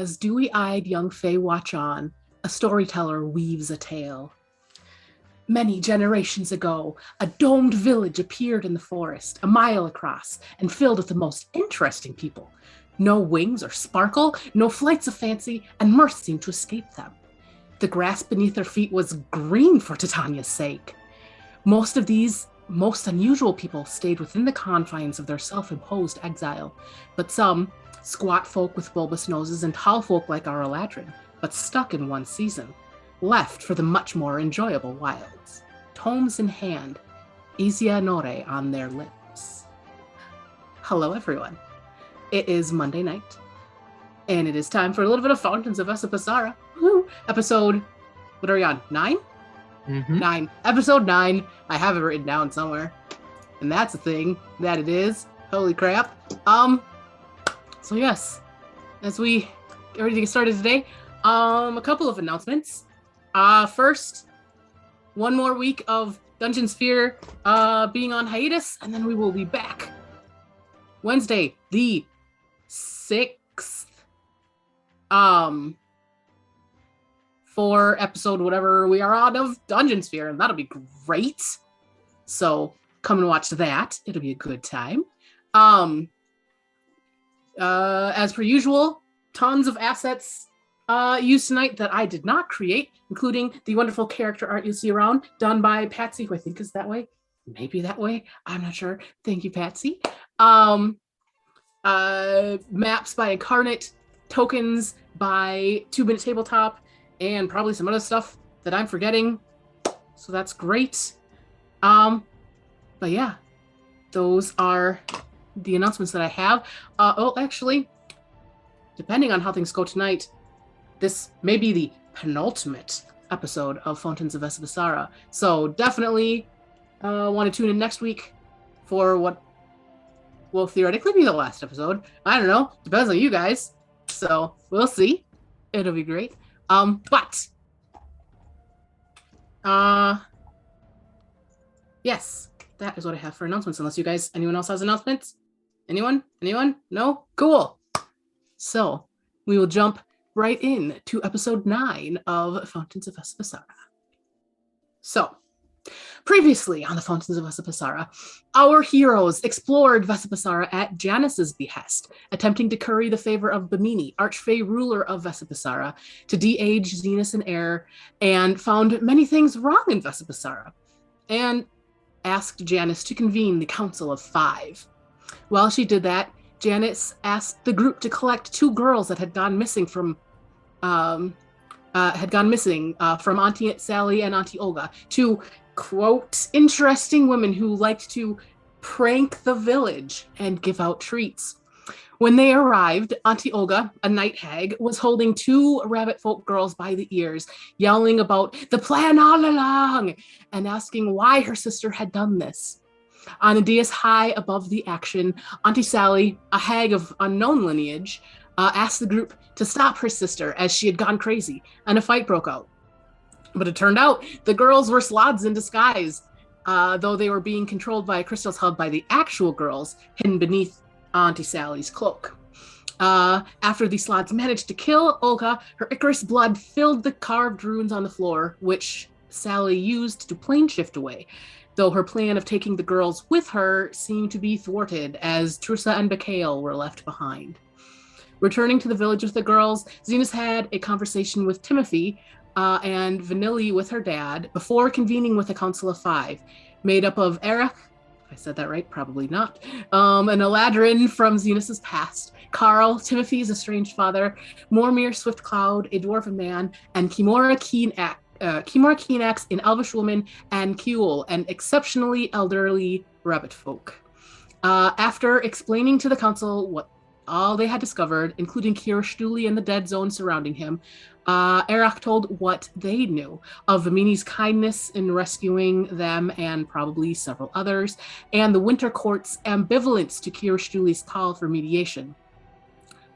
As dewy-eyed young Fae watch on, a storyteller weaves a tale. Many generations ago, a domed village appeared in the forest, a mile across, and filled with the most interesting people. No wings or sparkle, no flights of fancy, and mirth seemed to escape them. The grass beneath their feet was green for Titania's sake. Most of these most unusual people stayed within the confines of their self-imposed exile, but some, squat folk with bulbous noses and tall folk like our Eladrin, but stuck in one season, left for the much more enjoyable wilds. Tomes in hand, Isia Nore on their lips. Hello everyone. It is Monday night, and it is time for a little bit of Fountains of Vesipisara. Woo! Episode, what are we on, 9? Mm-hmm. 9. Episode 9. I have it written down somewhere. And that's a thing that it is. Holy crap. So yes, as we get ready to get started today, a couple of announcements. First, one more week of Dungeon Sphere being on hiatus, and then we will be back Wednesday, the 6th, for episode whatever we are on of Dungeon Sphere, and that'll be great. So come and watch that. It'll be a good time. As per usual, tons of assets used tonight that I did not create, including the wonderful character art you see around, done by Patsy, who I think is that way. Maybe that way. I'm not sure. Thank you, Patsy. Maps by Incarnate, tokens by 2-Minute Tabletop, and probably some other stuff that I'm forgetting. So that's great. But yeah, those are the announcements that I have. Actually, depending on how things go tonight, this may be the penultimate episode of Fountains of Vesipisara. So definitely want to tune in next week for what will theoretically be the last episode. I don't know. Depends on you guys. So we'll see. It'll be great. Yes, that is what I have for announcements. Unless you guys, anyone else has announcements? Anyone? No? Cool. So we will jump right in to episode 9 of Fountains of Vesipisara. So, previously on the Fountains of Vesipisara, our heroes explored Vesipisara at Janus's behest, attempting to curry the favor of Bimini, Archfey ruler of Vesipisara, to de-age Zenus and Eror, and found many things wrong in Vesipisara, and asked Janus to convene the Council of Five. While she did that, Janus asked the group to collect 2 girls that had gone missing from Auntie Sally and Auntie Olga, 2, quote, interesting women who liked to prank the village and give out treats. When they arrived, Auntie Olga, a night hag, was holding 2 rabbit folk girls by the ears, yelling about the plan all along and asking why her sister had done this. On a dais high above the action, Auntie Sally, a hag of unknown lineage, asked the group to stop her sister as she had gone crazy, and a fight broke out. But it turned out the girls were sloths in disguise, though they were being controlled by crystals held by the actual girls hidden beneath Auntie Sally's cloak. After the sloths managed to kill Olga, her Icarus blood filled the carved runes on the floor, which Sally used to plane shift away, though her plan of taking the girls with her seemed to be thwarted as Trussa and Bakael were left behind. Returning to the village with the girls, Zenus had a conversation with Timothy and Vanilly with her dad before convening with the Council of Five, made up of Eror, if I said that right, probably not, an Eladrin from Zenus's past, Carl, Timothy's estranged father, Mormir Swiftcloud, a dwarven man, and Kimora Keenax, an elvish woman, and Kuel, an exceptionally elderly rabbit folk. After explaining to the council what all they had discovered, including Kirstuli and the dead zone surrounding him, Eror told what they knew of Vimini's kindness in rescuing them and probably several others, and the Winter Court's ambivalence to Kirstuli's call for mediation,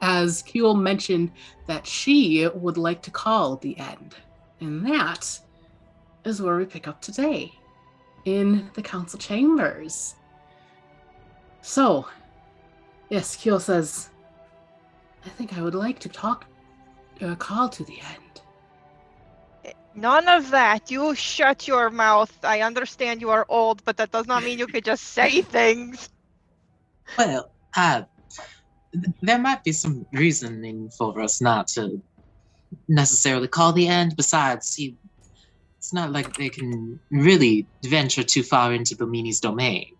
as Kuel mentioned that she would like to call the end. And that is where we pick up today, in the council chambers. So, yes, Kuel says, I think I would like to talk Call to the end. None of that. You shut your mouth. I understand you are old, but that does not mean you could just say things. Well, there might be some reasoning for us not to necessarily call the end. Besides, it's not like they can really venture too far into Bimini's domain.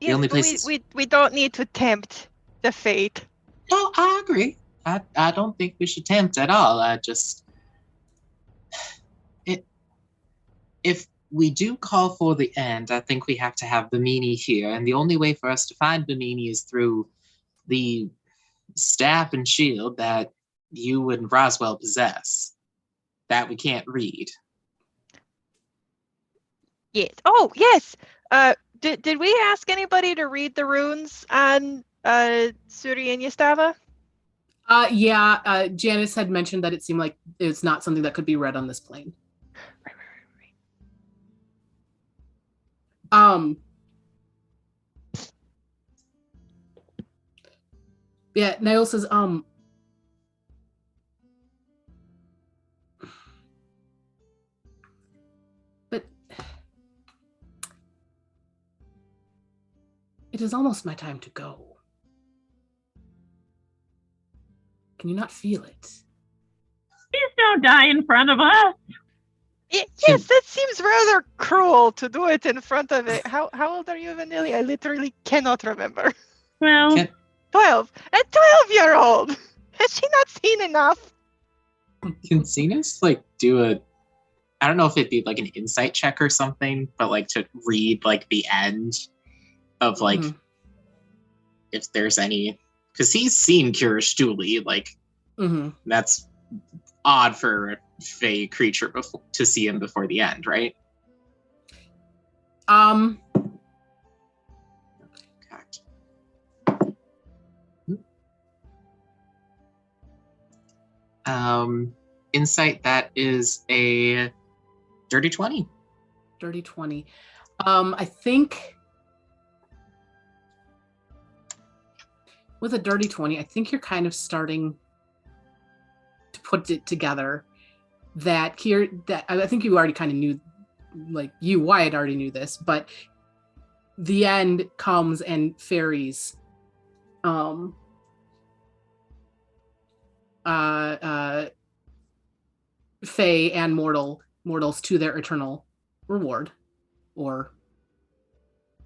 Yes, only but place- we don't need to tempt the fate. No, I agree. I don't think we should tempt at all. If we do call for the end, I think we have to have Bimini here, and the only way for us to find Bimini is through the staff and shield that you and Roswell possess, that we can't read. Yes. Oh, yes. Did we ask anybody to read the runes on Suri and Yastava? Yeah, Janice had mentioned that it seemed like it's not something that could be read on this plane. Right. Yeah, Niall says, but it is almost my time to go. Can you not feel it? Please don't die in front of us. Yes, that seems rather cruel to do it in front of it. How old are you, Vanilly? I literally cannot remember. Well, 12. A 12-year-old! Has she not seen enough? Can Zenus do a, I don't know if it'd be like an insight check or something, but to read the end of if there's any, because he's seen Curious Julie, that's odd for a Fey creature to see him before the end, right? Insight, that is a dirty 20. Dirty 20. I think with a dirty 20, I think you're kind of starting to put it together that here, that I think you already kind of knew, you, Wyatt, already knew this, but the end comes and fairies Fae and mortals to their eternal reward, or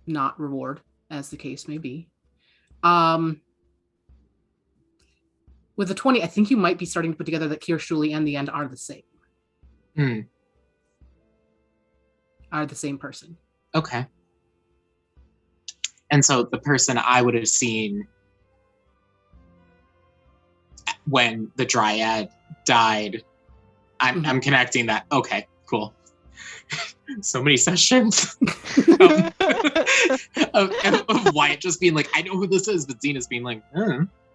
not reward, as the case may be. With a 20, I think you might be starting to put together that Kirshuli and the end are the same. Are the same person. Okay. And so the person I would have seen when the Dryad died, I'm connecting that. Okay, cool. So many sessions of Wyatt just being I know who this is, but Zena's being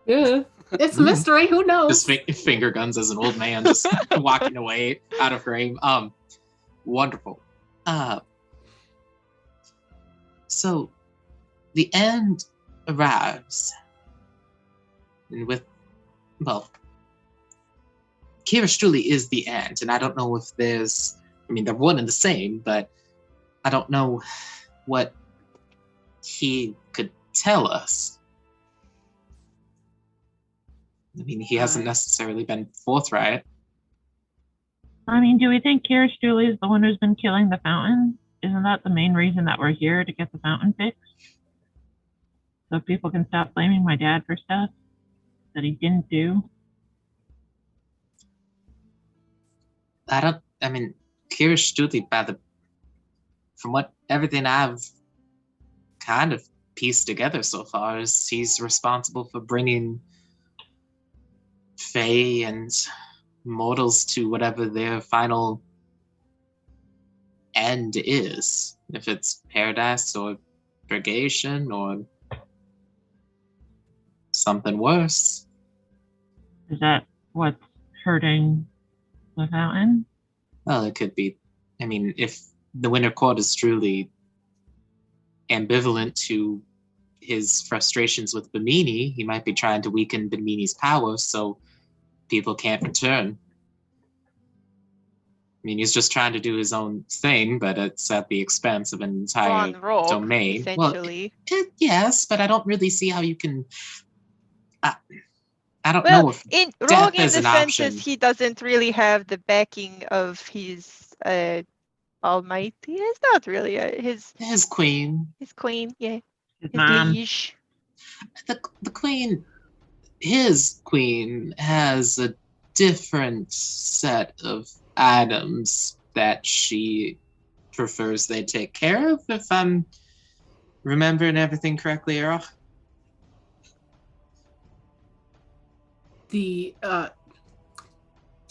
yeah, it's a mystery. Who knows? Just finger guns as an old man, just walking away out of frame. Wonderful. So the end arrives, and Kira truly is the end, and I don't know if there's, they're one and the same, but I don't know what he could tell us. He hasn't necessarily been forthright. Do we think Kira Julie is the one who's been killing the fountain? Isn't that the main reason that we're here, to get the fountain fixed? So people can stop blaming my dad for stuff that he didn't do? Kira Julie, from everything I've kind of pieced together so far, is he's responsible for bringing Fae and mortals to whatever their final end is. If it's paradise or purgation or something worse. Is that what's hurting the fountain? Well, it could be. If the Winter Court is truly ambivalent to his frustrations with Bimini, he might be trying to weaken Bimini's power, so people can't return. I mean, he's just trying to do his own thing, but it's at the expense of an entire Gone rogue, domain. essentially. Well, yes, but I don't really see how you can. I don't know if in death rogue in is the an sense option. that he doesn't really have the backing of his almighty. It's not really his queen, his queen, yeah, His his mom. liege. the queen, his queen has a different set of items that she prefers they take care of, if I'm remembering everything correctly, Eror. The sorry,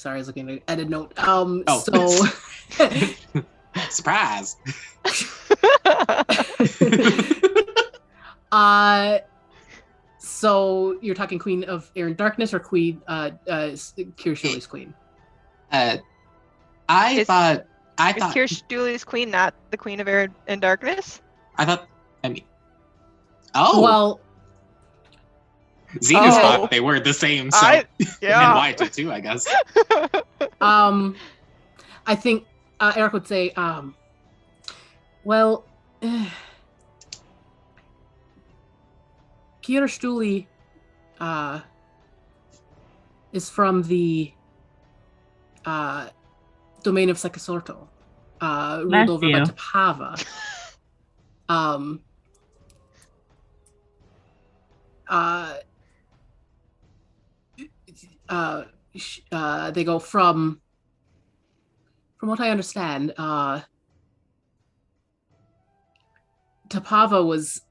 I was looking at an edit note. Oh. Surprise. So you're talking Queen of Air and Darkness or Queen Kirishili's queen? I Is thought Kirsch Dooley's queen not the Queen of Air and Darkness? Well, Zenus Oh. thought they were the same, so and Wyatt did too, I guess. I think Eric would say, well, Kira Stuli is from the domain of Secasorto, ruled over by Tapava. They go from what I understand, Tapava was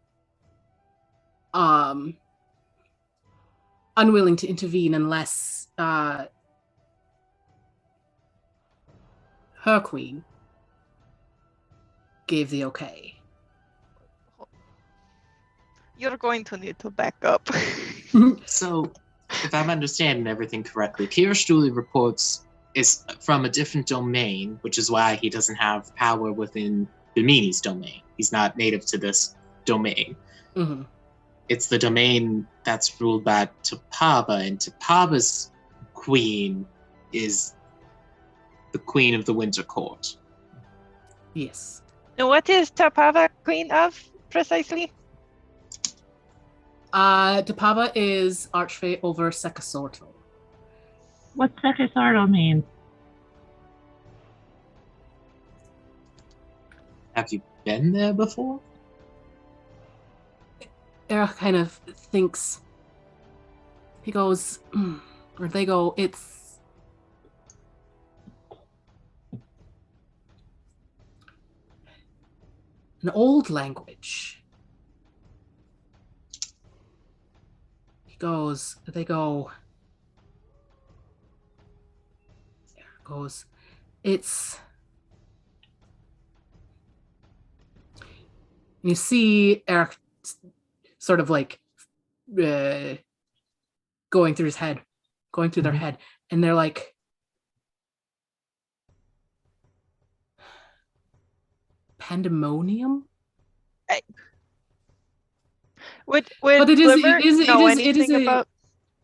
unwilling to intervene unless her queen gave the okay. You're going to need to back up. So, if I'm understanding everything correctly, Kira Dooley reports is from a different domain, which is why he doesn't have power within Bimini's domain. He's not native to this domain. Mm-hmm. It's the domain that's ruled by Tapava, and Tapava's queen is the Queen of the Winter Court. Yes. And what is Tapava queen of, precisely? Tapava is Archfey over Secasorto. What's Secasorto mean? Have you been there before? Eric kind of thinks. He goes, or they go, it's an old language. They go, Eric goes, it's, you see Eric sort of like going through their head, and they're like, pandemonium. Would But it is Glimmer know anything about?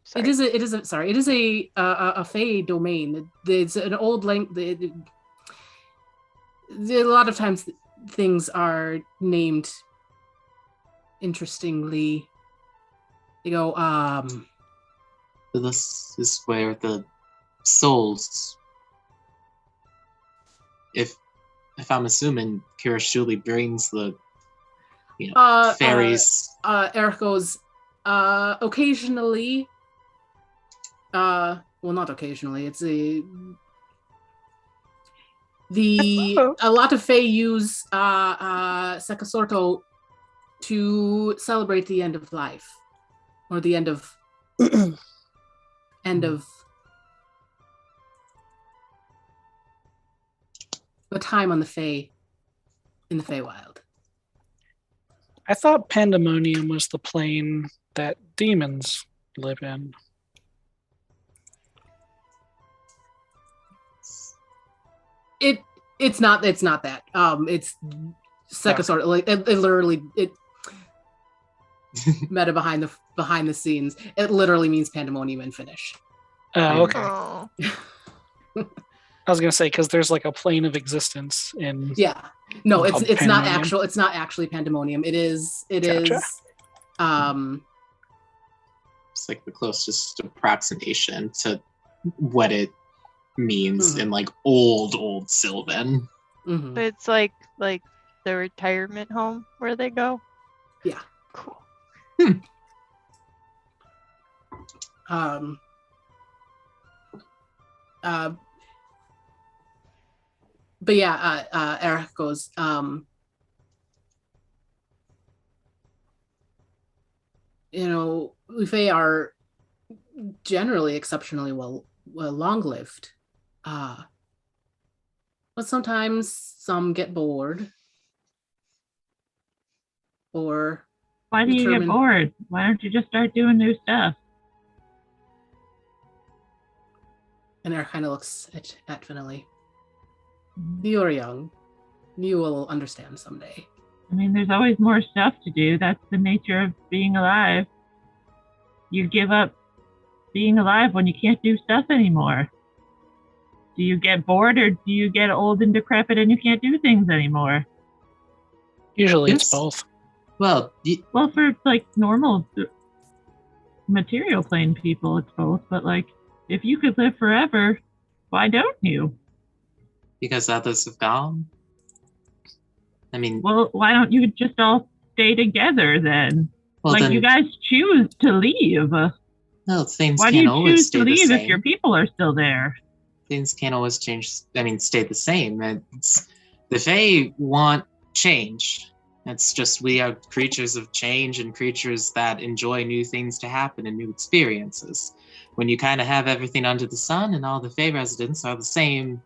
Sorry. It is a Fey domain. It's an old language. A lot of times things are named interestingly. They go, This is where the souls. If I'm assuming, Kira Dooley brings the fairies. Eric goes, occasionally. Well, not occasionally. It's a lot of Fae use Secasorto to celebrate the end of life, or the end of the time on the Fae in the Feywild. I thought Pandemonium was the plane that demons live in. It's not that. It's Secasorto. Like it literally meta behind the scenes. It literally means pandemonium in Finnish. Oh, okay. Oh. I was gonna say because there's like a plane of existence in. Yeah. No, Called it's not Pandemonium? actual. It's not actually pandemonium. It is. Gotcha. It's like the closest approximation to what it means in like old Sylvan. Mhm. So it's like the retirement home where they go? Yeah. Cool. But yeah, Eric goes, we Fae are generally exceptionally well long-lived. But sometimes some get bored. Or Why do you get determine- bored? Why don't you just start doing new stuff? And Eric kind of looks at Vanilly. You're young. You will understand someday. I mean, there's always more stuff to do. That's the nature of being alive. You give up being alive when you can't do stuff anymore. Do you get bored or do you get old and decrepit and you can't do things anymore? Usually it's Yes. both. Well, Well, for like normal material plane people, it's both. But like, if you could live forever, why don't you? because others have gone. I mean, Well, why don't you just all stay together then? well, like, then, you guys choose to leave. well, things Why do can't you always choose stay to the leave same. if your people are still there? Things can't always change. I mean, stay the same. The Fae want change. It's just we are creatures of change and creatures that enjoy new things to happen and new experiences. When you kind of have everything under the sun and all the Fae residents are the same,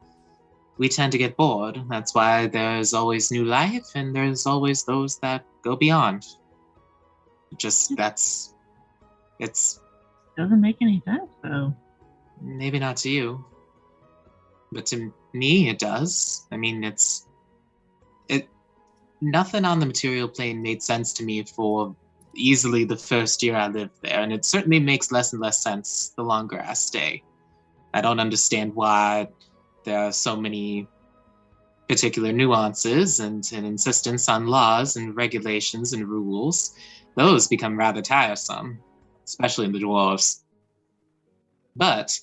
we tend to get bored. That's why there's always new life and there's always those that go beyond. It's Doesn't make any sense, though. maybe not to you, but to me it does. I mean, nothing on the material plane made sense to me for easily the first year I lived there, and it certainly makes less and less sense the longer I stay. I don't understand why there are so many particular nuances and an insistence on laws and regulations and rules. Those become rather tiresome, especially in the dwarves. But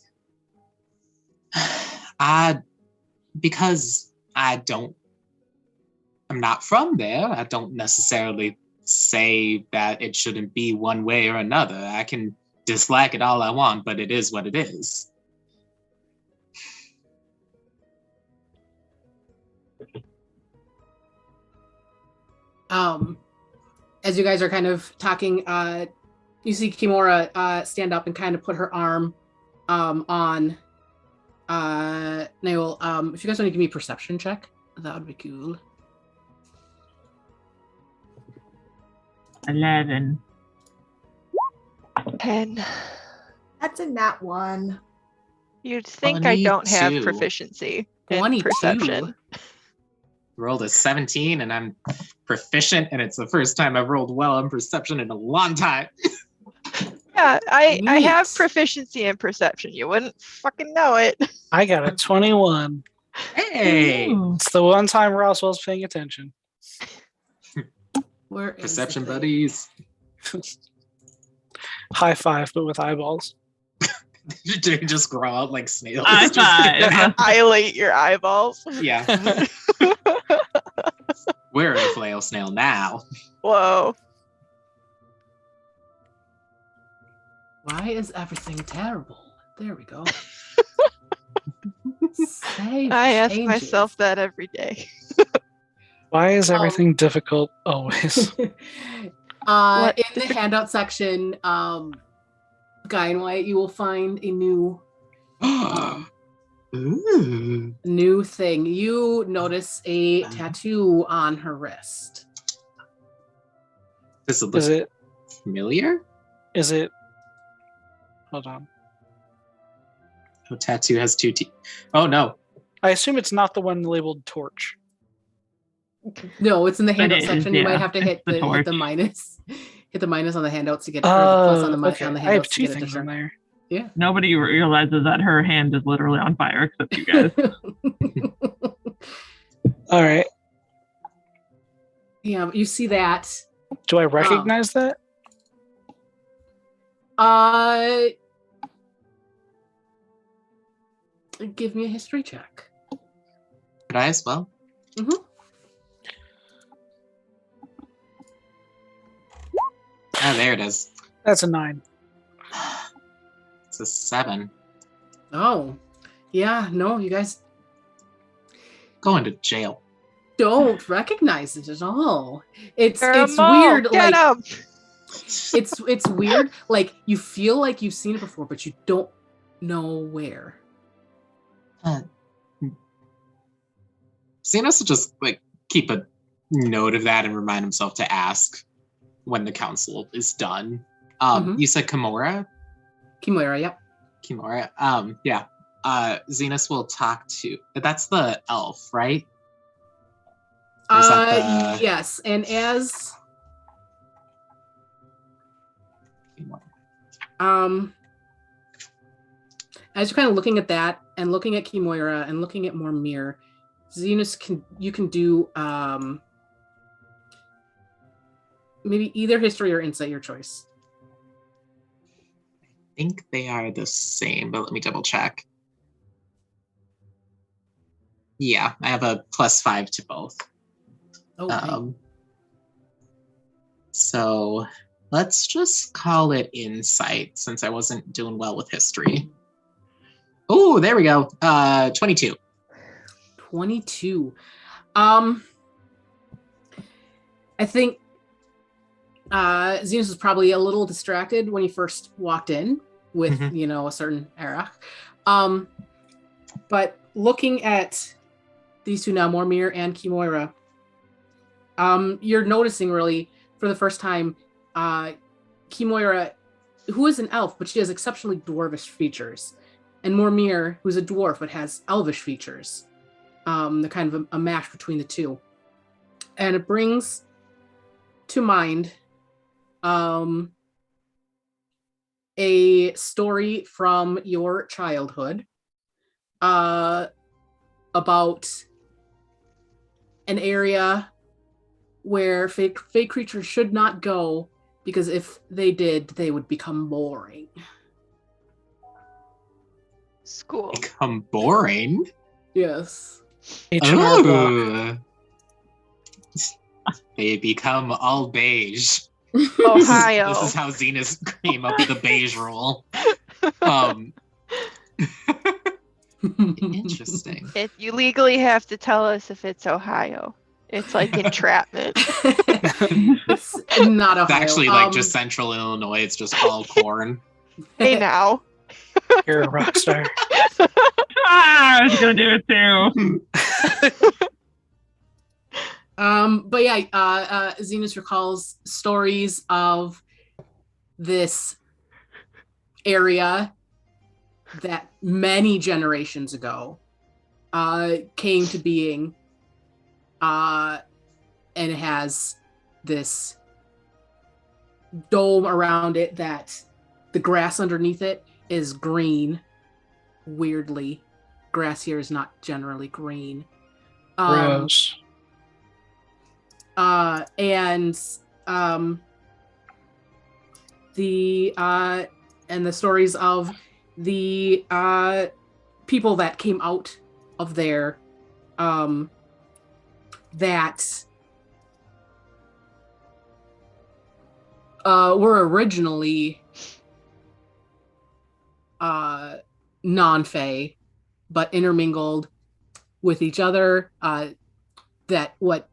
because I'm not from there, I don't necessarily say that it shouldn't be one way or another. I can dislike it all I want, but it is what it is. As you guys are kind of talking, you see Kimura stand up and kind of put her arm on Nail. If you guys want to give me a perception check, that would be cool. 11. 10. That's a nat 1. You'd think I don't have 22. proficiency in 22. perception. Rolled a 17 and I'm proficient, and it's the first time I've rolled well on perception in a long time. Yeah, I have Neat. proficiency in perception. You wouldn't fucking know it. I got a 21. Hey! Ooh. It's the one time Roswell's paying attention. Where is Perception the thing? buddies. High five, but with eyeballs. They just grow out like snails. High Just- five. Annihilate your eyeballs. Yeah. We're in a flail snail now. Whoa. Why is everything terrible? There we go. Save I ask changes. myself that every day. Why is everything difficult always? What? In the handout section, Guy and Wyatt, you will find a new Ooh. new thing. You notice a tattoo on her wrist. Does it look Is it? familiar? Is it? Hold on. Oh, tattoo has two teeth. Oh no. I assume it's not the one labeled torch. No, it's in the But handout it is, section. You might yeah. have to hit It's the the torch. minus. Hit the minus on the handouts to get or the plus on the Okay. on the I have handouts to two get a things in different. there. Nobody realizes that her hand is literally on fire except you guys. All right. Yeah, you see that. Do I recognize that? Give me a history check. Could I as well? Mm-hmm. Oh, there it is. That's a 9. It's a 7. Oh, yeah. No, you guys Going to jail. don't recognize it at all. It's Pheromone, weird. Get Like him! it's weird. Like you feel like you've seen it before, but you don't know where. Zenus will just like keep a note of that and remind himself to ask when the council is done. You said Kimura? Kimura, yep. Kimura. Yeah. Zenus will talk to. That's the elf, right? Or is that the- Yes, and as Kimura. as you're kind of looking at that and looking at Kimura and looking at Mormir, Zenus can do maybe either history or insight, your choice. I think they are the same, but let me double check. Yeah, I have a +5 to both. Okay. So let's just call it insight since I wasn't doing well with history. Oh, there we go. 22. 22. I think Zenus was probably a little distracted when he first walked in with, a certain era. But looking at these two now, Mormir and Kimura, you're noticing really for the first time, Kimura, who is an elf, but she has exceptionally dwarvish features, and Mormir, who's a dwarf but has elvish features. They're kind of a mash between the two. And it brings to mind a story from your childhood about an area where fake creatures should not go, because if they did, they would become boring. School. Become boring? Yes. H&R Block. Ooh. They become all beige. Ohio. This is how Zenus came up with the beige rule. Interesting. You legally have to tell us if it's Ohio. It's like entrapment. It's not Ohio. It's actually like just central Illinois. It's just all corn. Hey now. You're a rock star. I was gonna do it too. But yeah, Zenus recalls stories of this area that many generations ago came to being, and it has this dome around it that the grass underneath it is green. Weirdly, grass here is not generally green. Gross. And the stories of the people that came out of there that were originally non-Fae, but intermingled with each other. That what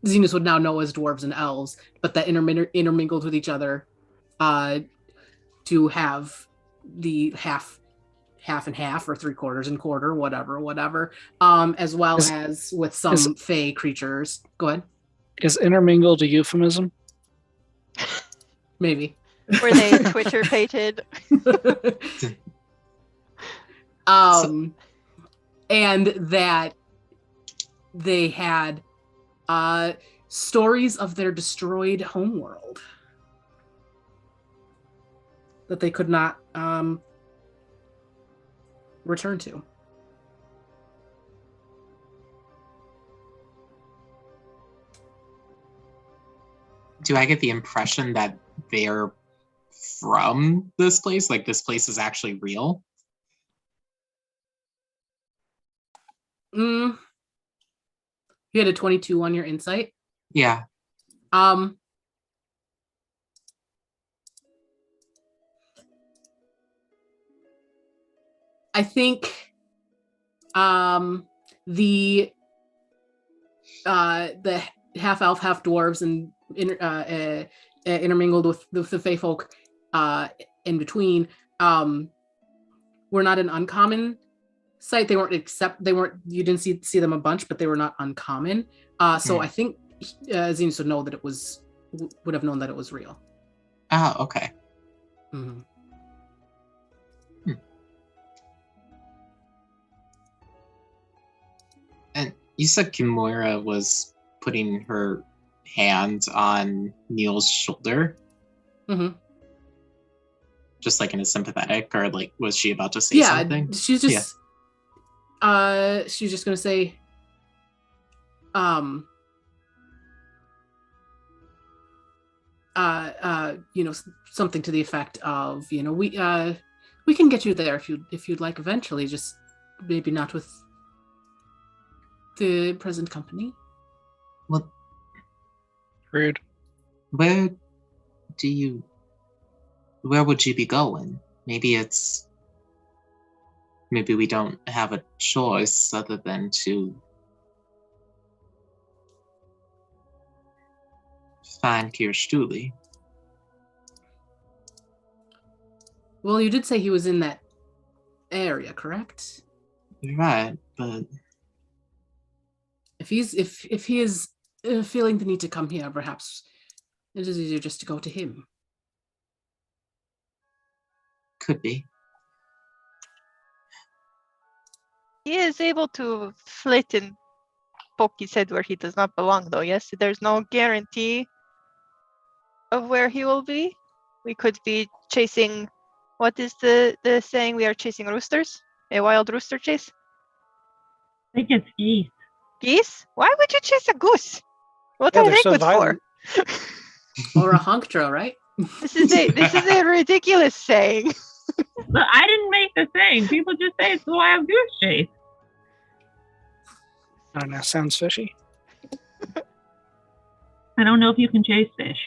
Zenus would now know as dwarves and elves, but that intermingled with each other to have the half and half, or 3/4 and quarter, whatever, as well as with some Fae creatures. Go ahead. Is intermingled a euphemism? Maybe. Were they Twitter pated? And that they had stories of their destroyed homeworld that they could not return to. Do I get the impression that they're from this place? Like this place is actually real? You had a 22 on your insight. Yeah. I think the half elf, half dwarves, and intermingled with the Fey folk in between were not an uncommon sight. They weren't you didn't see them a bunch, but they were not uncommon. So I think Zenus would know that would have known that it was real. Oh, okay. Mm-hmm. And you said Kimura was putting her hand on Neil's shoulder? Mm-hmm. Just like in a sympathetic, or like was she about to say something? She's just she's just gonna say something to the effect of, we can get you there if you'd like eventually, just maybe not with the present company. Well, rude. Where would you be going? Maybe we don't have a choice other than to find Kirstuli. Well, you did say he was in that area, correct? You're right, but if he is feeling the need to come here, perhaps it is easier just to go to him. Could be. He is able to flit and poke his head where he does not belong, though, yes? There's no guarantee of where he will be. We could be chasing... What is the saying? We are chasing roosters? A wild rooster chase? I think it's geese. Geese? Why would you chase a goose? What Yeah, are they're they so good violent. for? Or a hunktra, right? This is a ridiculous saying. But I didn't make the saying. People just say it's the wild goose chase. I don't know. Sounds fishy. I don't know if you can chase fish.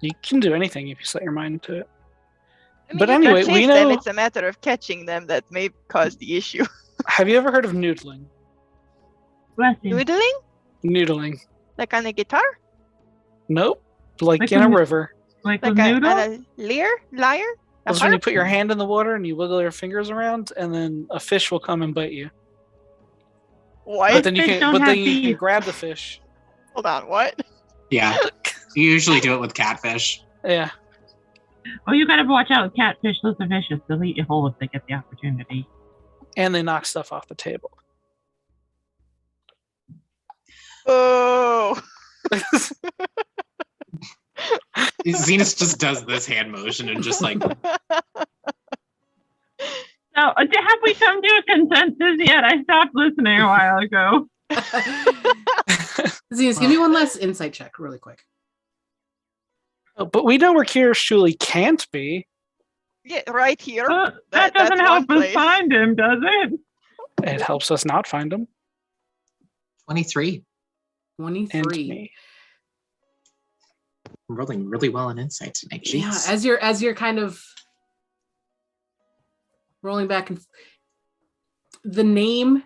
You can do anything if you set your mind to it. I mean, But you can anyway, we chase them, know- it's a matter of catching them that may cause the issue. Have you ever heard of noodling? Bless you. Noodling? Noodling. Like on a guitar? Nope. Like Like in a when you- river. Like Like a noodle? on a lyre? A That's when you harp? put your hand in the water and you wiggle your fingers around, and then a fish will come and bite you. What? But then you Fish can, don't but have then you can teeth. grab the fish. Hold on, what? Yeah. You usually do it with catfish. Yeah. Oh, you gotta watch out. Catfish, those are vicious. They'll eat you whole if they get the opportunity. And they knock stuff off the table. Oh. Zenus just does this hand motion and just like So, have we come to a consensus yet? I stopped listening a while ago. Zenus, give me one last insight check really quick. Oh, but we know where Kirstuli can't be. Yeah, right here. That doesn't that's help one us place. find him, does it? It helps us not find him. 23. 23. And me. I'm rolling really well in insight tonight. Yeah, Jeez. as you're kind of rolling back, and the name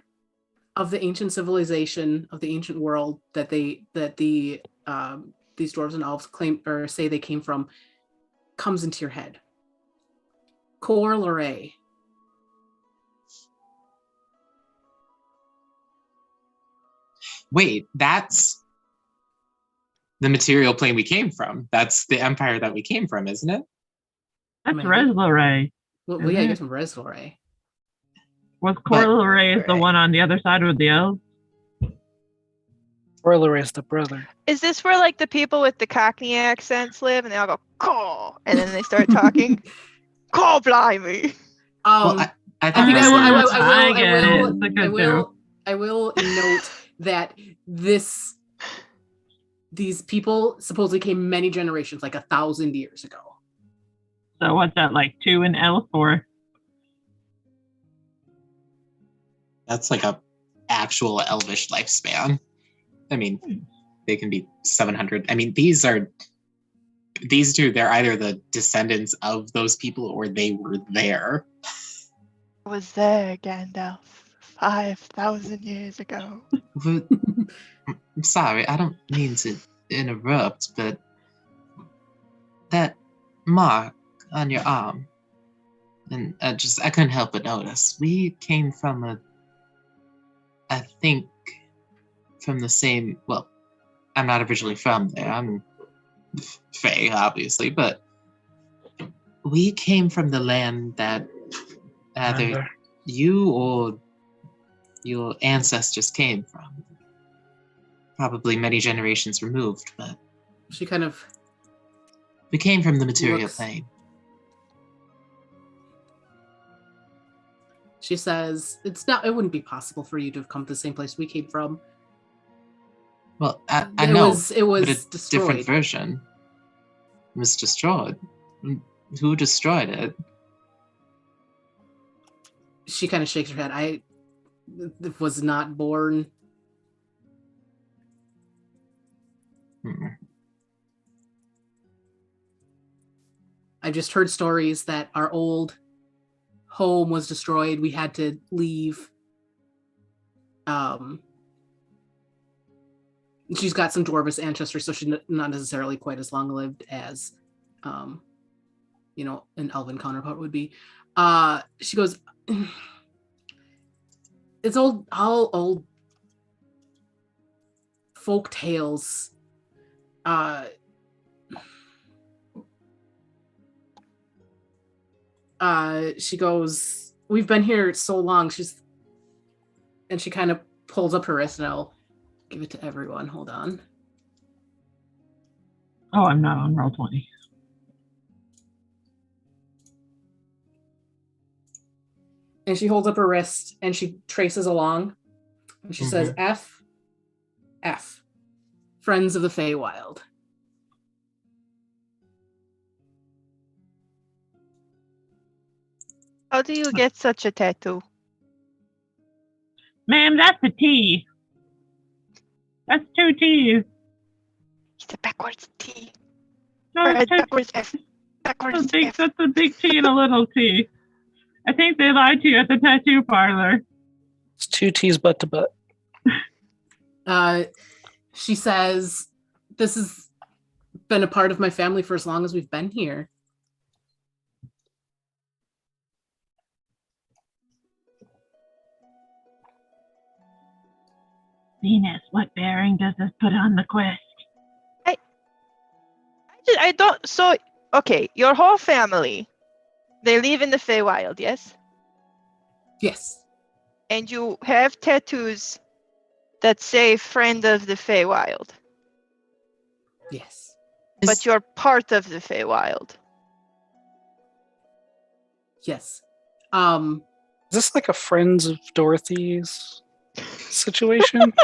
of the ancient civilization of the ancient world that these dwarves and elves claim or say they came from comes into your head. Cor Lorraine. Wait, that's the material plane we came from. That's the empire that we came from, isn't it? That's Maybe. Resloray. Well, Isn't yeah, it? you're from Resloray. Was But- Corleray is the Right. one on the other side of the elves? Broiler is the brother. Is this where like the people with the Cockney accents live and they all go, "Caw," and then they start talking? "Caw, blimey." Well, I think think this one- I get it. It's a good joke. I will note that these people supposedly came many generations, like 1,000 years ago. So what's that, like 2 in elf or? That's like a actual elvish lifespan. I mean, they can be 700. I mean, these two, they're either the descendants of those people or they were there. Was there, Gandalf, 5,000 years ago. But, I'm sorry, I don't mean to interrupt, but that mark on your arm, and I couldn't help but notice. We came from I think from the same, well, I'm not originally from there. I'm Fae, obviously, but we came from the land that either you or your ancestors came from. Probably many generations removed, but She kind of we came from the material looks- plane. She says, it wouldn't be possible for you to have come to the same place we came from. Well, I It know, was but a destroyed. different version was destroyed. Who destroyed it? She kind of shakes her head. I was not born. I've just heard stories that our old home was destroyed. We had to leave. She's got some dwarvish ancestry, so she's not necessarily quite as long lived as, an elven counterpart would be. She goes, it's all old folk tales. She goes, we've been here so long. And she kind of pulls up her wrist, and I'll give it to everyone. Hold on. Oh, I'm not on Roll20. And she holds up her wrist and she traces along. And she says, F, Friends of the Feywild. How do you get such a tattoo? Ma'am, that's a T. That's 2 T's. It's a backwards T. No, Or a it's backwards F. Backwards F. that's a big T and a little T. I think they lied to you at the tattoo parlor. It's 2 T's butt to butt. She says, this has been a part of my family for as long as we've been here. Venus, what bearing does this put on the quest? I don't. So, okay, your whole family, they live in the Feywild, yes? Yes. And you have tattoos that say friend of the Feywild, Yes. but you're part of the Feywild. Yes. Is this like a Friends of Dorothy's situation?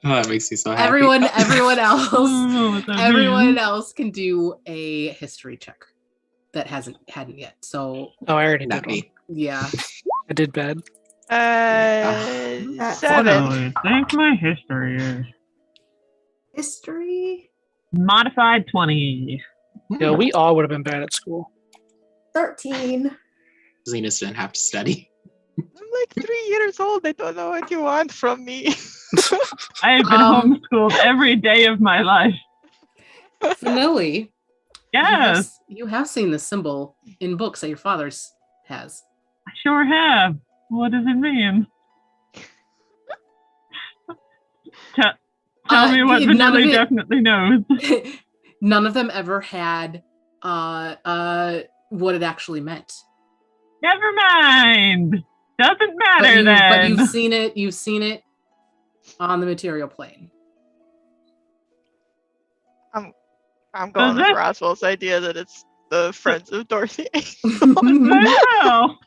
Oh, that makes me so happy. Everyone Oh, what's that everyone mean? else can do a history check that hadn't yet. So Oh, I already Not did one. me. yeah. I did bad. That's What do 7. I think my history is? history. Modified 20. Yeah, we all would have been bad at school. 13. Zenus didn't have to study. I'm like 3 years old. I don't know what you want from me. I have been homeschooled every day of my life. Vanilly, Yes, you have seen this symbol in books that your father's has. I sure have. What does it mean? Tell me what none of Vanilly it- definitely knows. None of them ever had what it actually meant. Never mind. Doesn't matter But then. you've seen it on the material plane. I'm going Does with it? Roswell's idea that it's the friends of Dorothy. I know.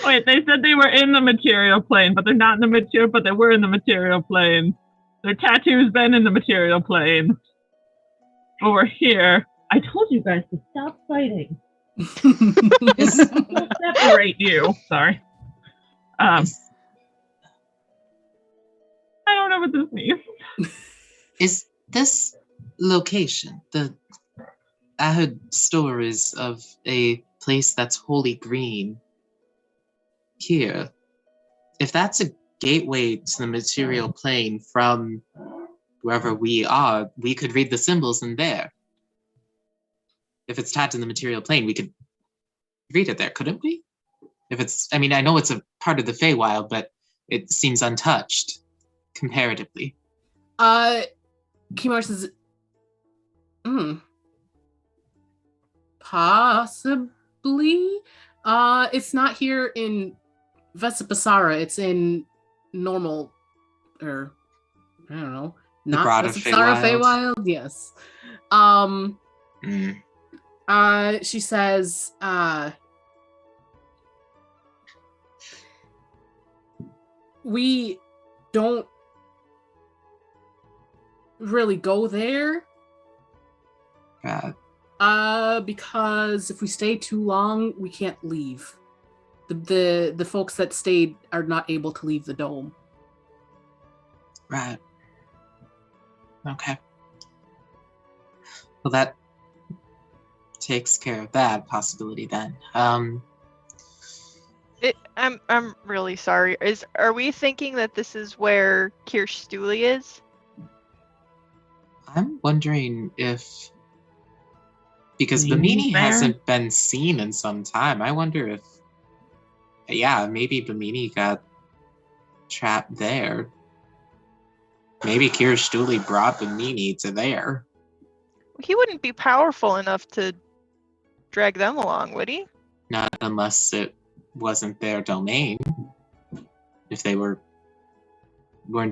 Wait, they said they were in the material plane, but they're not in the material, but they were in the material plane. Their tattoo's been in the material plane. But we're here. I told you guys to stop fighting. We'll separate you. Sorry. I don't know what this means. Is this location I heard stories of a place that's wholly green here. If that's a gateway to the material plane from wherever we are, we could read the symbols in there. If it's tied to the material plane, we could read it there, couldn't we? If it's, I mean, I know it's a part of the Feywild, but it seems untouched comparatively. Kimar says, possibly. It's not here in Vesipisara. It's in normal, or I don't know, not broader Vesipisara Feywild. Feywild. Yes. She says, we don't really go there. Because if we stay too long, we can't leave. The folks that stayed are not able to leave the dome. Right. Okay. Well, that takes care of that possibility then. I'm really sorry. Are we thinking that this is where Kirstuli is? I'm wondering if, because He's Bimini there? hasn't been seen in some time, I wonder if, maybe Bimini got trapped there. Maybe Kirstuli brought Bimini to there. He wouldn't be powerful enough to drag them along, would he? Not unless it wasn't their domain. If they weren't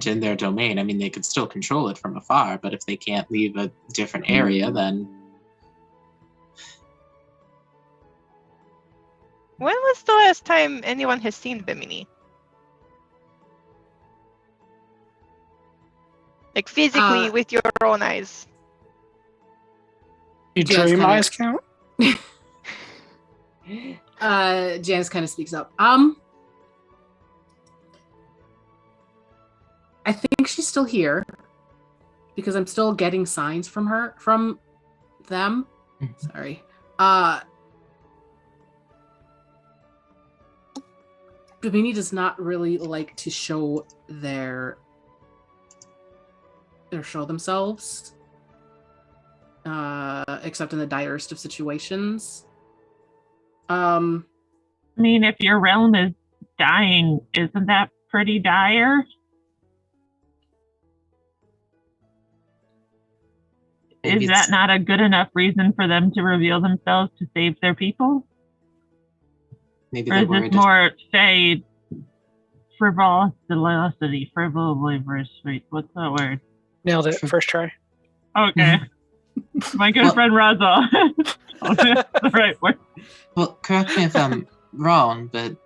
in their domain, I mean, they could still control it from afar, but if they can't leave a different area, then... When was the last time anyone has seen Bimini? Like physically with your own eyes. You Janice dream kinda- eyes count? Janice kind of speaks up. I think she's still here because I'm still getting signs from them. Sorry. Bimini does not really like to show themselves, except in the direst of situations. I mean, if your realm is dying, isn't that pretty dire? Maybe Is that not a good enough reason for them to reveal themselves to save their people? Maybe Or they're is worried. this more, say, frivolity, what's that word? Nailed it. First try. Okay. My good friend Raza. That's the right word. Well, correct me if I'm wrong, but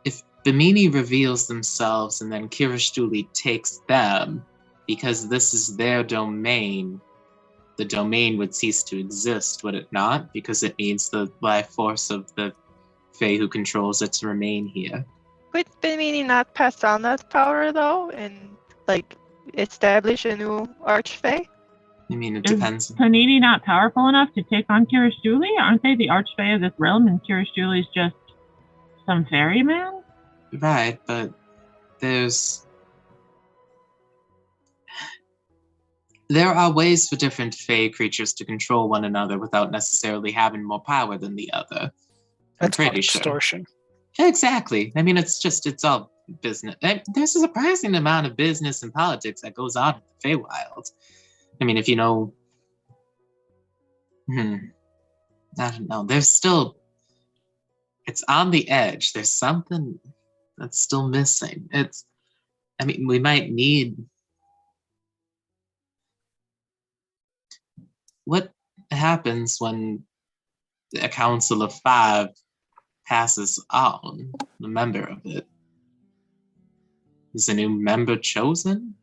if Bimini reveals themselves and then Kirstuli takes them, because this is their domain, the domain would cease to exist, would it not? Because it needs the life force of the Fae who controls it to remain here. Could Bimini not pass on that power though, and like establish a new archfey? I mean, it Is depends. Panini not powerful enough to take on Kirstuli? Aren't they the archfey of this realm and Kirstuli's just some ferryman? Right, but there are ways for different Fae creatures to control one another without necessarily having more power than the other. That's pretty called sure. extortion. Exactly. I mean, it's all business. There's a surprising amount of business and politics that goes on in the Feywild. I mean, if you know... I don't know. There's still... It's on the edge. There's something that's still missing. I mean, we might need... what happens when a council of 5 passes on the member of it? Is a new member chosen?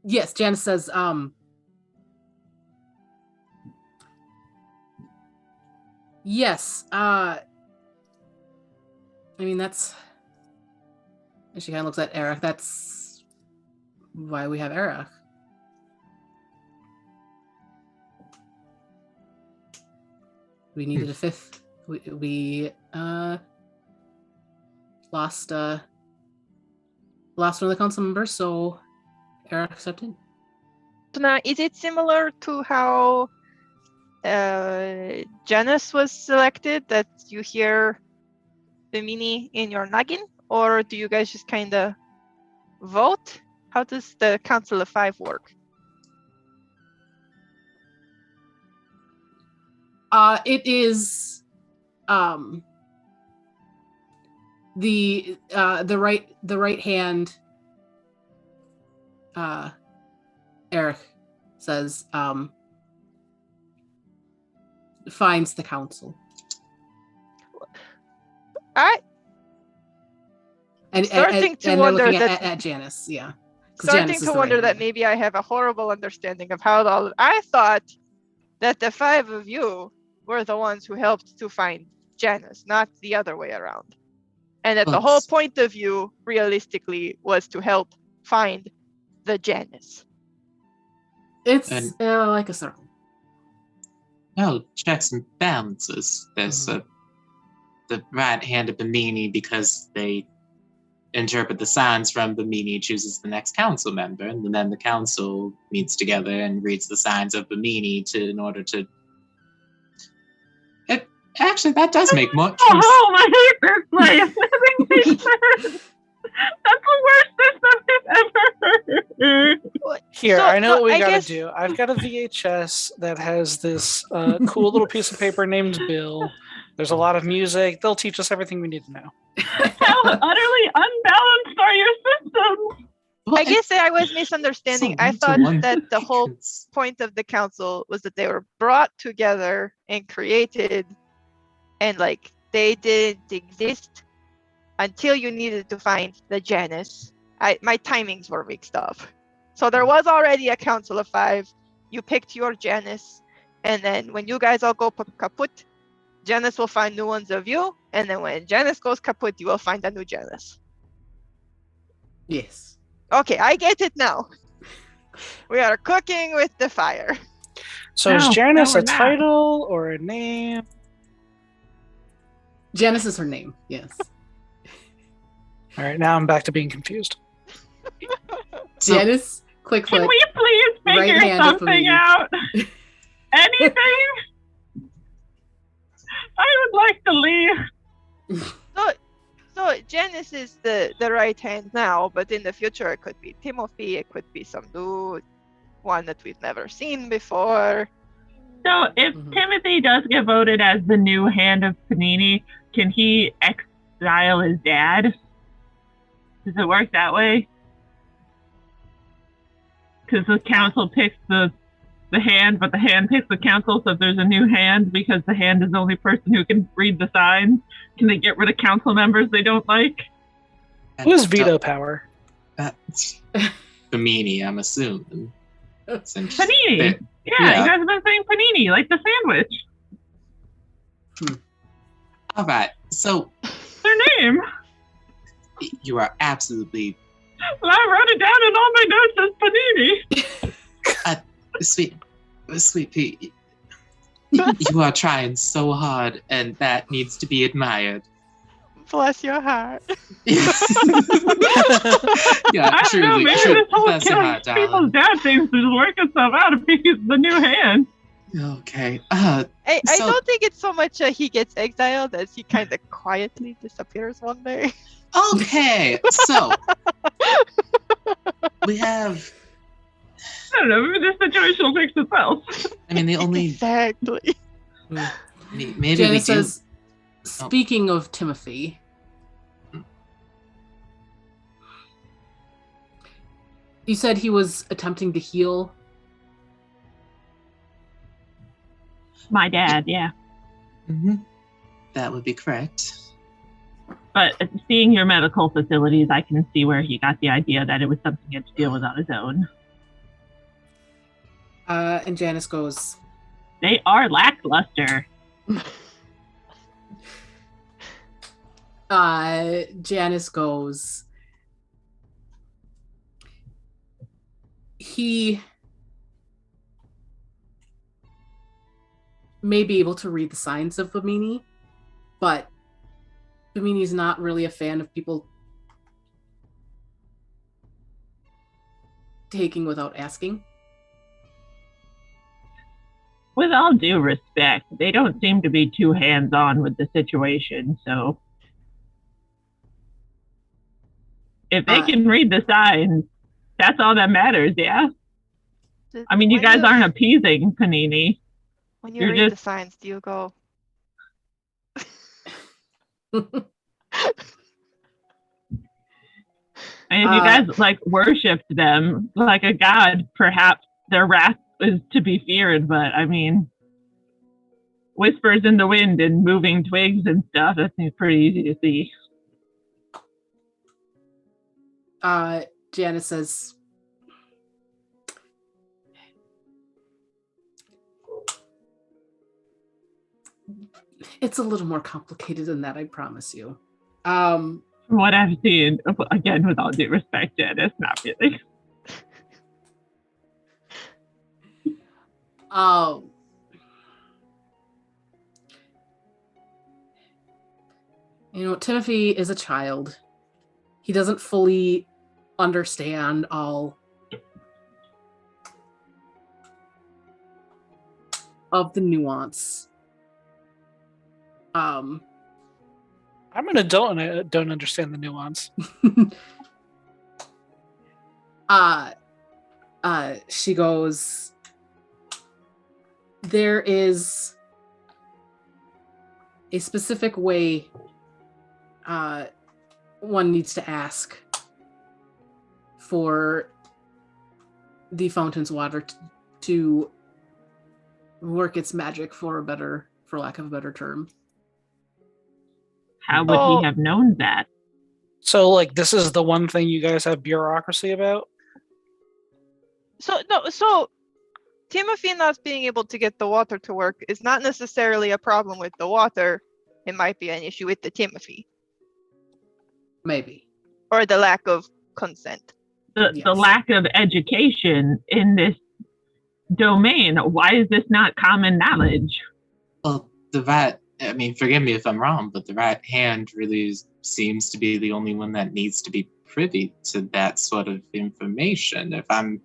Yes, Janice says, yes, I mean, that's, and she kind of looks at Eric, that's why we have Eric. We needed a 5th. We lost one of the council members, so Eric accepted. So now, is it similar to how Janice was selected, that you hear Vanilly in your noggin, or do you guys just kind of vote? How does the Council of 5 work? It is the right hand. Eric says finds the council. Starting to they're wonder looking that at Janice, yeah. Starting Janice is to the wonder right that hand. maybe I have a horrible understanding of how all. I thought that the 5 of you were the ones who helped to find Janice, not the other way around. And that the whole point of you, realistically, was to help find the Janice. It's like a circle. No, checks and balances. There's the right hand of Bimini because they interpret the signs from Bimini, chooses the next council member, and then the council meets together and reads the signs of Bimini in order to. Actually, that does make more sense. Oh, I hate this place. Nothing makes sense. That's the worst system I've ever heard. Here, So- I know so what we I gotta guess- do. I've got a VHS that has this cool little piece of paper named Bill. There's a lot of music. They'll teach us everything we need to know. How utterly unbalanced are your systems? I guess I was misunderstanding. I thought that the whole because- point of the council was that they were brought together and created, and like they didn't exist until you needed to find the Janice. My timings were mixed up. So there was already a council of 5. You picked your Janice, and then when you guys all go kaput, Janice will find new ones of you, and then when Janice goes kaput, you will find a new Janice. Yes. Okay, I get it now. We are cooking with the fire. So is No, Janice no, a we're not. title or a name? Janice is her name, yes. All right, now I'm back to being confused. So- Janice, quick Can foot. we please Right figure hand of something Bimini. out? Anything? I would like to leave. So Janice is the right hand now, but in the future it could be Timothy, it could be some new one that we've never seen before. So if Mhm. Timothy does get voted as the new hand of Panini, can he exile his dad? Does it work that way? Because the council picks the hand, but the hand picks the council, so if there's a new hand, because the hand is the only person who can read the signs, can they get rid of council members they don't like? Who has veto power? Bimini, I'm assuming. Since Panini! they- Yeah, yeah. you guys have been saying panini, like the sandwich. All right, so Their name. you are absolutely Well, I wrote it down in all my notes as panini. sweet Pete. You are trying so hard, and that needs to be admired. Bless your heart. Yeah, I don't know, maybe this whole Bless your killing heart, people's darling. dad thing is working itself out if he's the new hand. Okay. I So- don't think it's so much he gets exiled as he kind of quietly disappears one day. Okay. So we have. I don't know, maybe this situation will fix itself. I mean, the only Exactly. maybe we Janice do. says, speaking of Timothy, You said he was attempting to heal. My dad, yeah. Mm-hmm. That would be correct. But seeing your medical facilities, I can see where he got the idea that it was something he had to deal with on his own. And Janice goes, They are lackluster. Janice goes, he may be able to read the signs of Bimini, but Bimini's not really a fan of people taking without asking. With all due respect, they don't seem to be too hands-on with the situation, so if they can read the signs, that's all that matters, yeah? I mean, you guys aren't appeasing Panini. When you read the signs, do you go... And if you guys like worshipped them like a god, perhaps their wrath is to be feared, but I mean, whispers in the wind and moving twigs and stuff, that seems pretty easy to see. Janice says, it's a little more complicated than that, I promise you. From what I've seen, again, with all due respect, Janice, not really. You know, Timothy is a child. He doesn't fully understand all of the nuance. I'm an adult and I don't understand the nuance. She goes, there is a specific way one needs to ask for the fountain's water to work its magic, for lack of a better term. How would he have known that? So, like, this is the one thing you guys have bureaucracy about? So Timothy not being able to get the water to work is not necessarily a problem with the water. It might be an issue with the Timothy. Maybe. Or the lack of consent. The lack of education in this domain. Why is this not common knowledge? Well, the rat, I mean, forgive me if I'm wrong, but the rat hand really seems to be the only one that needs to be privy to that sort of information. If I'm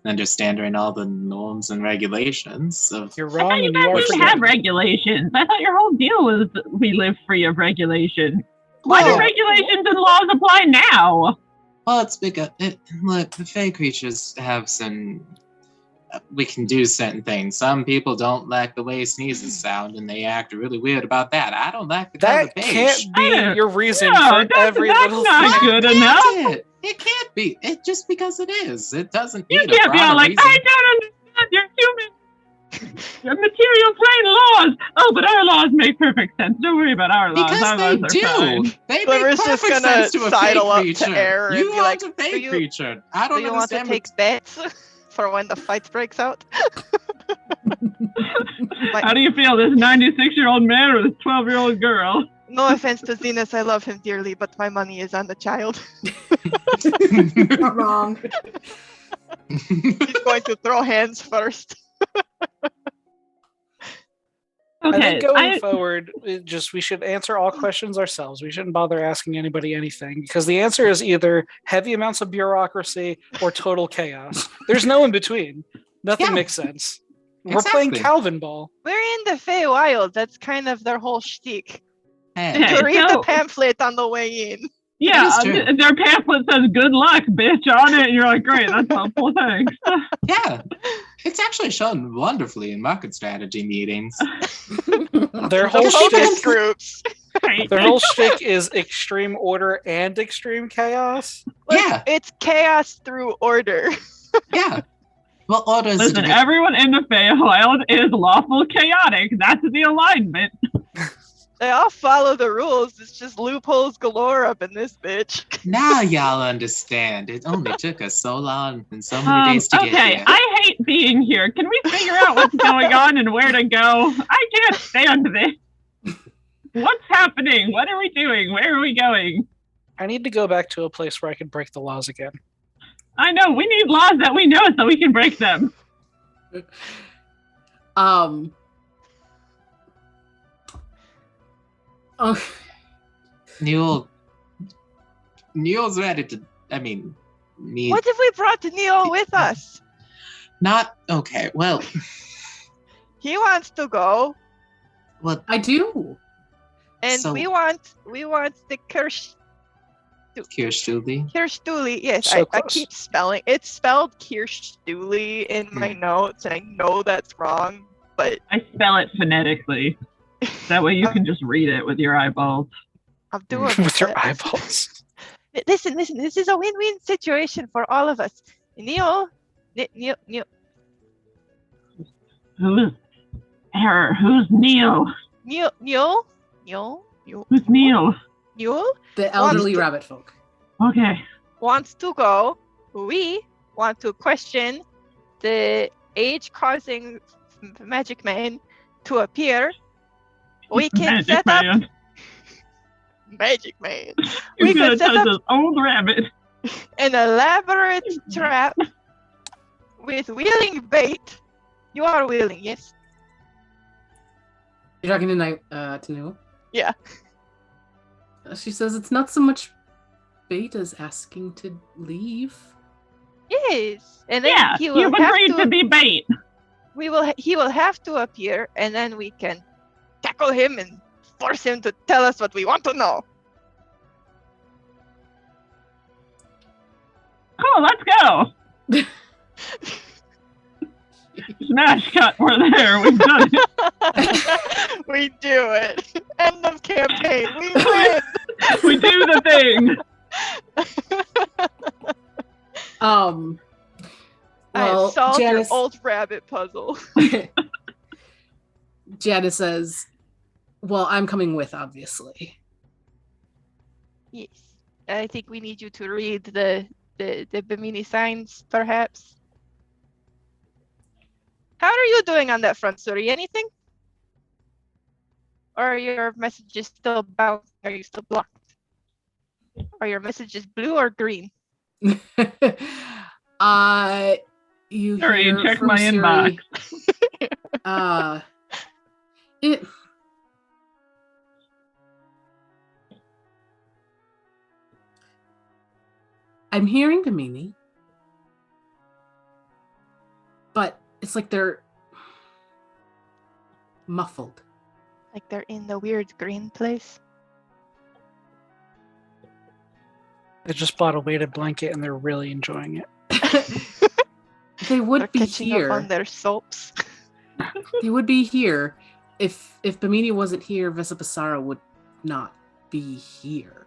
understanding all the norms and regulations of... You're wrong, and you didn't have regulations. I thought your whole deal was we live free of regulation. Why do regulations and laws apply now? Well, it's because look, the fey creatures have some. We can do certain things. Some people don't like the way sneezes sound, and they act really weird about that. I don't like the color beige. That can't be your reason for every little thing. That's not good enough. It can't be. It just because it is. It doesn't. You can't be all like, I don't understand your human. Your material plane laws. Oh, but our laws make perfect sense. Don't worry about our laws. Because our they laws do. Fine. They Glimmer's make just perfect gonna sense to a sidle up fake to creature. Eror and You be want like, a fake do you- creature. I don't Do you want to understand. take bets for when the fight breaks out? How do you feel, this 96-year-old man or this 12-year-old girl? No offense to Zenus, I love him dearly, but my money is on the child. Not wrong. He's going to throw hands first. I Okay, think going forward, we should answer all questions ourselves. We shouldn't bother asking anybody anything, because the answer is either heavy amounts of bureaucracy or total chaos. There's no in between. Nothing makes sense. We're playing Calvin Ball. We're in the Feywild. That's kind of their whole shtick. Hey, You read so- the pamphlet on the way in. Yeah, is true. their pamphlet says "good luck, bitch" on it, and you're like, "Great, that's helpful, thanks." yeah, it's actually shown wonderfully in market strategy meetings. Their whole The focus shtick, groups. Right. Their whole shtick is extreme order and extreme chaos. Like, Yeah. it's chaos through order. Yeah. Well, order is Listen, everyone in the Feywild is lawful chaotic. That's the alignment. They all follow the rules. It's just loopholes galore up in this bitch. Now y'all understand. It only took us so long and so many days to get Okay, here. I hate being here. Can we figure out what's going on and where to go? I can't stand this. What's happening? What are we doing? Where are we going? I need to go back to a place where I can break the laws again. I know, we need laws that we know so we can break them. Oh, Neil's ready to. I mean, me. What if we brought Neo with us? Not okay. Well, He wants to go, well, I do. and So- we want the Kirstuli. Kirstuli. Yes, So I close. keep spelling. It's spelled Kirstuli in my notes, and I know that's wrong, but I spell it phonetically. That way you can just read it with your eyeballs. I'm doing With your it. eyeballs. Listen. This is a win-win situation for all of us. Neo. Who's Eror? Who's Neil? Who's Neil? The elderly rabbit folk. Okay. Wants to go. We want to question the age-causing magic man to appear. We can Magic set man. up magic man. You're We gonna could set touch up this old rabbit. an elaborate trap with wheeling bait. You are wheeling, yes? You're talking to Noah? Yeah. She says it's not so much bait as asking to leave. Yes. And then Yeah, he will you've have agreed to be bait. he will have to appear, and then we can tackle him and force him to tell us what we want to know. Cool, let's go. Smash cut, we're there. We've done it. We do it. End of campaign. We win. We do the thing. Well, I have solved your Janice, old rabbit puzzle. Janice says, well, I'm coming with, obviously. Yes. I think we need you to read the Bimini signs, perhaps. How are you doing on that front, Suri? Anything? Or are your messages still bouncing? Are you still blocked? Are your messages blue or green? You Sorry, hear check from my Siri, inbox. It. I'm hearing Bimini, but it's like they're muffled. Like they're in the weird green place? They just bought a weighted blanket and they're really enjoying it. They would They're be catching up here. on their soaps. They would be here if Bimini wasn't here. Vesipisara would not be here.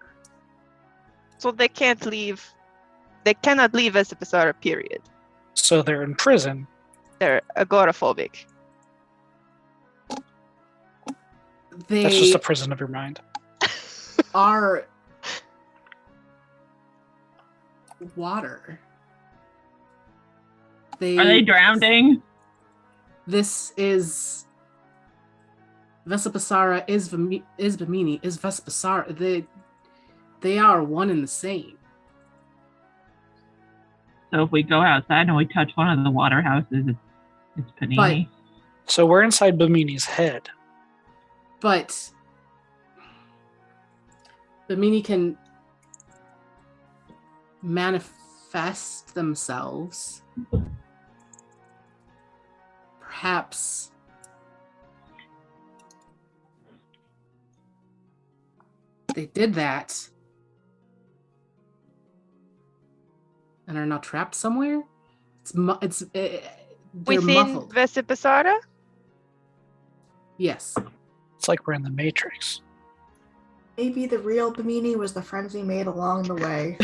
So they can't leave. They cannot leave Vesipisara, period. So they're in prison. They're agoraphobic. They That's just a prison of your mind. are water. Are they drowning? This is Vesipisara is Bimini is Vesipisara. They are one and the same. So if we go outside and we touch one of the water houses, it's Panini. So we're inside Bimini's head. But Bimini can manifest themselves. Perhaps they did that and are now trapped somewhere. They're Within muffled. Vesipisara? Yes. It's like we're in the Matrix. Maybe the real Bimini was the friends we made along the way.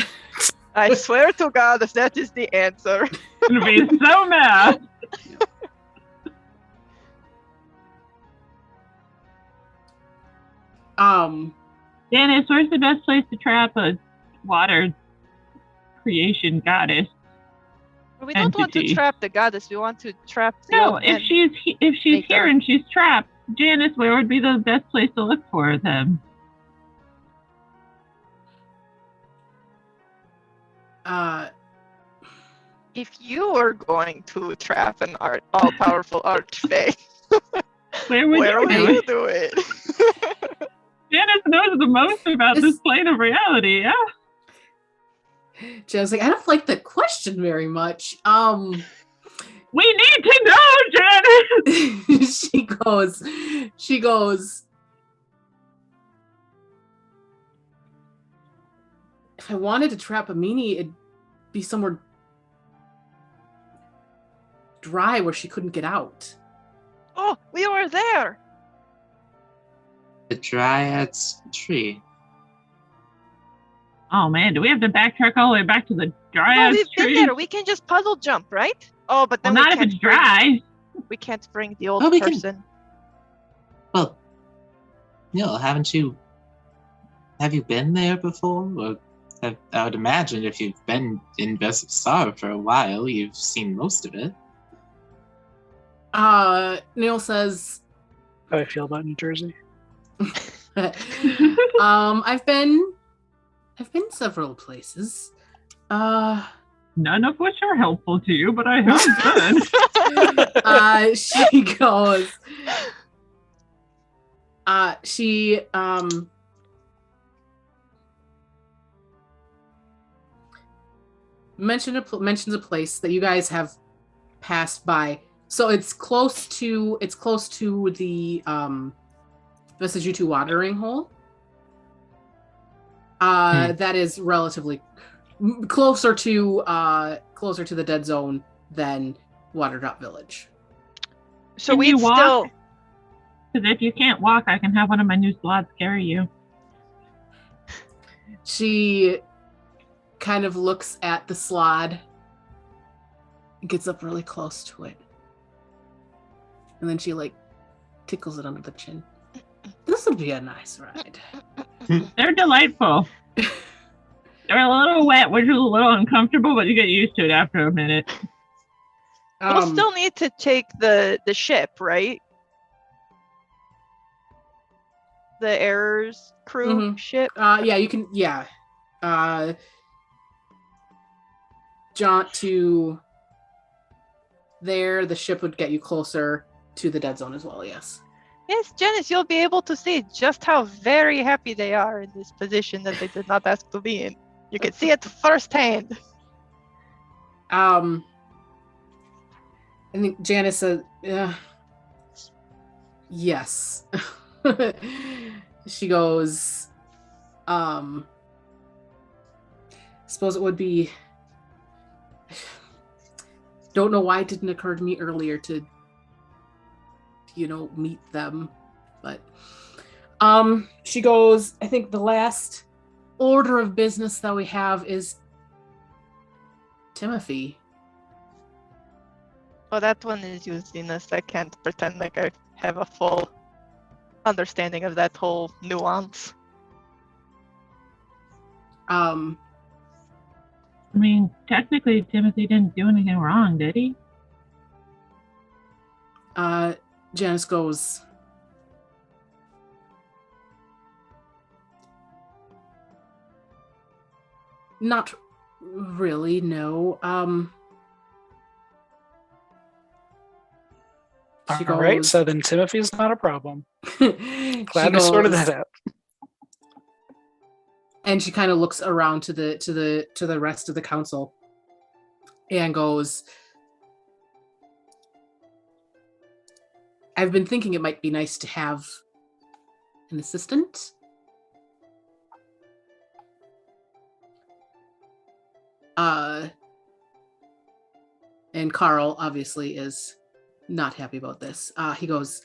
I swear to God, if that is the answer. I'm gonna be so mad. Janice, where's the best place to trap a water creation goddess? We don't want to Entity. trap the goddess. We want to trap the No, old if man. she's Make here her- and she's trapped, Janice, where would be the best place to look for them? If you were going to trap an all-powerful archfey, Where would where you would do you it? do it? Janice knows the most about this plane of reality, yeah? Jen's like, I don't like the question very much. We need to know, Janice! she goes, if I wanted to trap a meanie, it'd be somewhere dry where she couldn't get out. Oh, we were there. The Dryad's tree. Oh man, do we have to backtrack all the way back to the No, dry we've been tree? there. We can just puzzle jump, right? Oh, but Well, then not if it's dry. We can't bring the old Oh, we can- person. Well, have you been there before? Or I would imagine if you've been in Vesipisara for a while, you've seen most of it. Neil says, How I feel about New Jersey. I've been several places. None of which are helpful to you, but I have been. She goes, mentions a place that you guys have passed by. So it's close to the Vesijutu watering hole. That is relatively closer to the dead zone than Waterdrop Village. So Can we you walk? still. Because if you can't walk, I can have one of my new slots carry you. She kind of looks at the slod, gets up really close to it, and then she tickles it under the chin. This would be a nice ride. They're delightful. They're a little wet, which is a little uncomfortable, but you get used to it after a minute. We'll still need to take the ship, right? The Eror's crew ship. Yeah, you can. Yeah, jaunt to there. The ship would get you closer to the dead zone as well. Yes. Yes, Janice, you'll be able to see just how very happy they are in this position that they did not ask to be in. You can see it firsthand. I think Janice said, yes. She goes, suppose it would be, don't know why it didn't occur to me earlier to, meet them. But she goes, I think the last order of business that we have is Timothy. Oh, that one is used in us. I can't pretend like I have a full understanding of that whole nuance. I mean, technically, Timothy didn't do anything wrong, did he? Janice goes, not really, no. She All right, goes- so then Timothy's not a problem. She Glad we sorted goes- that out. And she kind of looks around to the rest of the council and goes, I've been thinking it might be nice to have an assistant. And Carl obviously is not happy about this. He goes,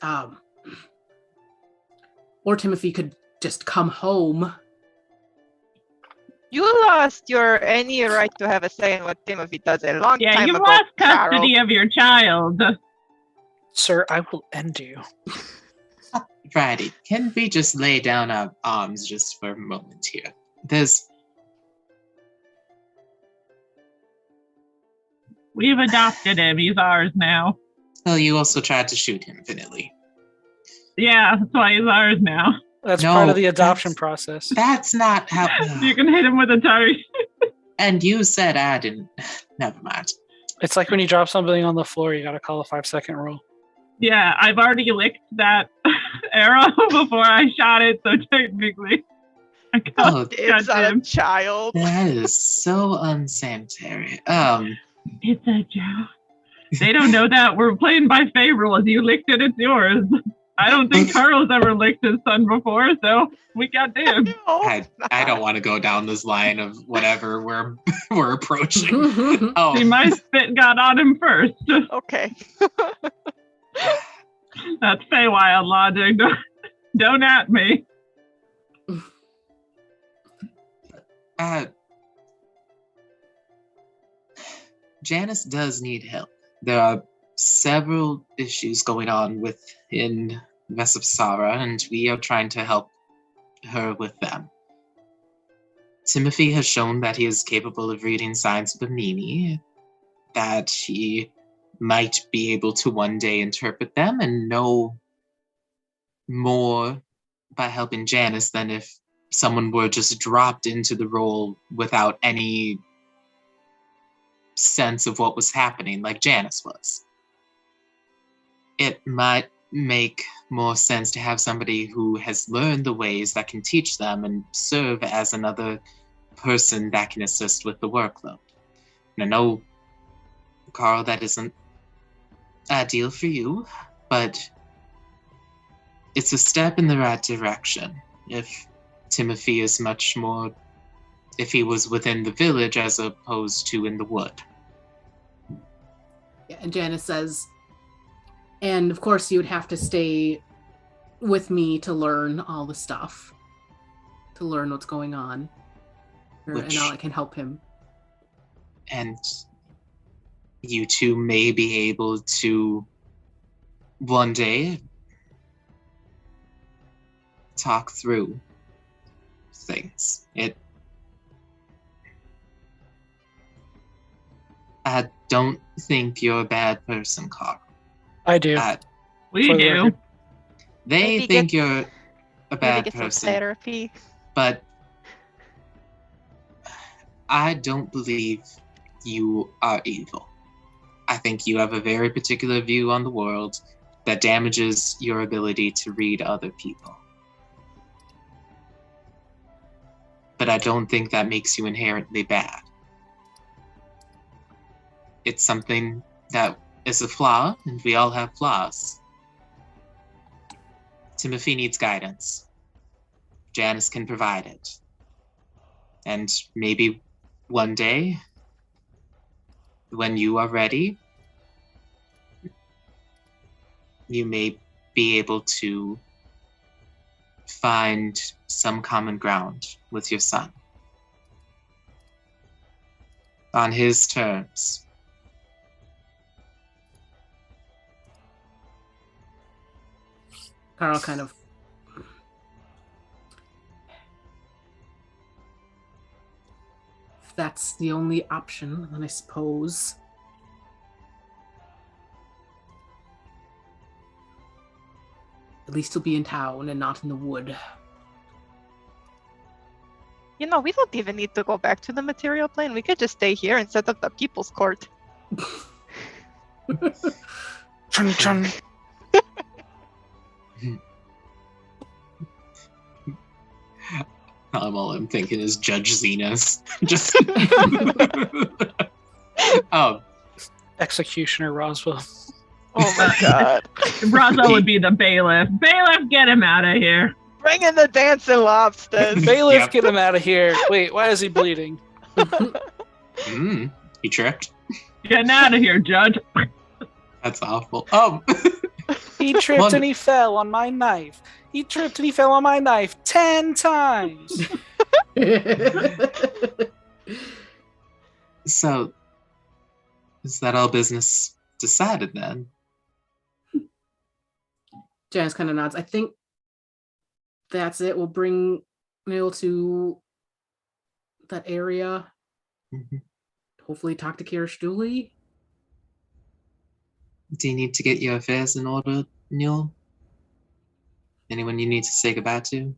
or Timothy could just come home. You lost your any right to have a say in what Timothy does a long Yeah, time you've ago. lost custody Carol. of your child. Sir, I will end you. Friday, can we just lay down our arms just for a moment here? We've adopted him. He's ours now. Well, you also tried to shoot him, Vanilly. Yeah, that's why he's ours now. That's No, part of the adoption that's- process. That's not how. You can hit him with a target. And you said I didn't. Never mind. It's like when you drop something on the floor, you gotta call a 5-second rule. Yeah, I've already licked that arrow before I shot it, so technically I got Oh, It's on a him. child. that is so unsanitary. It's a joke. They don't know that. We're playing by fate rules. You licked it, it's yours. I don't think Carl's ever licked his son before, so we got him. No, I don't want to go down this line of whatever we're approaching. See, Oh, my spit got on him first. Okay. That's Feywild logic. Don't at me. Janice does need help. There are several issues going on within Vesipisara, and we are trying to help her with them. Timothy has shown that he is capable of reading signs of the meaning, that he might be able to one day interpret them and know more by helping Janice than if someone were just dropped into the role without any sense of what was happening, like Janice was. It might make more sense to have somebody who has learned the ways that can teach them and serve as another person that can assist with the workload. And I know, Carl, that isn't ideal for you, but it's a step in the right direction. If Timothy is much more, if he was within the village as opposed to in the wood. Yeah, and Janice says, and of course you would have to stay with me to learn all the stuff, to learn what's going on, and I can help him. And you two may be able to one day talk through things. I don't think you're a bad person, Carl. I do. We For the do. record. They Maybe think get- you're a Maybe bad get some person, therapy. but I don't believe you are evil. I think you have a very particular view on the world that damages your ability to read other people. But I don't think that makes you inherently bad. It's something that is a flaw, and we all have flaws. Timothy needs guidance. Janice can provide it. And maybe one day, when you are ready, you may be able to find some common ground with your son. On his terms. Carl kind of if that's the only option, then I suppose. At least he'll be in town and not in the wood. You know, we don't even need to go back to the material plane. We could just stay here and set up the people's court. Chun chun. All I'm thinking is Judge Zenus. Just oh, Executioner Roswell. Oh my god. Roswell would be the bailiff. Bailiff, get him out of here. Bring in the dancing lobsters. Bailiff, Yep. get him out of here. Wait, why is he bleeding? he tripped. Getting out of here, Judge. That's awful. He tripped One- and he fell on my knife. He tripped and he fell on my knife 10 times. So, is that all business decided then? Janice kind of nods. I think that's it. We'll bring Neil to that area. Mm-hmm. Hopefully talk to Kira Stooley. Do you need to get your affairs in order, Neil? Anyone you need to say goodbye to? Do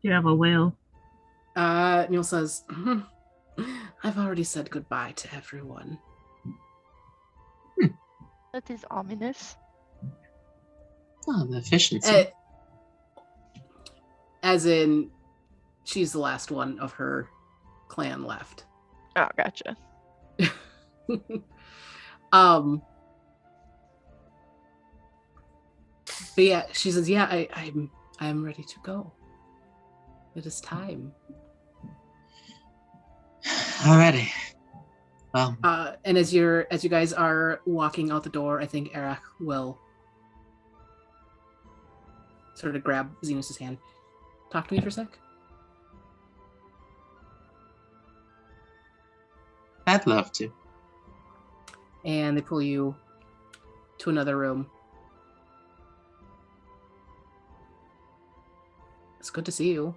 you have a whale? Neil says, I've already said goodbye to everyone. That is ominous. Oh, the efficiency. As in, she's the last one of her clan left. Oh, gotcha. But yeah, she says, yeah, I'm ready to go. It is time. Alrighty. And as you guys are walking out the door, I think Eric will sort of grab Zenus's hand. Talk to me for a sec. I'd love to. And they pull you to another room. It's good to see you.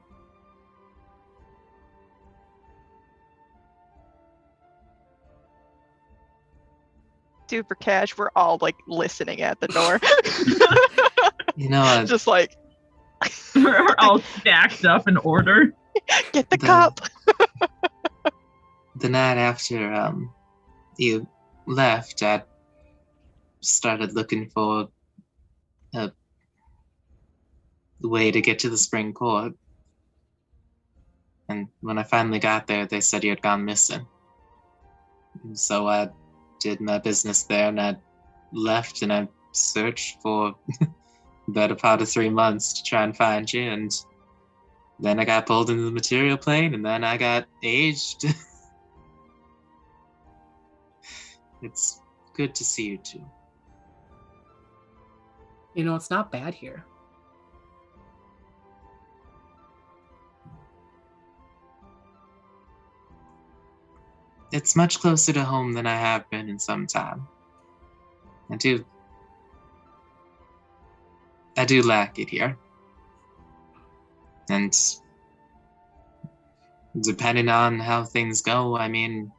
Super cash. We're all like listening at the door. You know, Just like We're all stacked up in order. get the cup. the night after you left, I started looking for a way to get to the spring court. And when I finally got there, they said you had gone missing. And so I did my business there, and I left, and I searched for the better part of 3 months to try and find you, and then I got pulled into the material plane, and then I got aged. It's good to see you too. You know, it's not bad here. It's much closer to home than I have been in some time. I do like it here. And depending on how things go, I mean,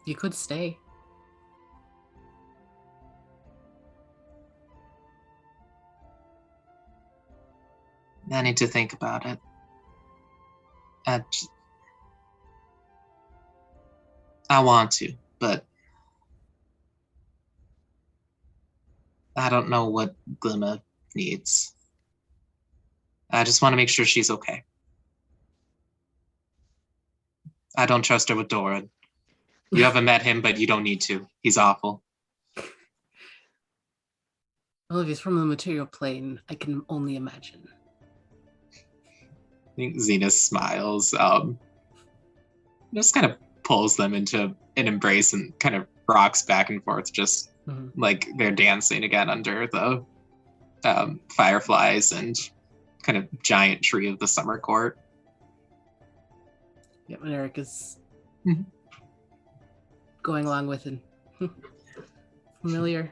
You could stay. I need to think about it. I want to, but I don't know what Glimmer needs. I just want to make sure she's okay. I don't trust her with Dora. You haven't met him, but you don't need to. He's awful. Well, if he's from the material plane, I can only imagine. I think Zenus smiles, just kind of pulls them into an embrace and kind of rocks back and forth, just like they're dancing again under the fireflies and kind of giant tree of the summer court. Yeah, and Eric is going along with it. Familiar.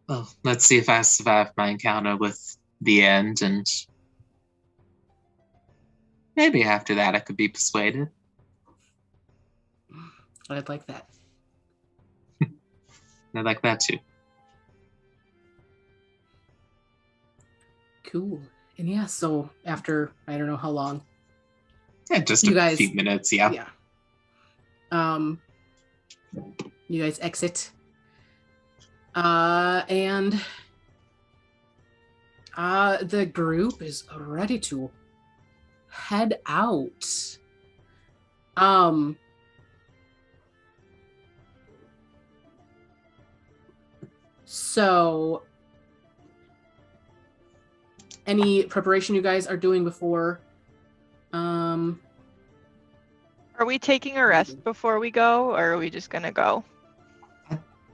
Well, let's see if I survive my encounter with the end, and maybe after that I could be persuaded. I'd like that. I like that too. Cool. And yeah, so after I don't know how long. Yeah, just You a guys- few minutes, yeah. You guys exit. And the group is ready to head out. So any preparation you guys are doing before Are we taking a rest before we go, or are we just gonna go?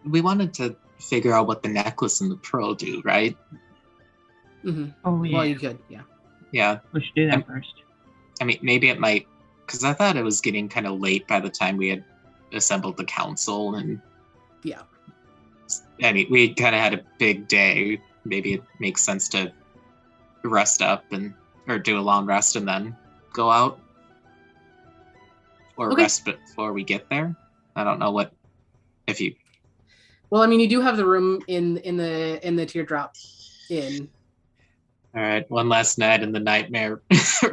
we wanted to figure out what the necklace and the pearl do, right? Mm-hmm. Oh, yeah. Well, you could, yeah. Yeah. We should do that first. I mean, maybe it might, because I thought it was getting kind of late by the time we had assembled the council, and Yeah. I mean, we kind of had a big day. Maybe it makes sense to rest up or do a long rest and then go out, or Okay. rest before we get there. I don't know if you. Well, I mean, you do have the room in the teardrop inn. All right, one last night in the nightmare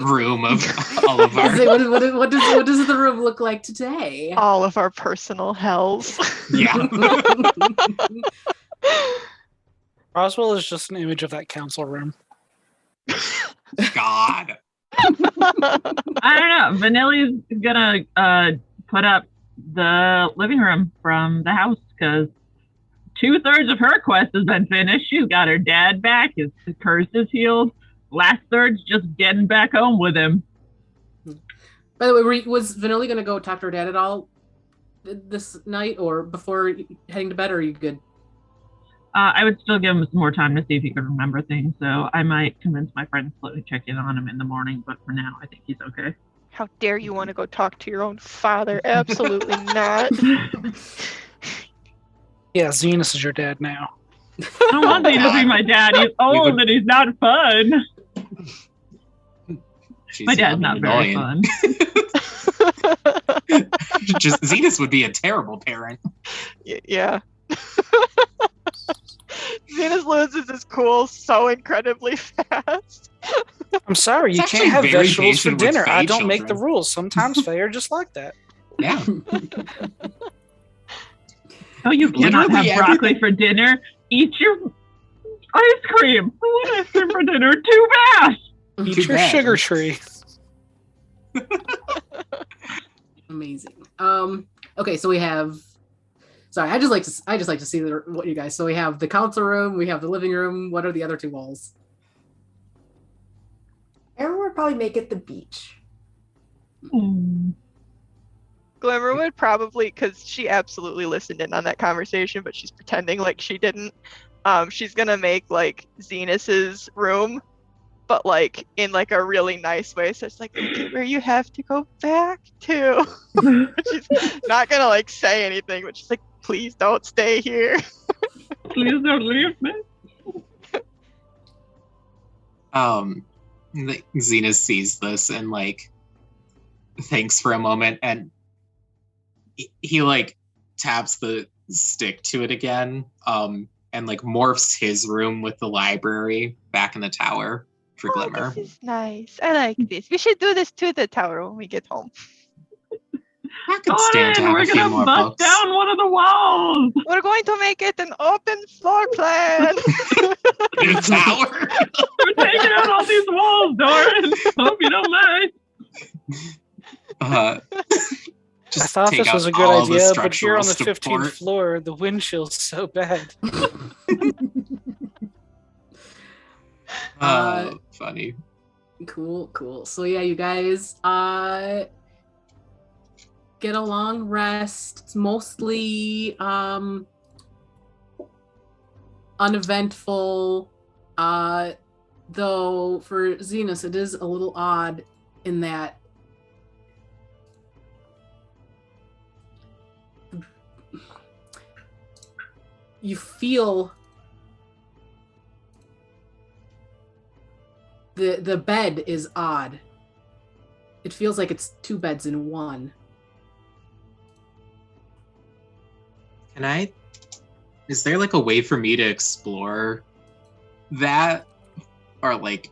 room of all of our. What does the room look like today? All of our personal hells. Yeah. Roswell is just an image of that council room. God. I don't know. Vanilly's gonna put up the living room from the house because 2/3 of her quest has been finished. She's got her dad back. His curse is healed. Last third's just getting back home with him. By the way, was Vanilly going to go talk to her dad at all this night or before heading to bed, or are you good? I would still give him some more time to see if he could remember things, so I might convince my friends to check in on him in the morning, but for now, I think he's okay. How dare you want to go talk to your own father? Absolutely not. Yeah, Zenus is your dad now. I don't want him to be my dad. He's old and he's not fun. My dad's not very fun. Just Zenus would be a terrible parent. Yeah. Zenus loses his cool so incredibly fast. I'm sorry, you It's can't have actually very vegetables for patient with dinner. I Faye don't make the children. rules. Sometimes Faye are just like that. Yeah. Oh, you cannot Literally have broccoli everything. for dinner. Eat your ice cream. I want ice cream for dinner. Too bad. Eat Too your bad. sugar tree. Amazing. Okay, so we have. Sorry, I just like to see what you guys. So we have the council room, we have the living room. What are the other two walls? Eror would probably make it the beach. Glimmer would probably, because she absolutely listened in on that conversation, but she's pretending like she didn't. She's gonna make like Zenus's room, but like in like a really nice way. So it's like, okay, where you have to go back to. She's not gonna like say anything, but she's like, please don't stay here. Please don't leave me. Zenus sees this and like thinks for a moment, and he like taps the stick to it again, and like morphs his room with the library back in the tower for Glimmer. This is nice. I like this. We should do this to the tower when we get home. I could stand to have We're a few gonna more bust books. down one of the walls. We're going to make it an open floor plan. In a tower. We're taking out all these walls, Doran. Hope you don't mind. Just I thought take this was out a good all the idea, but here on the structural 15th support. floor, the wind chill's so bad. Funny. Cool. So yeah, you guys get a long rest. It's mostly uneventful. Though for Zenus it is a little odd in that you feel the bed is odd. It feels like it's two beds in one. Is there like a way for me to explore that? Or like,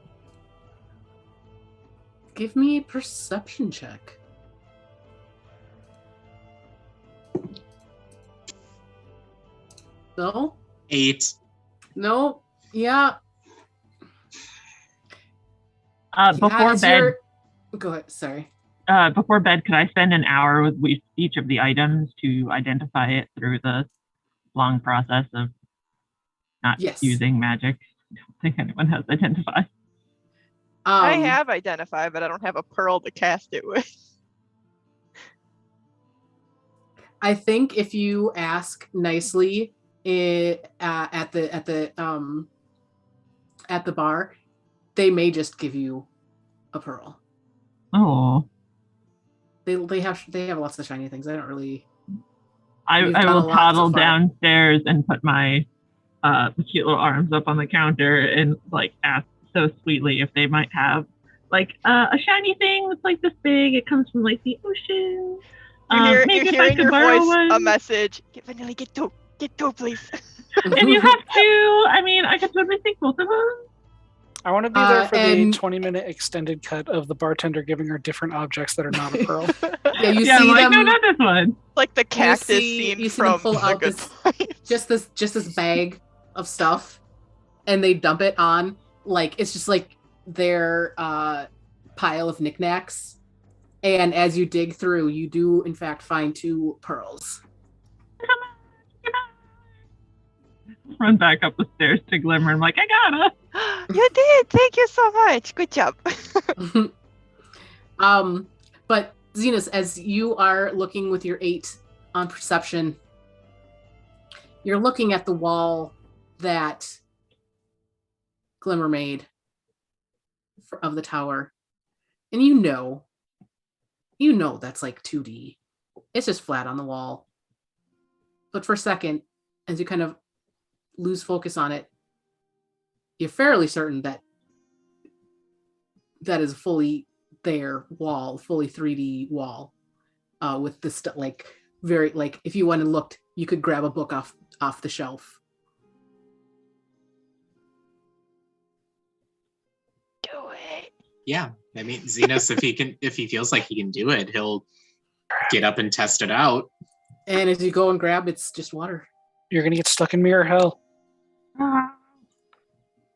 Give me a perception check. No? 8? No? Yeah. Before As bed, you're- Go ahead. Sorry. before bed, could I spend an hour with each of the items to identify it through the long process of not Yes. using magic? I don't think anyone has identified. I have identified, but I don't have a pearl to cast it with. I think if you ask nicely at the bar, they may just give you a pearl. Oh. They have lots of shiny things. I don't really. I You've done a will lot toddle so far. downstairs and put my cute little arms up on the counter and like ask so sweetly if they might have like a shiny thing that's like this big. It comes from like the ocean. You Maybe hear if I in could your borrow voice one. a message. Get Vanilly, get two, please. If you have two, I mean, I could totally take both of them. I want to be there for the and- 20-minute extended cut of the bartender giving her different objects that are not a pearl. Yeah, you Yeah, I'm see like, them. no, not this one. Like the cactus you scene see them from pull The out Good this Place. just this bag of stuff, and they dump it on like it's just like their pile of knickknacks. And as you dig through, you do in fact find 2 pearls. Run back up the stairs to Glimmer. I'm like, I gotta. You did. Thank you so much. Good job. But Zenus, as you are looking with your 8 on perception, you're looking at the wall that Glimmer made of the tower, and you know that's like 2D. It's just flat on the wall. But for a second, as you kind of lose focus on it, you're fairly certain that is fully there wall, fully 3D wall, with this like very like if you went and looked, you could grab a book off the shelf. Do it. Yeah, I mean, Zenus, if he feels like he can do it, he'll get up and test it out. And as you go and grab, it's just water. You're gonna get stuck in mirror hell.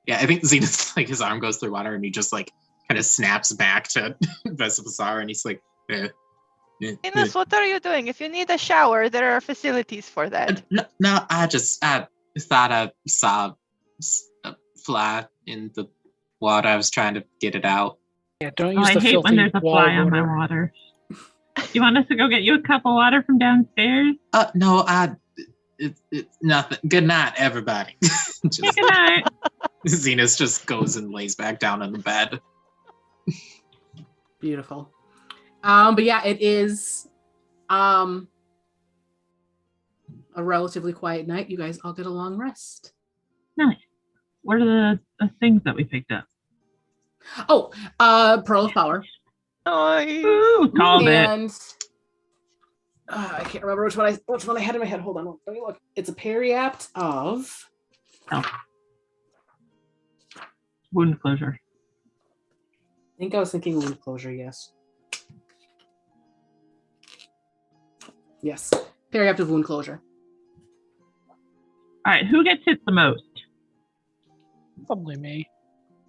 Yeah, I think Zenus, like, his arm goes through water and he just, like, kind of snaps back to Vesipisara and he's like, Zenus, what are you doing? If you need a shower, there are facilities for that. No, I thought I saw a fly in the water. I was trying to get it out. Yeah, don't use I the hate filthy when there's a wall fly on my water. water. You want us to go get you a cup of water from downstairs? No, it's nothing. Good night, everybody. Just, Good night. Zenus just goes and lays back down on the bed. Beautiful. But yeah, it is a relatively quiet night. You guys all get a long rest. Nice. What are the things that we picked up? Oh, Pearl of Power. Nice. Ooh, called it. And I can't remember which one I had in my head. Hold on, let me look. It's a periapt of Wound closure. I think I was thinking wound closure, yes. Yes. Periapt of wound closure. All right, who gets hit the most? Probably me.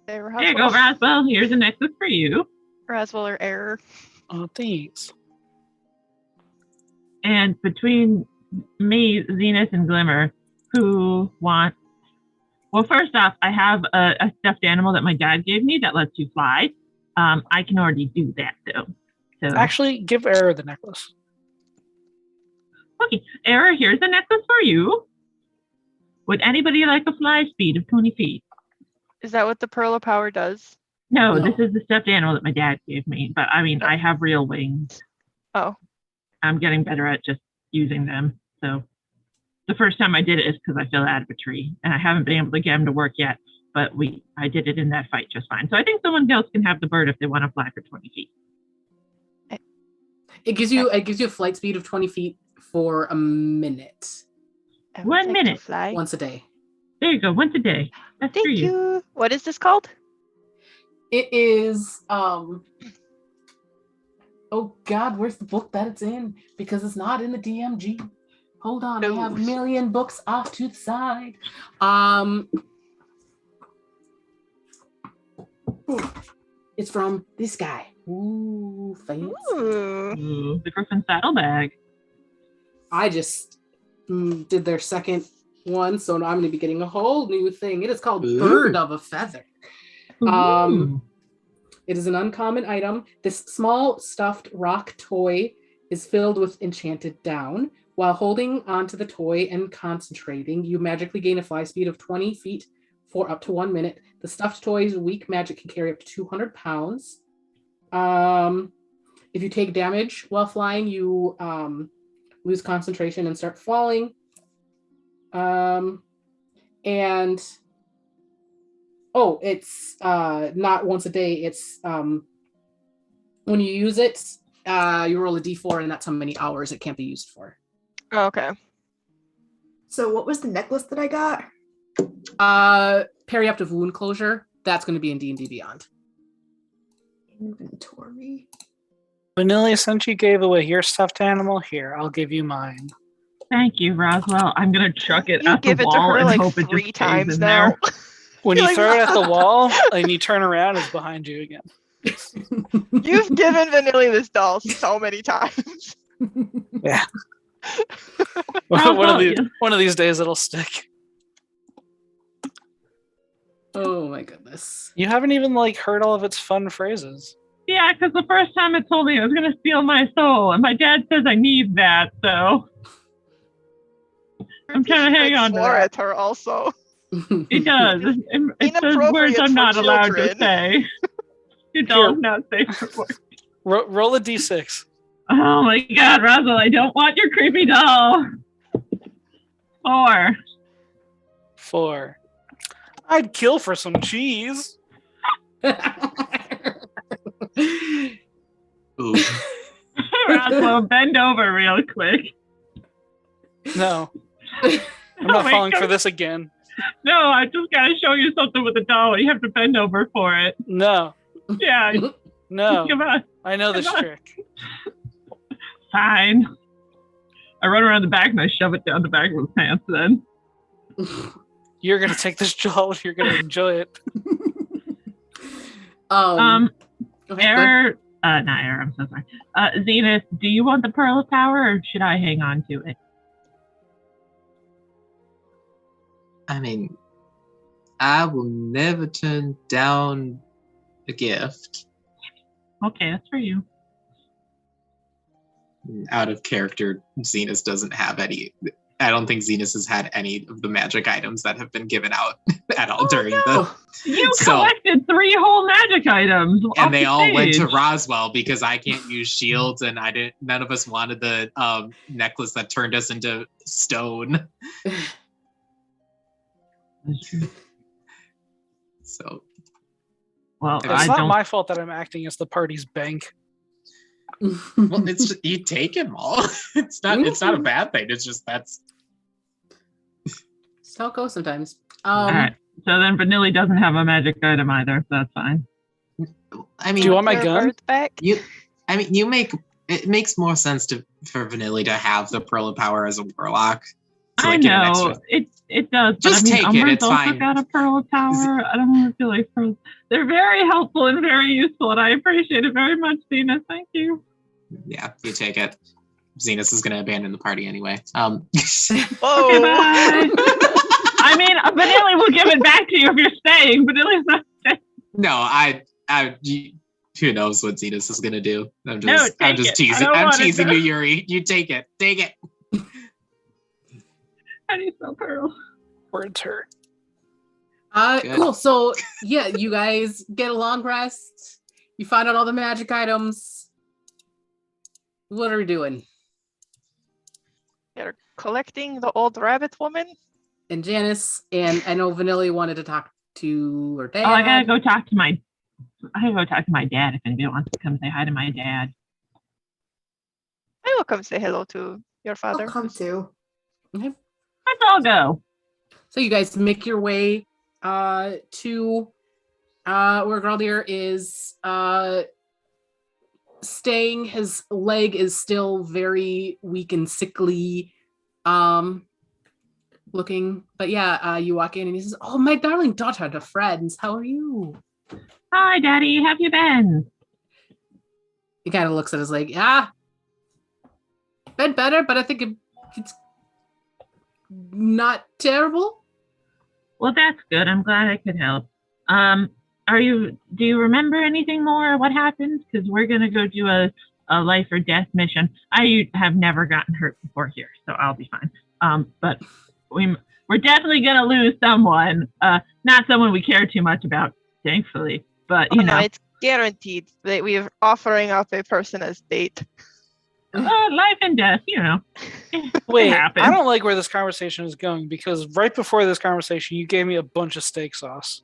There There you go, Roswell. Here's a necklace for you. Roswell or Eror. Oh, thanks. And between me, Zenus, and Glimmer, who wants... Well, first off, I have a stuffed animal that my dad gave me that lets you fly. I can already do that, though. So, Actually, give Eror the necklace. okay, Error, here's a necklace for you. Would anybody like a fly speed of 20 feet? Is that what the Pearl of Power does? No, No. this is the stuffed animal that my dad gave me. But, I mean, I have real wings. Oh. I'm getting better at just using them. So the first time I did it is because I fell out of a tree. And I haven't been able to get him to work yet. But I did it in that fight just fine. So I think someone else can have the bird if they want to fly for 20 feet. It gives you a flight speed of 20 feet for a minute. I would 1 like to minute. Fly. Once a day. There you go, once a day. That's for Thank you. you. What is this called? It is oh god, where's the book that it's in? Because it's not in the DMG. Hold on, I have a million books off to the side. It's from this guy. Ooh, fancy. Ooh. Ooh, the Griffin saddlebag. I just did their second one, so now I'm going to be getting a whole new thing. It is called Ooh. Bird of a Feather. Ooh. It is an uncommon item. This small stuffed rock toy is filled with enchanted down. While holding onto the toy and concentrating, you magically gain a fly speed of 20 feet for up to 1 minute. The stuffed toy's weak magic can carry up to 200 pounds. If you take damage while flying, you lose concentration and start falling. It's not once a day. It's when you use it, you roll a d4, and that's how many hours it can't be used for. Okay. So what was the necklace that I got? Periaptive wound closure. That's going to be in D&D Beyond. Inventory. Vanilly, since you gave away your stuffed animal, here, I'll give you mine. Thank you, Roswell. I'm gonna chuck it You at the give it to wall her and like hope it 3 just times stays in now. there. When You're you like, throw it at the wall and you turn around, it's behind you again. You've given Vanilly this doll so many times. Yeah. Roswell, one of these days it'll stick. Oh my goodness. You haven't even heard all of its fun phrases. Yeah, because the first time it told me it was gonna steal my soul, and my dad says I need that, so I'm trying to hang on to Swore that. at her also. It does. It says words Inappropriate I'm for not allowed to children. say. You don't not say words. Roll a d6. Oh my God, Roswell! I don't want your creepy doll. 4. 4. I'd kill for some cheese. Ooh. Roswell, bend over real quick. No. I'm not my falling God. for this again. No, I just gotta show you something with the doll. You have to bend over for it. No. Yeah, No. come on. I know this Come on. trick. Fine. I run around the back and I shove it down the back of his pants then. You're going to take this doll and you're going to enjoy it. Go ahead. Eror, not Eror, I'm so sorry. Zenus, do you want the Pearl of Power or should I hang on to it? I mean, I will never turn down a gift. Okay, that's for you. Out of character, Zenus doesn't have any. I don't think Zenus has had any of the magic items that have been given out at all during the. You So- collected 3 whole magic items. off And they the all went to stage. Roswell because I can't use shields, and I didn't. None of us wanted the necklace that turned us into stone. That's true. So Well, It's It's I not don't. my fault that I'm acting as the party's bank. well, it's just, you take them all. It's not. It's not a bad thing. It's just that's. That's how it goes sometimes. All right. So then Vanilly doesn't have a magic item either, so that's fine. I mean, Do you want my Your gun? bird back? you make it makes more sense for Vanilly to have the Pearl of Power as a warlock. To, I get an know extra- it does. But Just I mean, take it, Umber's it's also fine. got a Pearl of Power. I don't want to feel like pearls. They're very helpful and very useful, and I appreciate it very much, Zenus. Thank you. Yeah, you take it. Zenus is going to abandon the party anyway. Oh, Okay, bye. I mean, Vanilly will give it back to you if you're staying. Vanilly's not staying. No, who knows what Zenus is going to do? I'm No, just take it. I teasing. don't I'm want it teasing to. you, Yuri. You take it. Take it. How do you spell pearl? Words hurt. Good. Cool. So yeah, you guys get a long rest. You find out all the magic items. What are we doing? you're collecting the old rabbit woman? And Janice, and I know Vanilly wanted to talk to her dad. Oh, I gotta go talk to my. I gotta go talk to my dad if anybody wants to come say hi to my dad. I will come say hello to your father. I'll come too. Okay. Let's all go. So you guys make your way to where Graldier is staying. His leg is still very weak and sickly looking. But yeah, you walk in and he says, "Oh, my darling daughter, the friends, how are you?" Hi, Daddy. How have you been? He kind of looks at his leg. Yeah, been better, but I think it's not terrible. Well, that's good. I'm glad I could help. Do you remember anything more? What happened? Because we're gonna go do a a life or death mission. I have never gotten hurt before here, so I'll be fine. But we're definitely going to lose someone. Not someone we care too much about, thankfully. But, you know. No, it's guaranteed that we are offering up a person as bait. Life and death, you know. Wait, I I don't like where this conversation is going because right before this conversation, you gave me a bunch of steak sauce.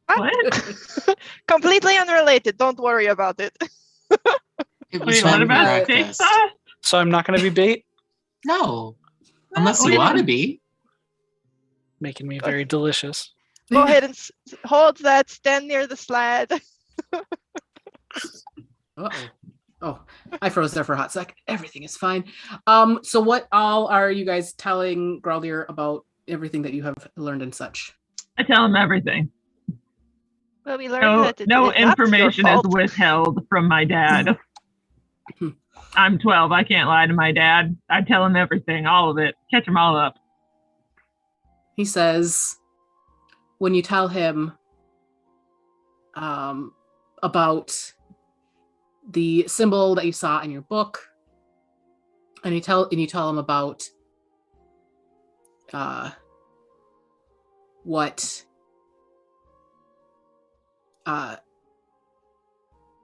What? Completely unrelated. Don't worry about it. It was Wait, what for about steak breakfast. sauce? So I'm not going to be bait, No, unless Wait, you want to be. making me very delicious. Go ahead and hold that. Stand near the sled. Uh-oh. Oh, I froze there for a hot sec. Everything is fine. So what all are you guys telling Graulier about everything that you have learned and such? I tell him everything. Well, we learned that No it's not your information is fault. withheld from my dad. I'm 12. I can't lie to my dad. I tell him everything, all of it. Catch them all up. He says, when you tell him about the symbol that you saw in your book, and you tell him about what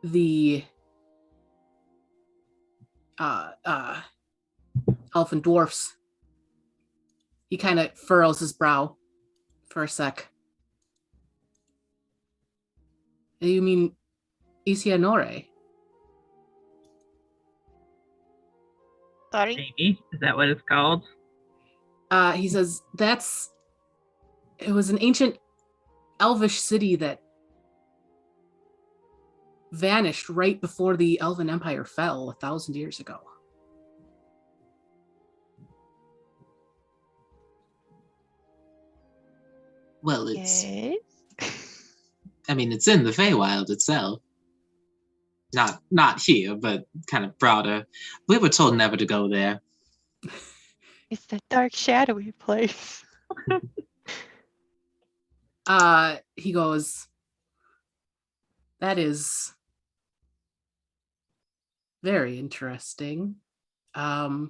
the elfin dwarfs, he kind of furrows his brow for a sec. You mean Isianore? Sorry. Maybe. Is that what it's called? He says it was an ancient elvish city that vanished right before the Elven Empire fell 1,000 years ago. Well, it's. Yes. I mean, it's in the Feywild itself. Not here, but kind of broader. We were told never to go there. It's the dark, shadowy place. He goes, that is very interesting. Is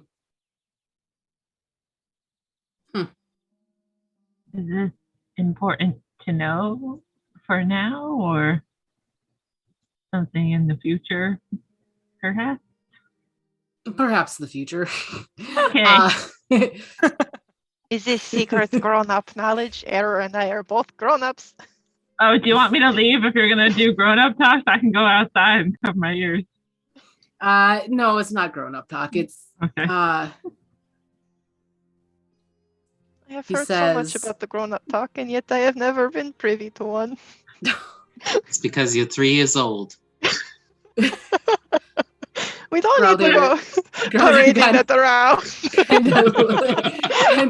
this important to know for now, or something in the future, perhaps? Perhaps the future. Okay. Is this secret grown-up knowledge? Eror and I are both grown-ups. Oh, do you want me to leave if you're going to do grown-up talk? I can go outside and cover my ears. No, it's not grown-up talk. It's Okay. I have He heard so much says- about the grown-up talk, and yet I have never been privy to one. It's because you're 3 years old. We don't need to go Graulier parading kind that around.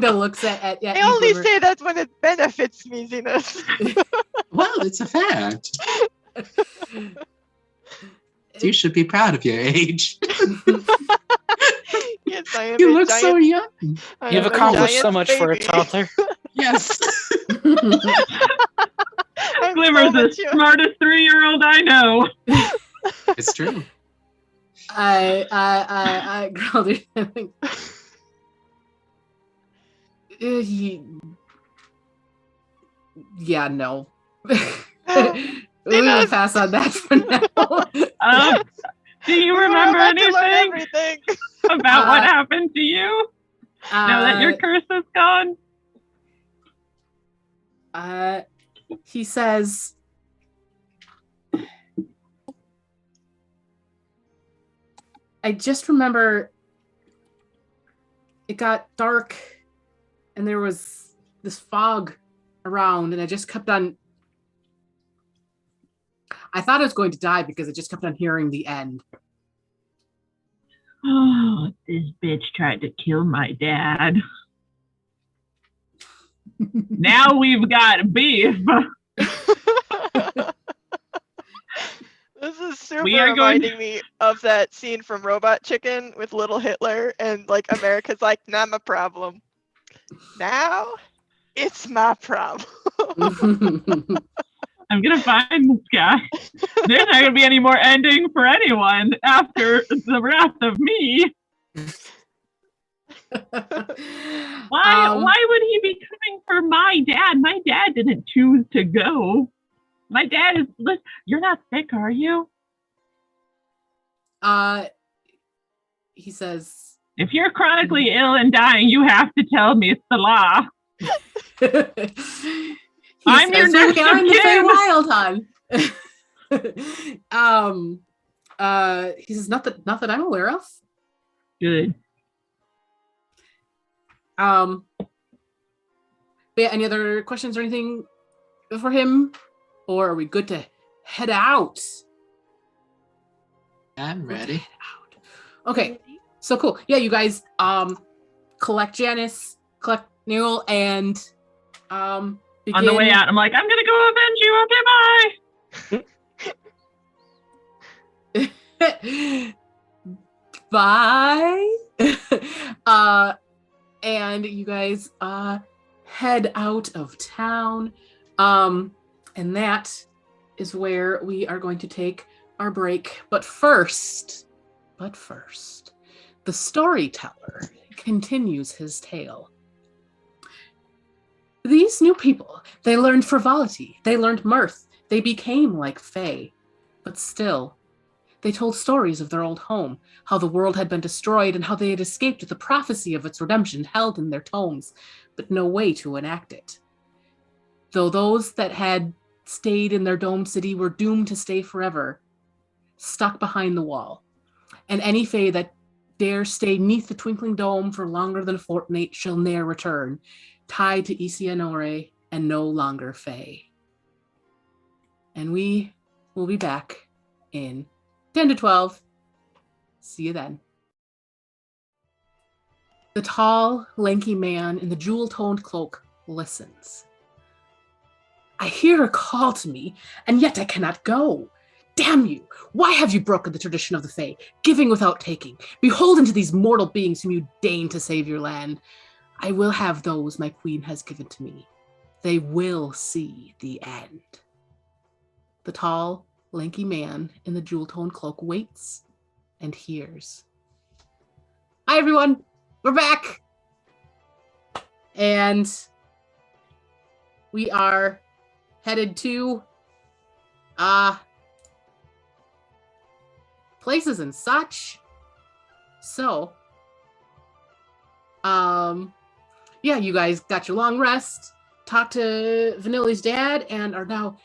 of looks at I you, only Glimmer. say that when it benefits me, Zenus. Well, it's a fact. You should be proud of your age. Yes, I am You a look giant, so young. I You've am a accomplished so giant much for a baby. toddler. Yes. I'm Glimmer's so the much young. smartest 3-year-old I know. It's true. Graulier, I think. Yeah, no. We'll pass on that for now. Do you We were remember about to learn anything everything. about what happened to you now that your Uh, curse is gone? he says, I just remember it got dark and there was this fog around, and I just kept on. I thought I was going to die because I just kept on hearing the end. Oh, this bitch tried to kill my dad. Now we've got beef. This is super We are going- reminding me of that scene from Robot Chicken with little Hitler, and like America's like, not my problem. Now it's my problem. I'm gonna find this guy. There's not gonna be any more ending for anyone after the wrath of me. Why would he be coming for my dad? My dad didn't choose to go. My dad is. You're not sick, are you? He says, if you're chronically ill and dying, you have to tell me. It's the law. I'm your next we are in the kin. Feywild, hon. He says, not that I'm aware of. Good. But yeah, any other questions or anything for him? Or are we good to head out? I'm ready. Okay, so cool. Yeah, you guys collect Janice, collect Neil, and begin. On the way out, I'm like, I'm gonna go avenge you. Okay, bye. Bye. And you guys head out of town. And that is where we are going to take our break. But first, the storyteller continues his tale. These new people, they learned frivolity, they learned mirth, they became like Fae. But still, they told stories of their old home, how the world had been destroyed and how they had escaped the prophecy of its redemption held in their tomes, but no way to enact it. Though those that had stayed in their dome city were doomed to stay forever, stuck behind the wall. And any Fae that dare stay neath the twinkling dome for longer than a fortnight shall ne'er return, tied to Isianore and no longer Fae. And we will be back in 10 to 12. See you then. The tall, lanky man in the jewel-toned cloak listens. I hear her call to me, and yet I cannot go. Damn you! Why have you broken the tradition of the Fae, giving without taking, beholden to these mortal beings whom you deign to save your land? I will have those my queen has given to me. They will see the end. The tall, lanky man in the jewel-toned cloak waits and hears. Hi, everyone. We're back. And we are headed to places and such. So, yeah, you guys got your long rest, talked to Vanilly's dad, and are now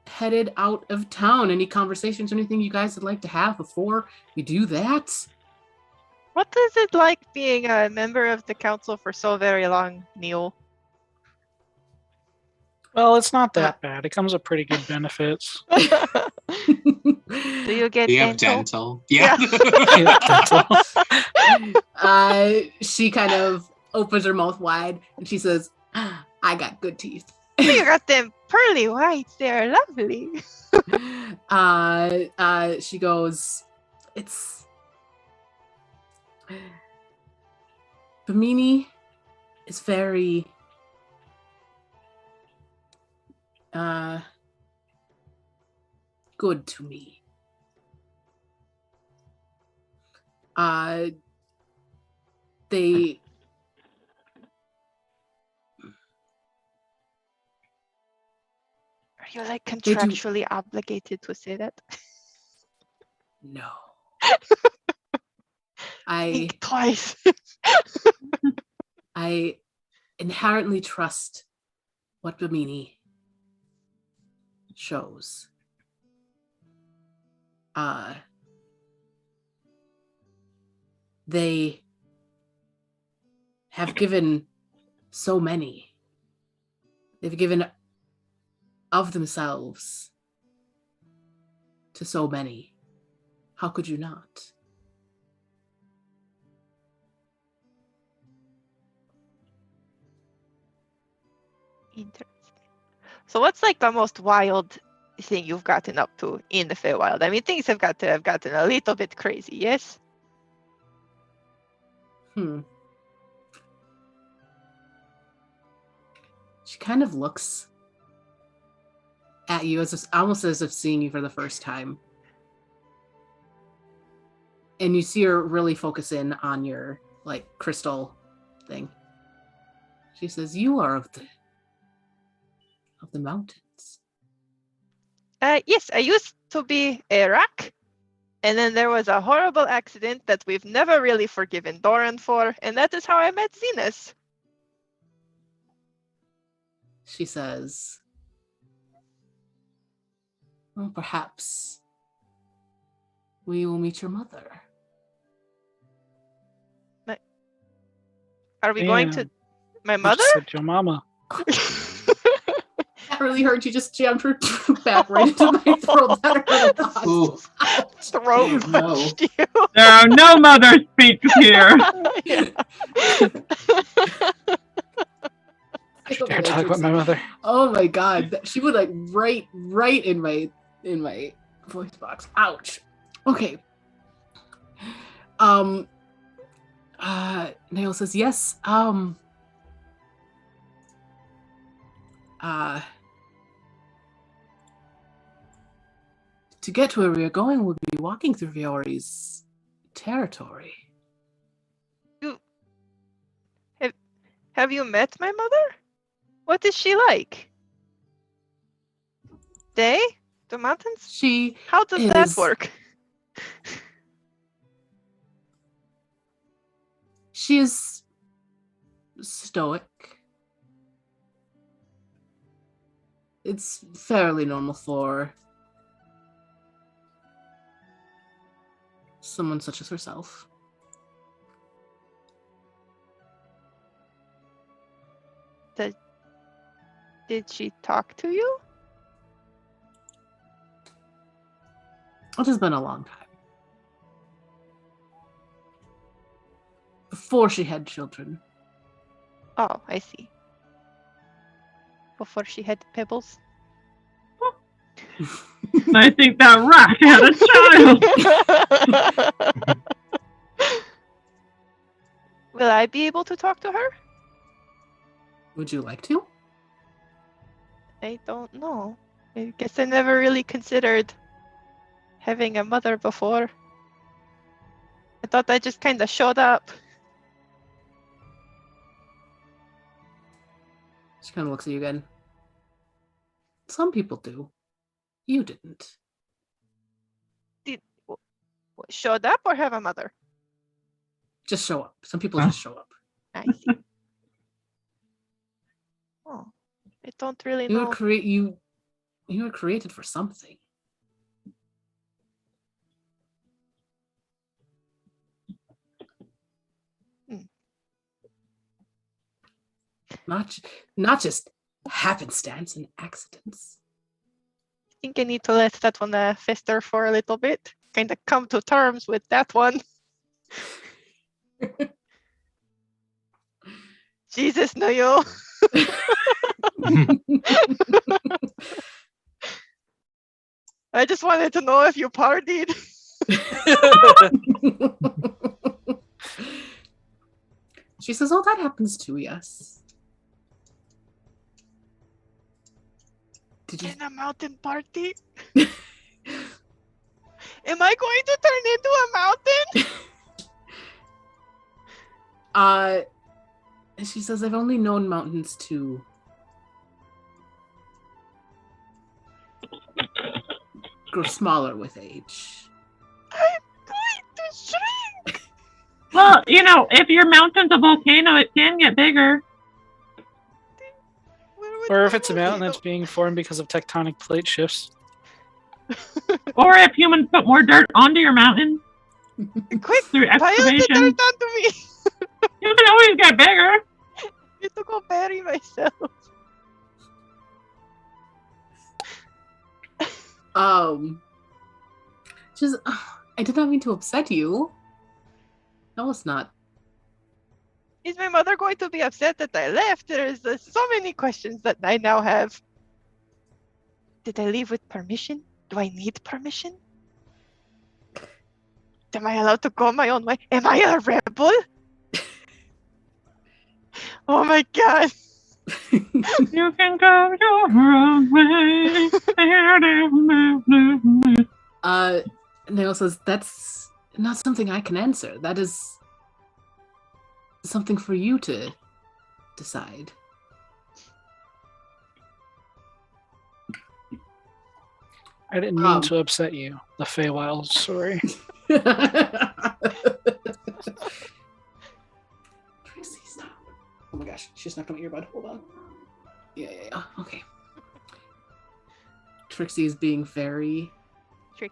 headed out of town. Any conversations or anything you guys would like to have before we do that? What is it like being a member of the council for so very long, Neil? Well, it's not that bad. It comes with pretty good benefits. Do you get Do you have dental? dental? Yeah. She kind of opens her mouth wide and she says, I got good teeth. You got them pearly whites. They're lovely. She goes, Bimini is very good to me. They Are you like contractually obligated to say that? No. Think twice. I inherently trust what Bimini shows. They have given so many. They've given of themselves to so many. How could you not? Interesting. So what's like the most wild thing you've gotten up to in the Feywild? I mean, things have got to have gotten a little bit crazy, yes? She kind of looks at you, almost as if seeing you for the first time. And you see her really focus in on your crystal thing. She says, "You are of the mountains." Yes, I used to be a rock, and then there was a horrible accident that we've never really forgiven Doran for, and that is how I met Zenus. She says, "Well, perhaps we will meet your mother." Are we going to my You mother? just said your mama. That really hurt. You just jammed her back right into my throat. That hurt a lot. Ooh. Throat No. punched you. There are no mother speaks here. Dare talk about my mother. Oh my god, she would right in my voice box. Ouch. Okay. Nail says yes. To get to where we are going, we'll be walking through Yuri's territory. Have you met my mother? What is she like? The mountains? She How does that work? She is stoic. It's fairly normal for someone such as herself. Did she talk to you? It has been a long time. Before she had children. Oh, I see. Before she had pebbles? I think that rock had a child. Will I be able to talk to her? Would you like to? I don't know. I guess I never really considered having a mother before. I thought I just kind of showed up. She kind of looks at you again. Some people do. You didn't. Showed up or have a mother? Just show up. Some people just show up. I see. Oh, I don't really know. You were created for something. Not just happenstance and accidents. I think I need to let that one fester for a little bit. Kind of come to terms with that one. Jesus, no, yo. I just wanted to know if you partied. She says, "Oh, that happens too, yes." Did you? In a mountain party? Am I going to turn into a mountain? She says, "I've only known mountains to grow smaller with age." I'm going to shrink. Well, if your mountain's a volcano, it can get bigger. Or if it's a mountain that's being formed because of tectonic plate shifts. Or if humans put more dirt onto your mountain Quick, through pile the excavation, dirt onto me. you can always get bigger. I need to go bury myself. Just, I did not mean to upset you. No, it's not. Is my mother going to be upset that I left? There's so many questions that I now have. Did I leave with permission? Do I need permission? Am I allowed to go my own way? Am I a rebel? Oh my god. You can go your own way. Nail says, that's not something I can answer. That is something for you to decide. I didn't mean to upset you. The Feywild story. Trixie, stop. Oh my gosh, she snuck on my earbud. Hold on. Yeah. Okay. Trixie is being very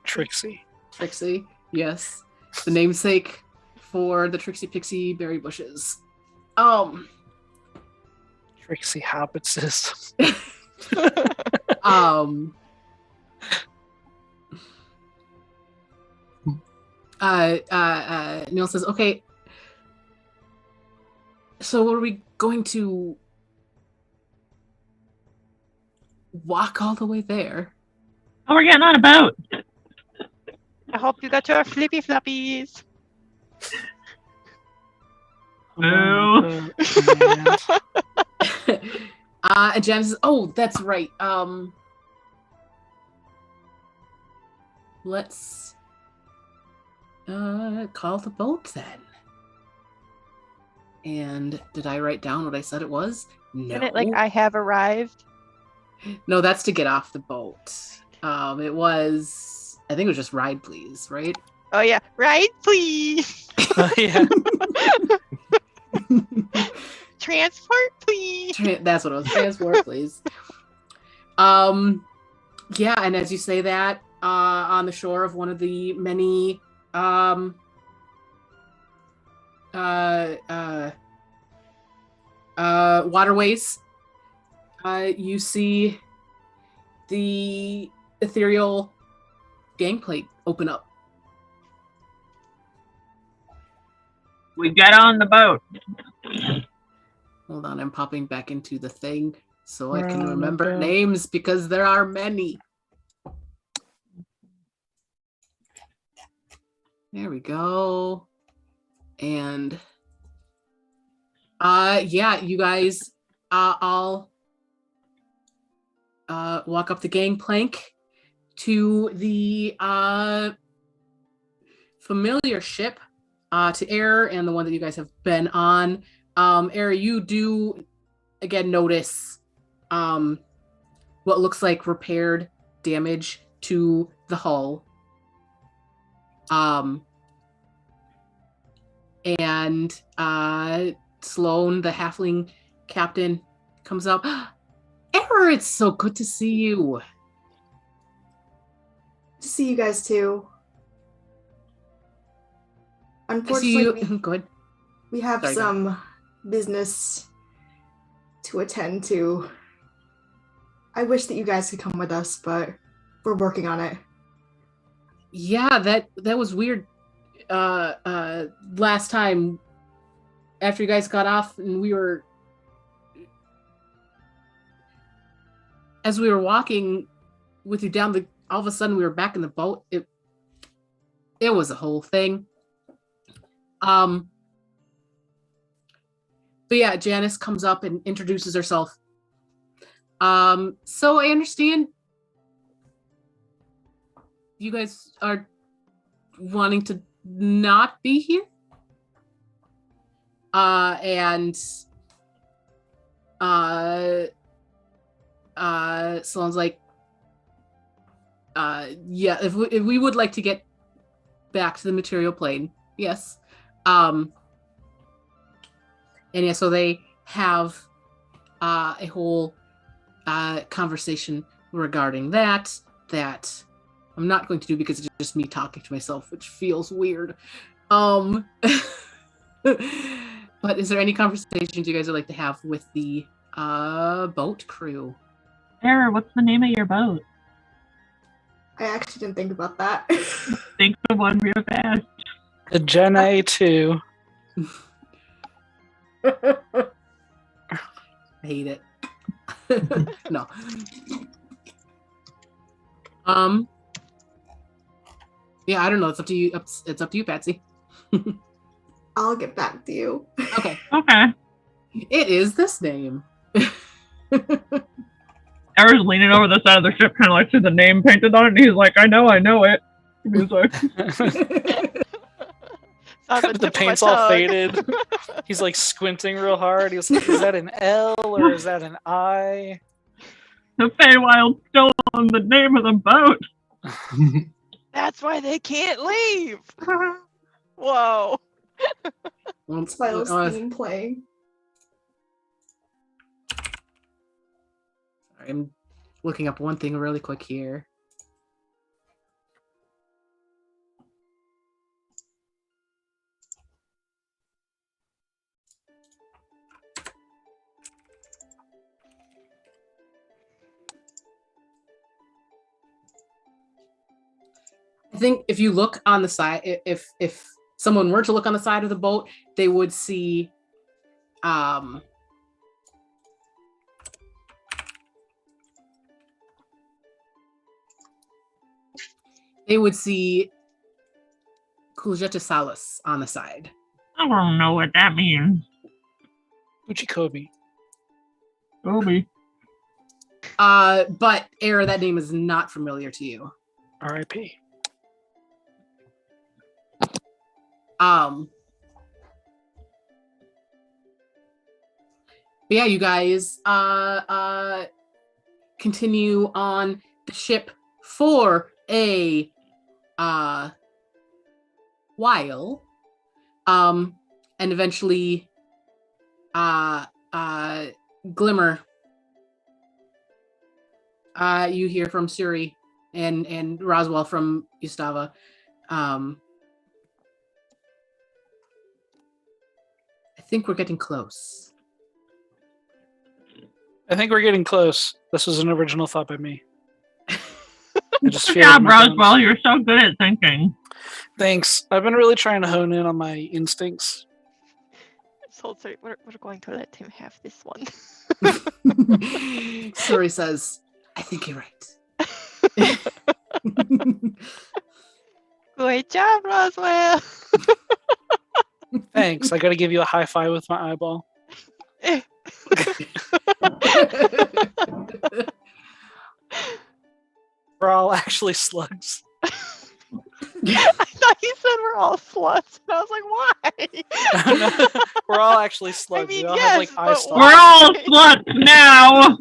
Trixie. Trixie, yes. The namesake for the Trixie Pixie berry bushes. Trixie Hobbitses. Neil says, okay, so are we going to walk all the way there? Oh, we're getting on a boat. I hope you got your flippy floppies. No. And Janice says, oh, that's right. Let's call the boat then. And did I write down what I said it was? No. Isn't it like I have arrived? No, that's to get off the boat. It was, I think it was just ride please, right? Oh yeah, right, please. Yeah. Transport, please. That's what it was. Transport, please. Yeah, and as you say that, on the shore of one of the many waterways, you see the ethereal gangplank open up. We get on the boat. Hold on, I'm popping back into the thing so I We're can on the remember boat. names because there are many. There we go. And yeah, you guys all walk up the gangplank to the familiar ship, to Eror, and the one that you guys have been on. Eror, you do again notice what looks like repaired damage to the hull. And Sloane, the halfling captain, comes up. Eror, it's so good to see you. To see you guys too. I see Unfortunately, you. Good. we have Sorry, go some business to attend to. I wish that you guys could come with us, but we're working on it. Yeah, that was weird. Last time, after you guys got off, and as we were walking with you down all of a sudden we were back in the boat. It was a whole thing. But yeah, Janice comes up and introduces herself. So I understand you guys are wanting to not be here. And Sloane's like, yeah, if we would like to get back to the material plane, yes. And yeah, so they have a whole conversation regarding that I'm not going to do because it's just me talking to myself, which feels weird. But is there any conversations you guys would like to have with the boat crew? Eror, what's the name of your boat? I actually didn't think about that. Think of one real fast. The Gen A2. I hate it. No. Yeah, I don't know. It's up to you. It's up to you, Patsy. I'll get back to you. Okay. Okay. It is this name. Eror's leaning over the side of the ship, kind of like, see the name painted on it, and he's like, I know it. He's like, The paint's all faded. He's like squinting real hard. He's like, is that an L or is that an I? the Feywild's still on the name of the boat. That's why they can't leave. Whoa. Spyle's theme playing. I'm looking up one thing really quick here. I think if you look on the side, if someone were to look on the side of the boat, they would see Salus on the side. I don't know what that means. Uchikobi. Kobe. But Eror, that name is not familiar to you. R.I.P. But yeah, you guys continue on the ship for a while, and eventually Glimmer, you hear from Suri and Roswell from Gustava. I think we're getting close. I think we're getting close. This was an original thought by me. I just feel Yeah, it in my bones. Roswell, you're so good at thinking. Thanks. I've been really trying to hone in on my instincts. So sorry, we're going to let him have this one. Suri says, I think you're right. Great job, Roswell. Thanks. I gotta give you a high five with my eyeball. We're all actually slugs. I thought you said we're all sluts, and I was like, why? We're all actually slugs. mean, we all yes, have like eye but stalks. We're all sluts now.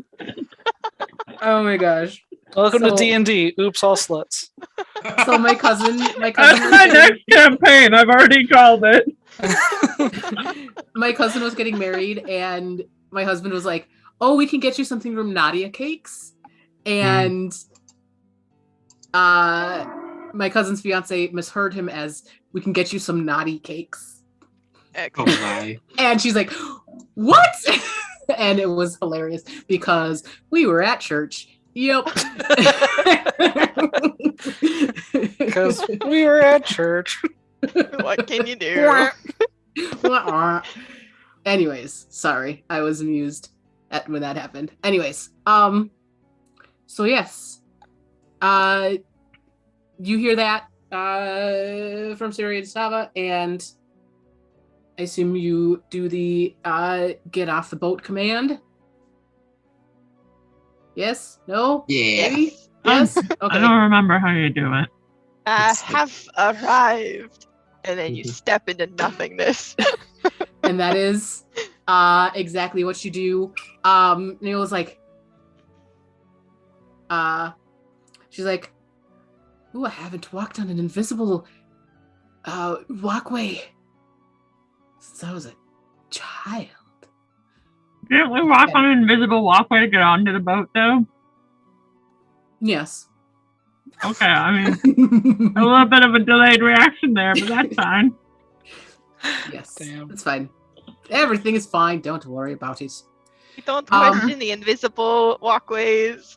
Oh my gosh. Welcome to So- D&D. Oops, all sluts. So my cousin That's was my getting- next campaign. I've already called it. my cousin was getting married, and my husband was like, oh, we can get you something from Nadia Cakes. And my cousin's fiance misheard him as, we can get you some naughty cakes. Oh my. And she's like, what? And it was hilarious because we were at church. Yep. Because we were at church. What can you do? Anyways, sorry. I was amused at when that happened. Anyways, so yes. You hear that from Syria to Sava, and I assume you do the get off the boat command. Yes? No? Yeah. Maybe? Yes? I Okay. don't remember how you do it. I have arrived. And then you step into nothingness. And that is exactly what you do. Neil was like, she's like, ooh, I haven't walked on an invisible walkway since I was a child. Didn't we walk on an invisible walkway to get onto the boat, though? Yes. Okay, I mean, a little bit of a delayed reaction there, but that's fine. Yes. Damn. It's fine. Everything is fine. Don't worry about it. You don't question the invisible walkways.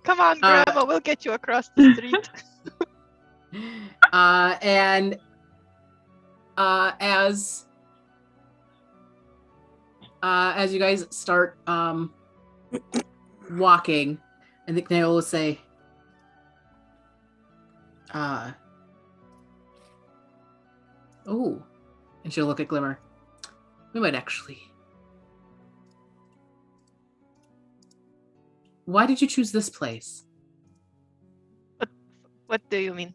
Come on, Grandma, we'll get you across the street. And as you guys start walking, I think Nail will say, oh, and she'll look at Glimmer. We might actually Why did you choose this place? What do you mean?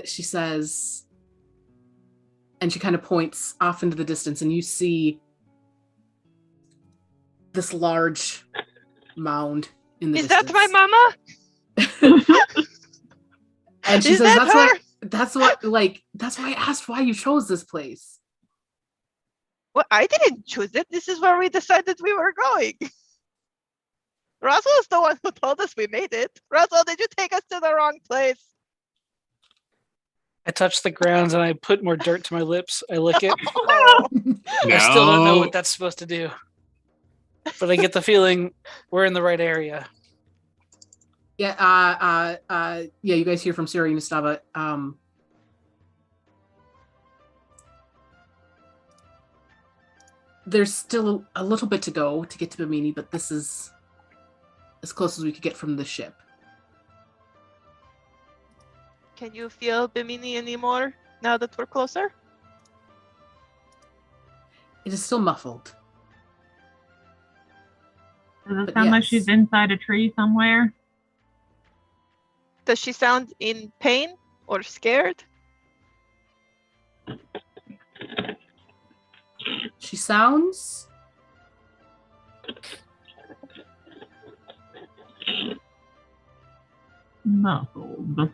She says, and she kind of points off into the distance, and you see this large mound in the Is distance. that my mama? And she Is says, that that's why I asked why you chose this place. Well, I didn't choose it. This is where we decided we were going. Roswell's the one who told us we made it. Roswell, did you take us to the wrong place? I touch the ground and I put more dirt to my lips. I lick it. Oh. I still don't know what that's supposed to do. But I get the feeling we're in the right area. Yeah, you guys hear from Siri and Nastava. There's still a little bit to go to get to Bimini, but this is as close as we could get from the ship. Can you feel Bimini anymore now that we're closer? It is still muffled. Does it But sound like yes. she's inside a tree somewhere? Does she sound in pain or scared? She sounds Muffled.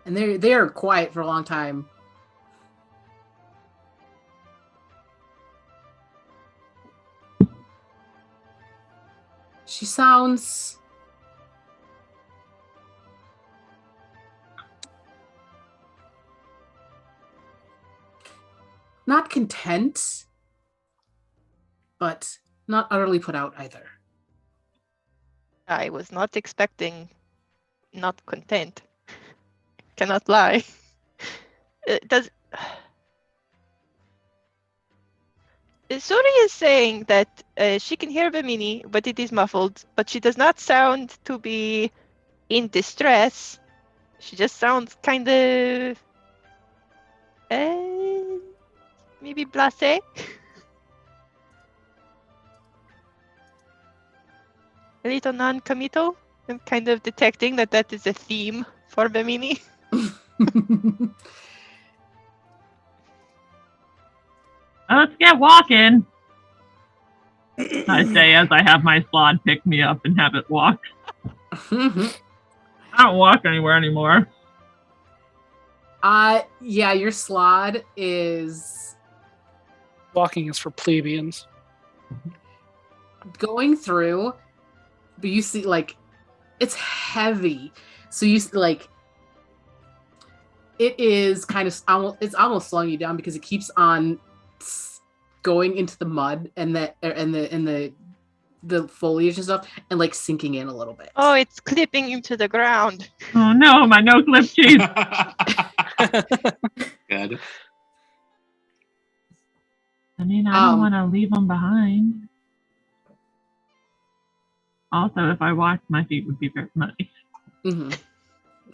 and they're quiet for a long time. She sounds not content, but not utterly put out either. I was not expecting not content. Cannot lie. Does Suri is saying that she can hear Bimini, but it is muffled, but she does not sound to be in distress. She just sounds kind of maybe blasé. A little non-committal. I'm kind of detecting that is a theme for Bimini. Let's get walking. I say as I have my slod pick me up and have it walk. I don't walk anywhere anymore. Yeah, your slod is Walking is for plebeians. going through, but you see, like, it's heavy. So you like, it is kind of it's almost slowing you down because it keeps on going into the mud and the foliage and stuff, and like sinking in a little bit. Oh, it's clipping into the ground. Oh no, my no clip cheese. Good. I mean, I don't want to leave them behind. Also, if I walked, my feet would be very muddy. Mm-hmm.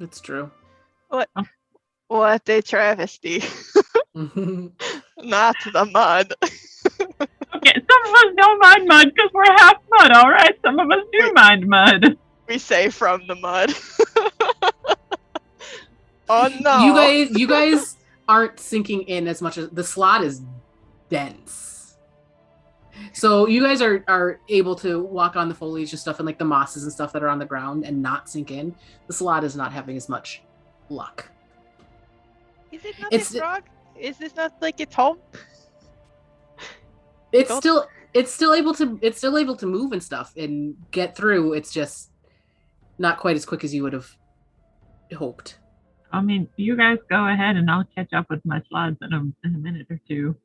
It's true. What a travesty. Mm-hmm. Not the mud. Okay, some of us don't mind mud because we're half mud, all right? Some of us do mind mud. We say from the mud. Oh no. You guys aren't sinking in as much as the slot is dense. So you guys are able to walk on the foliage and stuff and like the mosses and stuff that are on the ground and not sink in. The slot is not having as much luck. Is it not a frog? Is this not like its home? It's still able to move and stuff and get through. It's just not quite as quick as you would have hoped. I mean, you guys go ahead and I'll catch up with my slides in a minute or two.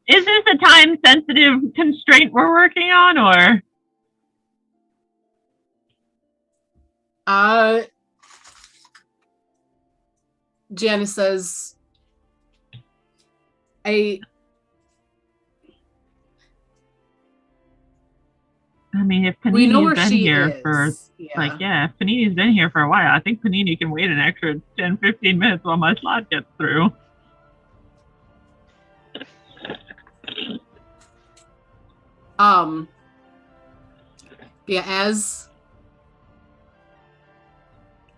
Is this a time-sensitive constraint we're working on, or? Janice says, I mean, if We know Panini's where been she here is. for, if Panini's been here for a while, I think Panini can wait an extra 10, 15 minutes while my slot gets through. Yeah,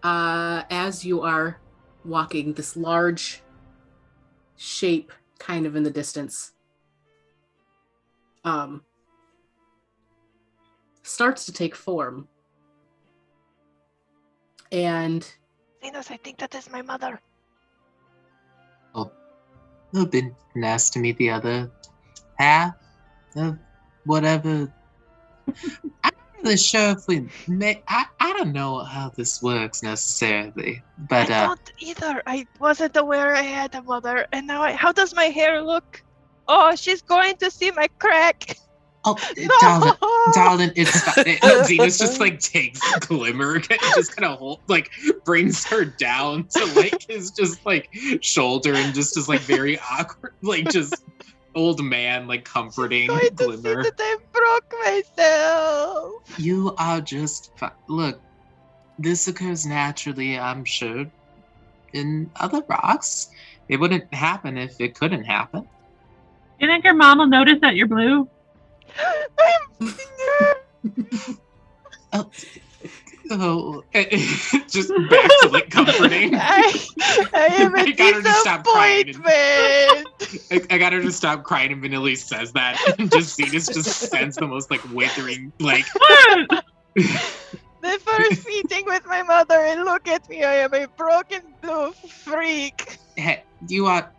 as you are walking, this large shape kind of in the distance starts to take form. And Zenus, I think that is my mother. Oh, it would have been nice to meet the other half of whatever. I'm not really sure if we may. I don't know how this works necessarily, but I don't either. I wasn't aware I had a mother, and now how does my hair look? Oh, she's going to see my crack. oh, No! darling, it's Zenus just like takes Glimmer and just kind of brings her down to like his just like shoulder and just is like very awkward, like just old man like comforting Glimmer. To see that I broke myself. You are just look. This occurs naturally, I'm sure, in other rocks. It wouldn't happen if it couldn't happen. You think your mom will notice that you're blue? Oh, just back to like comforting. I am a got her to stop crying. disappointment. I got her to stop crying, and Vanilly says that, and just Zenus just sends the most like withering like. The first meeting with my mother, and look at me, I am a broken blue freak. Hey, you are.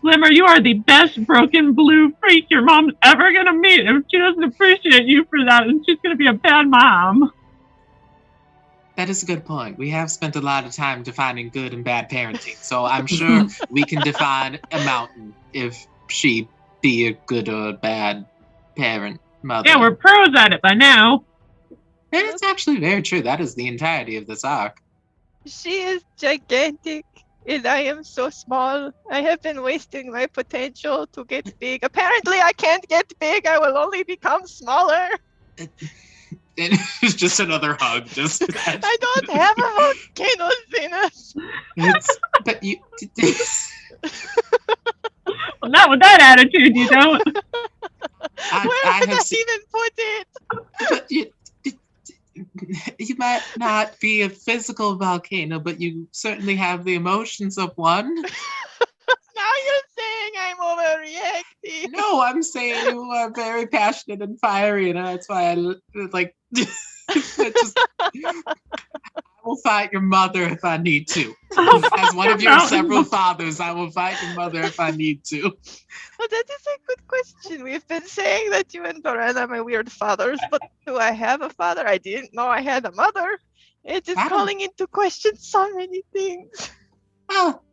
Glimmer, you are the best broken blue freak your mom's ever gonna meet. If she doesn't appreciate you for that, then she's gonna be a bad mom. That is a good point. We have spent a lot of time defining good and bad parenting, so I'm sure we can define a mountain if she be a good or a bad parent, mother. Yeah, we're pros at it by now. And it's actually very true. That is the entirety of this arc. She is gigantic, and I am so small. I have been wasting my potential to get big. Apparently, I can't get big. I will only become smaller. And it's just another hug. Just I don't have a volcano, Zenus. But you. Well, not with that attitude, you don't. Where would I even put it? But you might not be a physical volcano, but you certainly have the emotions of one. Now you're saying I'm overreacting. No, I'm saying you are very passionate and fiery, and that's why I like. I will fight your mother if I need to. As one of your several fathers, I will fight your mother if I need to. Well, that is a good question. We've been saying that you and Doran are my weird fathers, but do I have a father? I didn't know I had a mother. It is calling into question so many things. Well,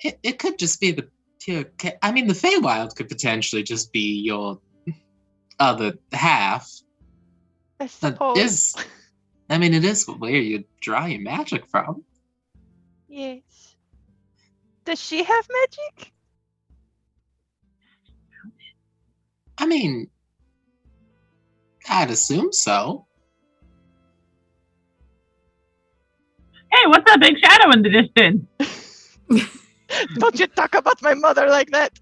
it could just be the pure. I mean, the Feywild could potentially just be your other half. I suppose. It is where you draw your magic from. Yes. Does she have magic? I mean, I'd assume so. Hey, what's that big shadow in the distance? Don't you talk about my mother like that.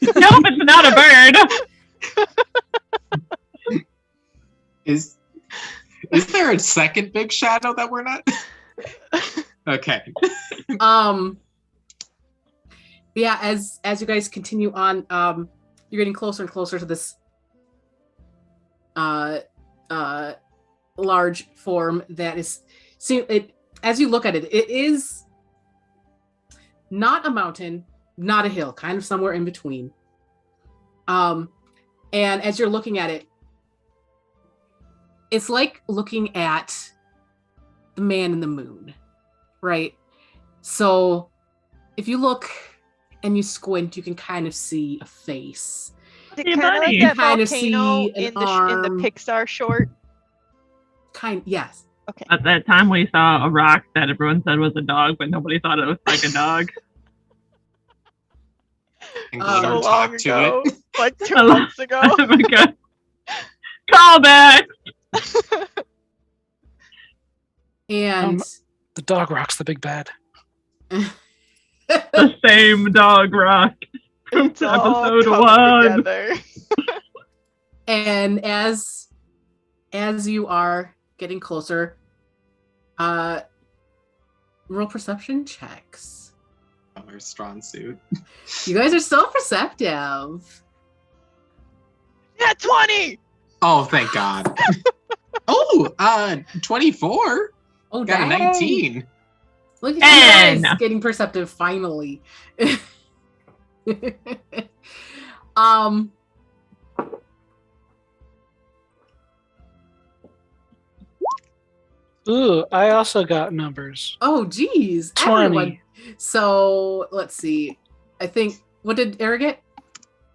Nope, it's not a bird. Is there a second big shadow that we're not? Okay. Yeah, as you guys continue on, you're getting closer and closer to this large form that is as you look at it, it is not a mountain, not a hill, kind of somewhere in between. And as you're looking at it, it's like looking at the man in the moon, right? So if you look and you squint, you can kind of see a face. Kind of like that volcano in the Pixar short. Yes. Okay. At that time, we saw a rock that everyone said was a dog, but nobody thought it was like a dog. And So Glimmer long talk to ago, it. like 2 Oh. months ago. Oh my god. Call back! And The dog rocks the big bad. The same dog rock from It's all episode coming 1. together. and as you are getting closer, roll perception checks. Our strong suit. You guys are so perceptive. Yeah, 20! Oh, thank God. 24. Oh, Got a dang. 19. Look at you 10. guys getting perceptive finally. um. Ooh, I also got numbers. Oh, geez. 20. Everyone. So let's see. I think what did Eror get?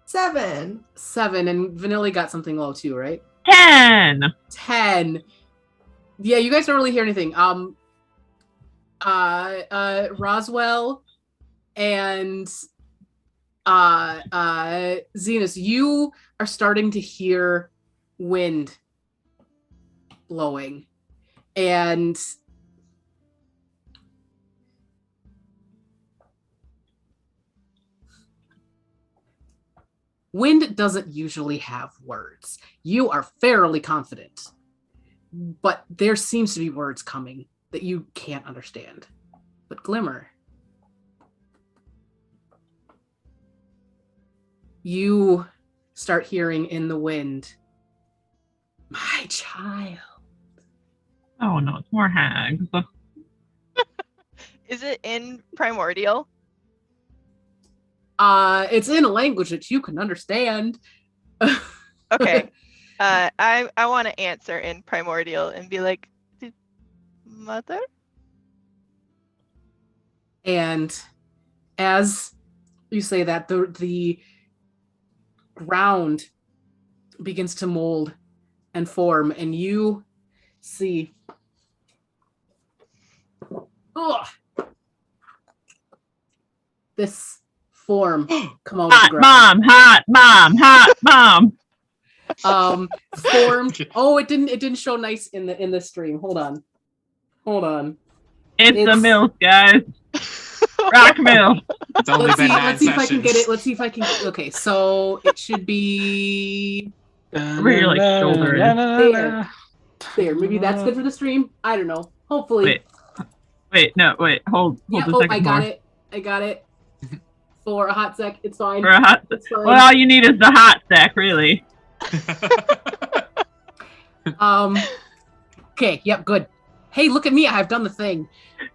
7. 7, and Vanilly got something low too, right? 10. 10. Yeah, you guys don't really hear anything. Roswell and Zenus, you are starting to hear wind blowing, and wind doesn't usually have words. You are fairly confident, but there seems to be words coming that you can't understand. But Glimmer, you start hearing in the wind, my child. Oh no, it's more hags. Is it in Primordial? It's in a language that you can understand. Okay. I want to answer in Primordial and be like, Mother? And as you say that, the ground begins to mold and form, and you see this form come out of the Hot ground. hot mom. Formed. Oh, it didn't show nice in the stream. Hold on. It's the milk, guys. Rock milk. It's only Let's been see. 9 Let's see if I can get sessions. it. Let's see if I can. Okay, so it should be Where your like shoulder is. there. Maybe that's good for the stream. I don't know. Hopefully. Wait, hold Yeah. a Oh, second I got more. it. I got it. For a hot sec, it's fine. For a hot It's fine. well, all you need is the hot sack, really. Okay. Yep. Good. Hey, look at me. I've done the thing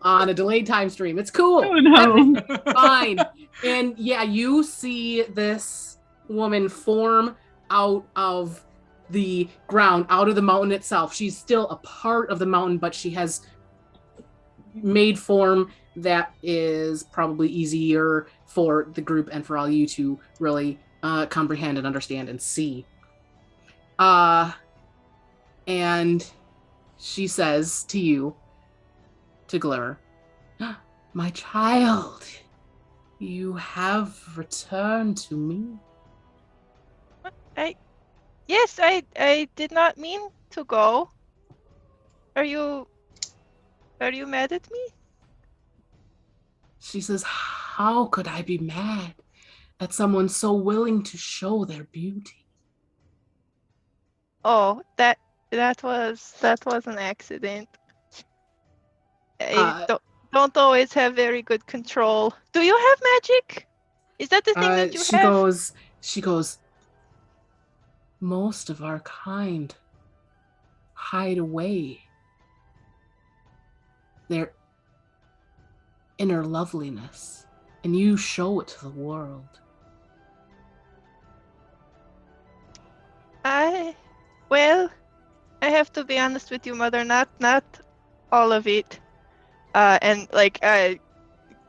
on a delayed time stream. It's cool. Oh no. Fine. And yeah, you see this woman form out of the ground, out of the mountain itself. She's still a part of the mountain, but she has made form that is probably easier for the group and for all you to really comprehend and understand and see. And she says to you, to Glimmer, my child, you have returned to me. Yes, I did not mean to go. Are you mad at me? She says, how could I be mad at someone so willing to show their beauty? Oh, that was an accident. I don't always have very good control. Do you have magic? Is that the thing that you have? She goes, most of our kind hide away their inner loveliness, and you show it to the world. Well, I have to be honest with you, Mother, not all of it. And like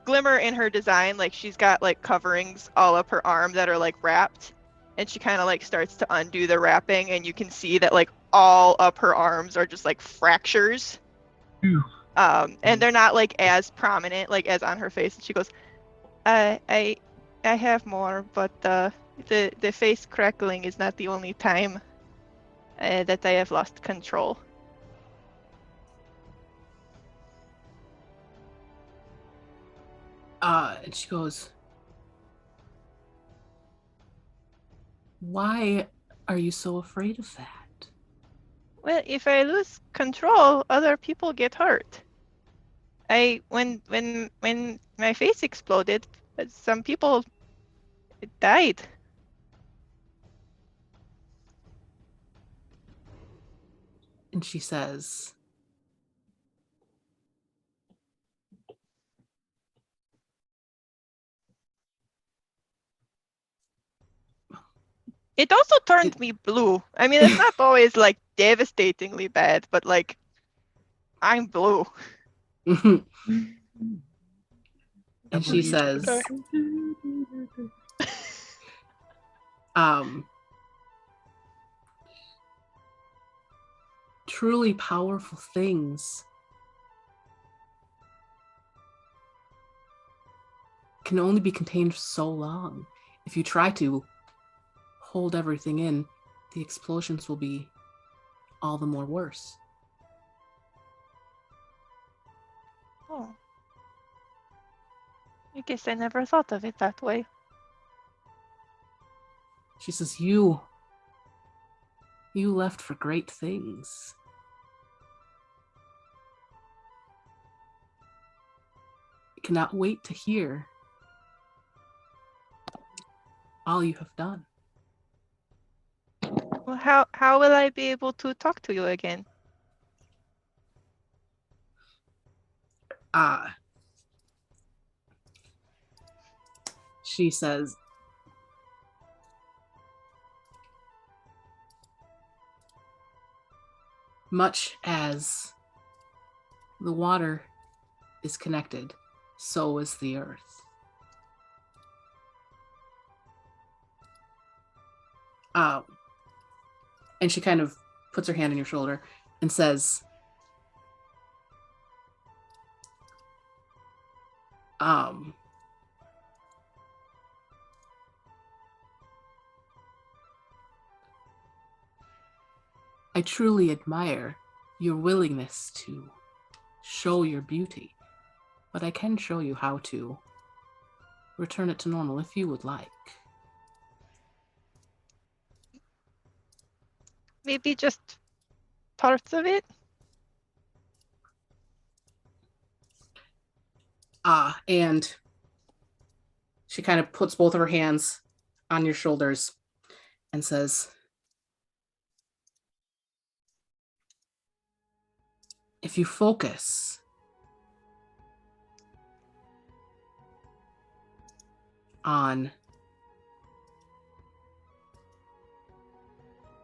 Glimmer in her design, like she's got like coverings all up her arm that are like wrapped, and she kind of like starts to undo the wrapping, and you can see that like all up her arms are just like fractures. Ew. And they're not like as prominent like as on her face. And she goes, I I have more, but the face crackling is not the only time that I have lost control. And she goes, "Why are you so afraid of that?" Well, if I lose control, other people get hurt. When my face exploded, some people died. And she says, It also turned me blue. I mean, it's not always like devastatingly bad, but like I'm blue. and I she believe you says, die. truly powerful things can only be contained for so long. If you try to hold everything in, the explosions will be all the more worse. Oh. I guess I never thought of it that way. She says, you left for great things. I cannot wait to hear all you have done. Well, how will I be able to talk to you again? She says, much as the water is connected, so is the earth. And she kind of puts her hand on your shoulder and says, I truly admire your willingness to show your beauty, but I can show you how to return it to normal if you would like. Maybe just parts of it? And she kind of puts both of her hands on your shoulders and says, if you focus on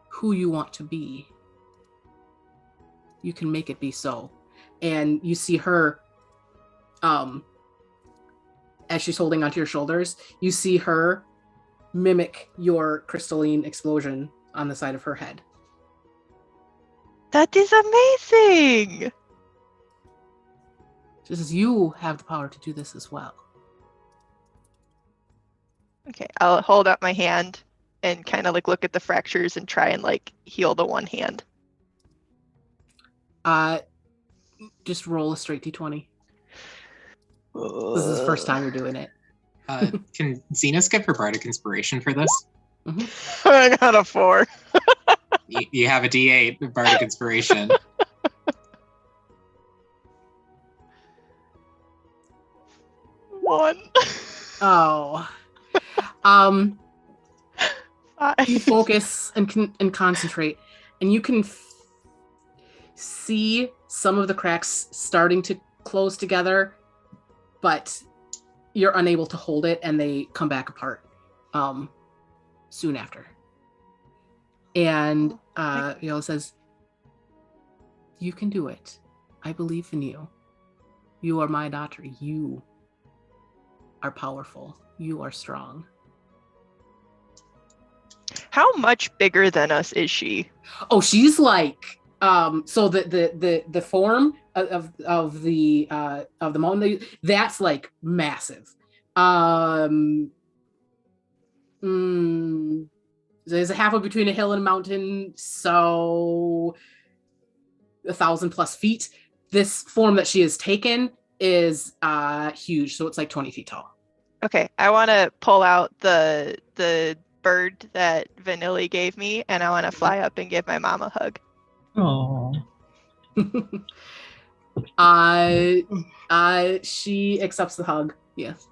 who you want to be, you can make it be so. And you see her, as she's holding onto your shoulders, you see her mimic your crystalline explosion on the side of her head. That is amazing! She says, you have the power to do this as well. Okay, I'll hold up my hand and kind of like look at the fractures and try and like heal the one hand. Just roll a straight d20. This is the first time you're doing it. Can Zenus give her bardic inspiration for this? Mm-hmm. I got a 4. You have a D8 of bardic inspiration. One. Oh. You focus and concentrate, and you can see some of the cracks starting to close together, but you're unable to hold it, and they come back apart soon after. And Viola says, you can do it. I believe in you. You are my daughter. You are powerful. You are strong. How much bigger than us is she? Oh, she's like so the form of the mountain, that's like massive. There's a halfway between a hill and a mountain, so 1,000 plus feet. This form that she has taken is huge, so it's like 20 feet tall. Okay, I want to pull out the bird that Vanilly gave me, and I want to fly up and give my mom a hug. Oh. She accepts the hug. Yes.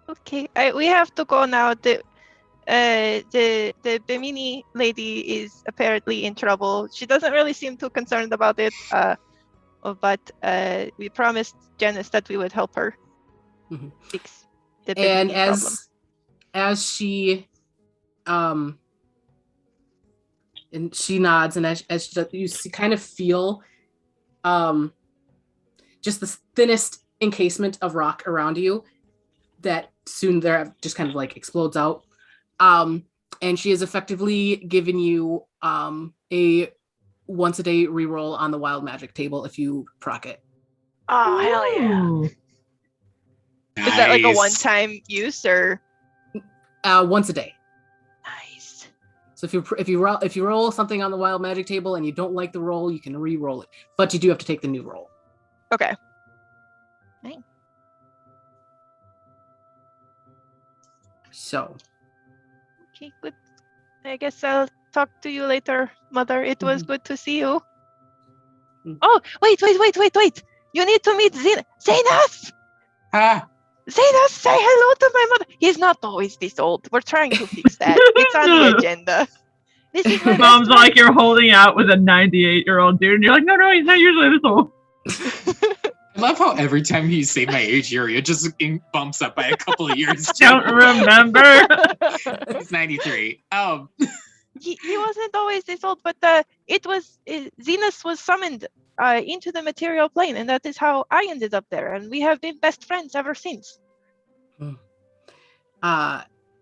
Okay, we have to go now. The Bimini lady is apparently in trouble. She doesn't really seem too concerned about it. But we promised Janice that we would help her fix the Bimini problem. As she and she nods, and as she does, you kind of feel just the thinnest encasement of rock around you that soon there just kind of like explodes out. And she has effectively given you a once a day reroll on the wild magic table if you proc it. Oh, hell yeah. Nice. Is that like a one-time use or? Once a day. Nice. So if you roll something on the wild magic table and you don't like the roll, you can re-roll it, but you do have to take the new roll. Okay. Nice. So. Okay, good. I guess I'll talk to you later, Mother. It was good to see you. Oh, wait. You need to meet Zenus! Ah, Zenus, say hello to my mother. He's not always this old. We're trying to fix that. It's on the agenda. This is my Mom's like, you're holding out with a 98-year-old dude, and you're like, no, he's not usually this old. I love how every time you say my age, Yuri, it just bumps up by a couple of years. Don't remember. He's 93. He wasn't always this old, but Zenus was summoned into the material plane, and that is how I ended up there, and we have been best friends ever since.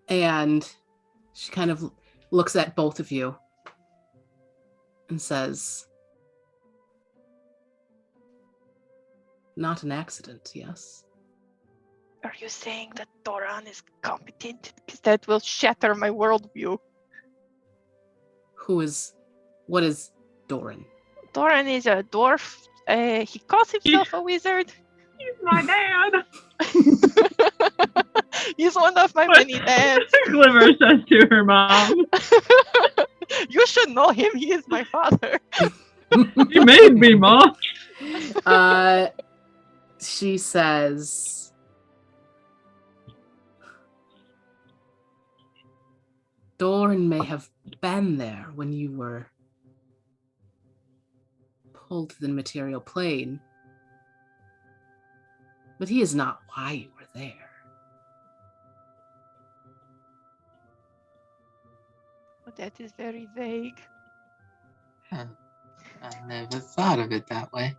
And she kind of looks at both of you and says, not an accident, yes? Are you saying that Doran is competent? Because that will shatter my worldview. What is Doran? Doran is a dwarf. He calls himself a wizard. He's my dad. He's one of my many dads. Glimmer says to her mom. You should know him. He is my father. He made me, Mom. She says, Doran may have been there when you were pulled to the material plane, but he is not why you were there. But that is very vague. Huh. I never thought of it that way.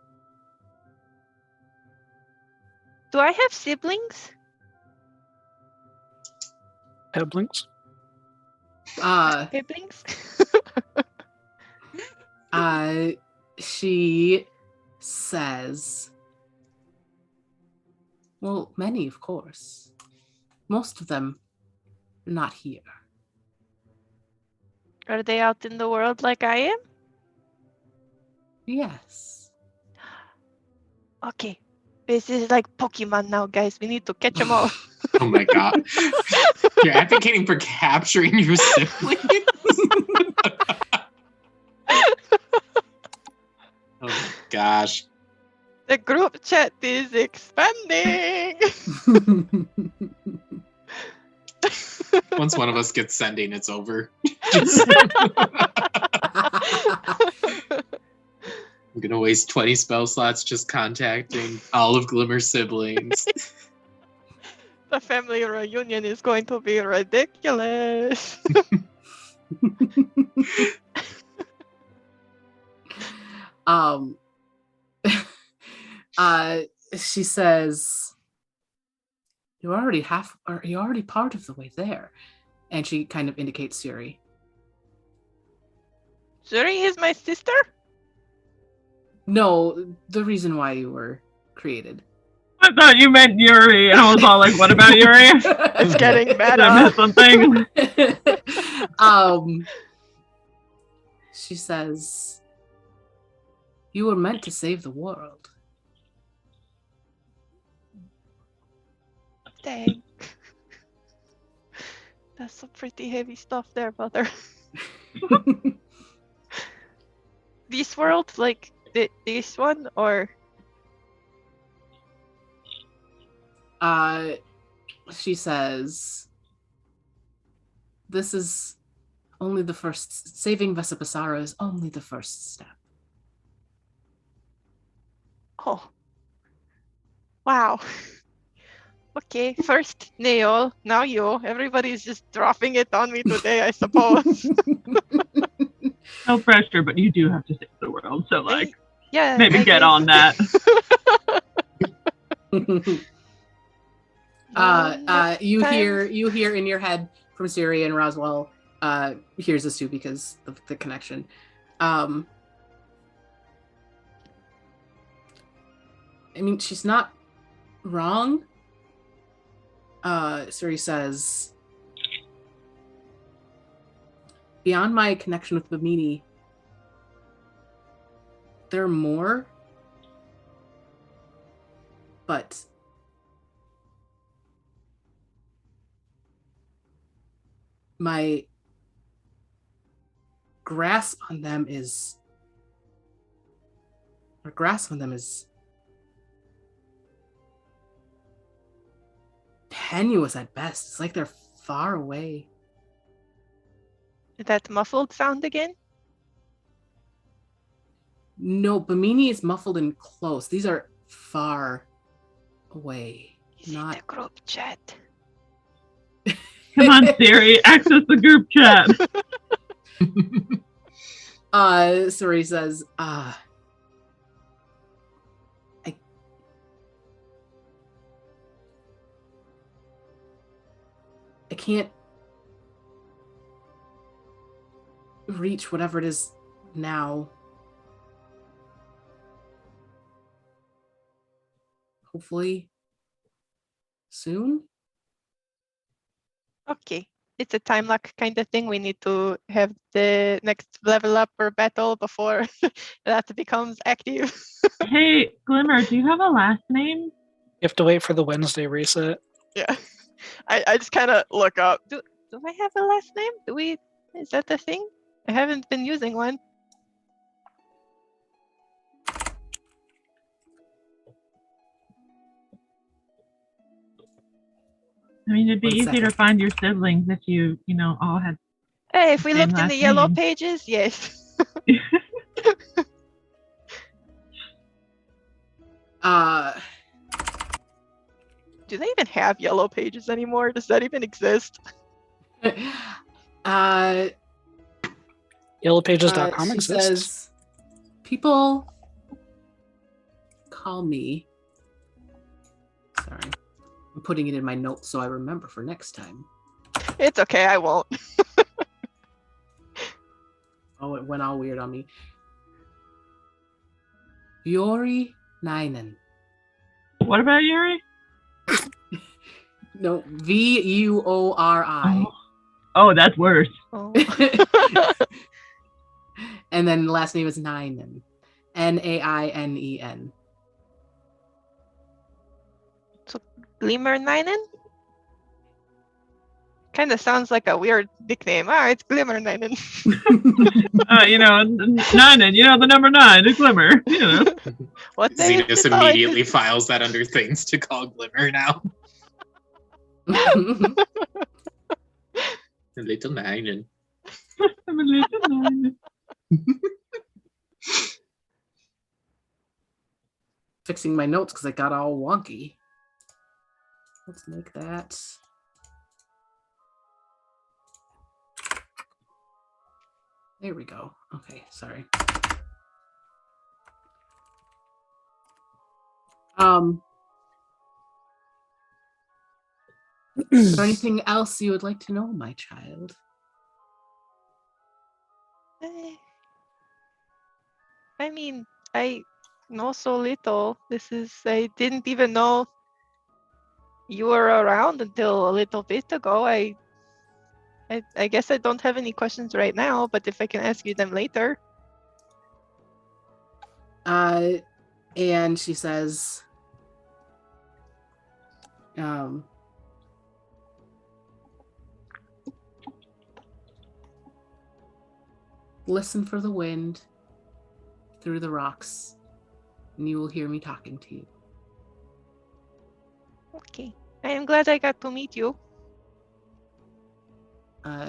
Do I have siblings? Siblings? Siblings? She says, well, many, of course. Most of them are not here. Are they out in the world like I am? Yes. Okay. This is like Pokemon now, guys. We need to catch them all. Oh my god. You're advocating for capturing your siblings? Oh my gosh. The group chat is expanding. Once one of us gets sending, it's over. I'm gonna waste 20 spell slots just contacting all of Glimmer's siblings. The family reunion is going to be ridiculous. She says, you're already part of the way there. And she kind of indicates Yuri. Yuri is my sister? No, the reason why you were created. I thought you meant Yuri, and I was all like, what about Yuri? It's getting Did I miss meta. something? She says, "You were meant to save the world." Dang. That's some pretty heavy stuff there, brother. This world, like this one, or She says, "This is only the first. Saving Vesipisara is only the first step." oh, wow. Okay, first Neil, now you. Everybody's just dropping it on me today, I suppose. No pressure, but you do have to save the world, so Yeah, maybe I get guess. on that. You hear in your head from Siri and Roswell. Here's this too because of the connection. I mean, she's not wrong. Siri says, "Beyond my connection with Bimini, there are more, but my grasp on them is tenuous at best. It's like they're far away." That muffled sound again? No, Bimini is muffled and close. These are far away. Is it the group chat? Come on, Siri, access the group chat. Siri says, I can't reach whatever it is now. Hopefully soon. Okay. It's a time lock kind of thing. We need to have the next level up or battle before that becomes active. Hey, Glimmer, do you have a last name? You have to wait for the Wednesday reset. Yeah. I just kind of look up. Do I have a last name? Is that the thing? I haven't been using one. I mean, it'd be 1 easier second. to find your siblings if you all had. Hey, if we Same looked in last the yellow name. pages, yes. Do they even have yellow pages anymore? Does that even exist? Yellowpages.com She exists. says, "People call me." Sorry, I'm putting it in my notes so I remember for next time. It's okay, I won't. Oh, it went all weird on me. Yuri Nainen. What about Yuri? No, Vuori. Oh, that's worse. Oh. And then the last name is Nainen. Nainen. Glimmer Ninen? Kind of sounds like a weird nickname. It's Glimmer Ninen. Nine, the number 9, it's Glimmer. What day is Zenus it? immediately files that under things to call Glimmer now. A little nine. I'm a little 9. Fixing my notes because I got all wonky. Let's make that. There we go. Okay, sorry. Is there anything else you would like to know, my child? I mean, I No, so little. I didn't even know you were around until a little bit ago. I guess I don't have any questions right now, but if I can ask you them later. And she says, listen for the wind through the rocks, and you will hear me talking to you. Okay. I am glad I got to meet you.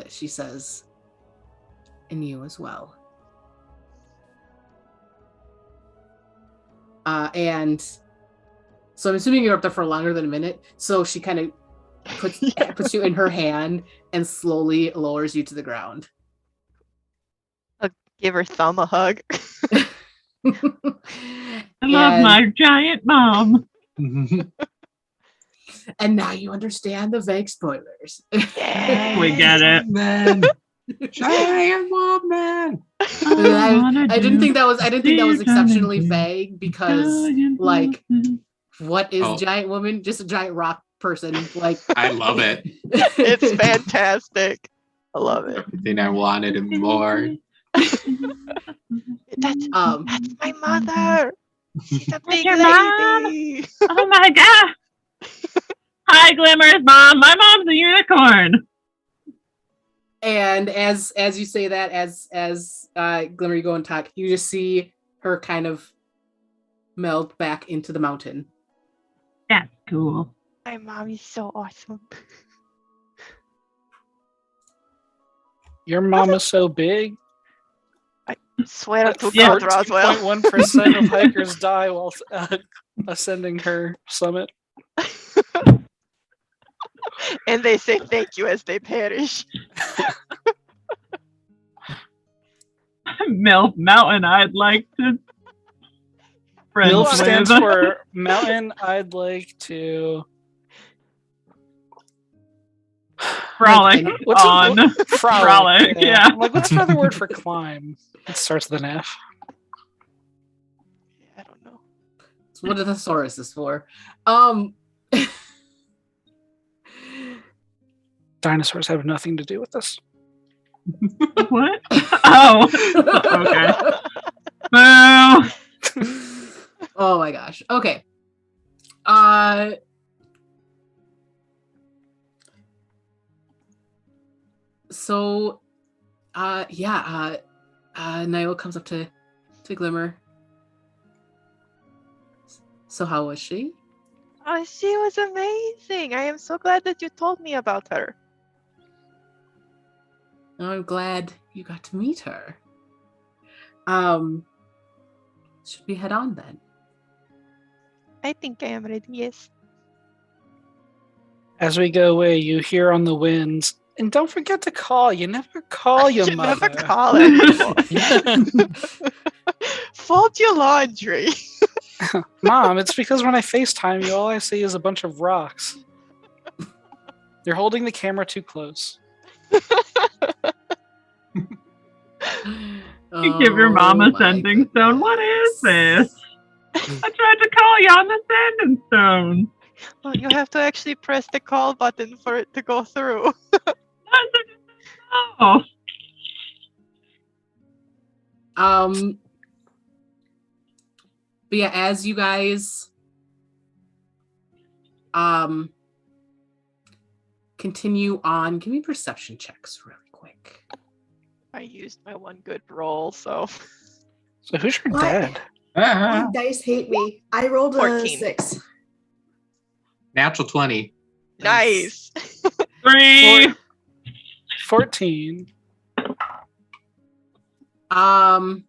She says, and you as well. And so I'm assuming you're up there for longer than a minute. So she kind of puts you in her hand and slowly lowers you to the ground. I'll give her thumb a hug. I love my giant mom. And now you understand the vague spoilers. Yeah. We get it. Man. Giant woman. I didn't think that was exceptionally vague because, like, what is giant woman? Just a giant rock person. Like, I love it. It's fantastic. I love it. Everything I wanted and more. That's my mother. She's a big your lady. Oh my god! Hi, Glimmer's mom. My mom's a unicorn. And as you say that, as Glimmer, you go and talk, you just see her kind of melt back into the mountain. That's cool. My mom is so awesome. Your mom is so big. Swear to Yeah. God, Roswell. 14.1% of hikers die while ascending her summit. And they say thank you as they perish. MILF Mountain, I'd like to. MILF with. stands for Mountain I'd like to frolic on. frolic. Yeah. I'm like, what's another word for climb? It starts with an F. I don't know. That's what the thesaurus is for. Dinosaurs have nothing to do with this. What? Oh. Okay. Boo. Oh my gosh. Okay. So Niall comes up to Glimmer. So how was she? Oh, she was amazing. I am so glad that you told me about her. I'm glad you got to meet her. Should we head on then? I think I am ready, yes. As we go away, you hear on the winds, and don't forget to call. You never call your You mother. never call her anymore. Fold your laundry. Mom, it's because when I FaceTime you, all I see is a bunch of rocks. You're holding the camera too close. You give your mom a sending stone. What is this? I tried to call you on the sending stone. Well, you have to actually press the call button for it to go through. Oh. But yeah, as you guys continue on, give me perception checks really quick. I used my one good roll, so. So who's your What? dad? My dice hate me. I rolled a 14. 6. Natural 20. Nice. 3. 14. Okay, I'm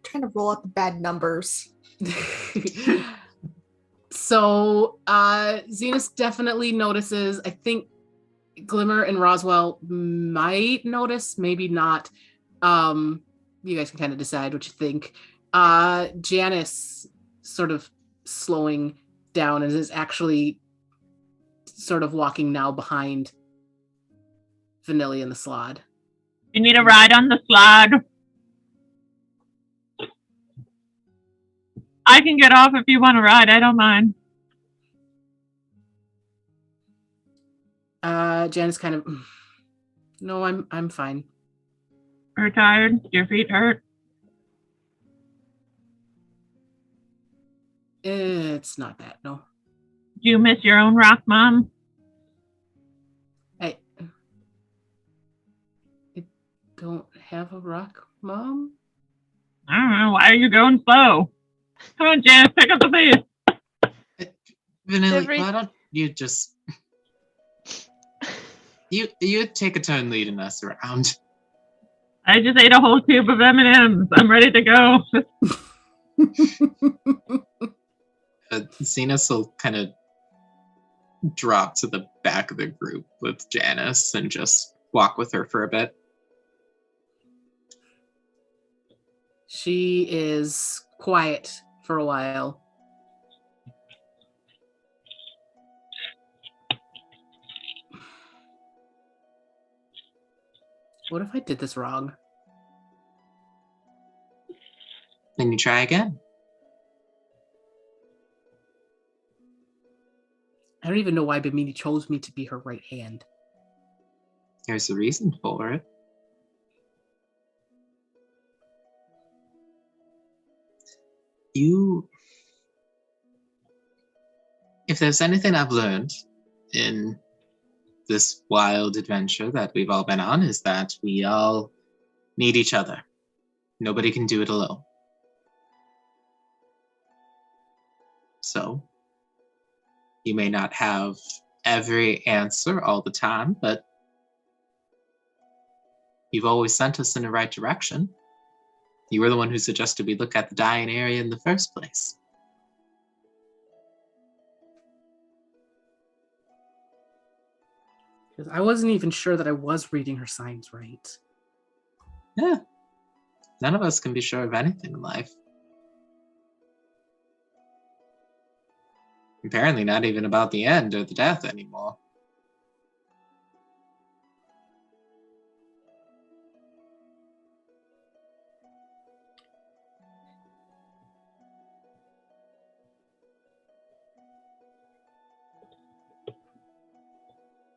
trying to roll out the bad numbers. So Zenus definitely notices. I think Glimmer and Roswell might notice, maybe not. You guys can kind of decide what you think. Janice sort of slowing down and is actually sort of walking now behind Vanilly and the Slod. You need a ride on the slide. I can get off if you want to ride. I don't mind. Janice kind of. No, I'm fine. You're tired? Your feet hurt? It's not that. No. Do you miss your own rock, Mom? I don't have a rock, Mom. I don't know. Why are you going slow? Come on, Janice, pick up the pace. Vanilly, why don't you just you take a turn leading us around? I just ate a whole tube of M&Ms. I'm ready to go. Zenus will kind of drop to the back of the group with Janice and just walk with her for a bit. She is quiet for a while. What if I did this wrong? Then you try again. I don't even know why Bimini chose me to be her right hand. There's a reason for it. If there's anything I've learned in this wild adventure that we've all been on, is that we all need each other. Nobody can do it alone. So, you may not have every answer all the time, but you've always sent us in the right direction. You were the one who suggested we look at the dying area in the first place. Because I wasn't even sure that I was reading her signs right. Yeah. None of us can be sure of anything in life. Apparently not even about the end or the death anymore.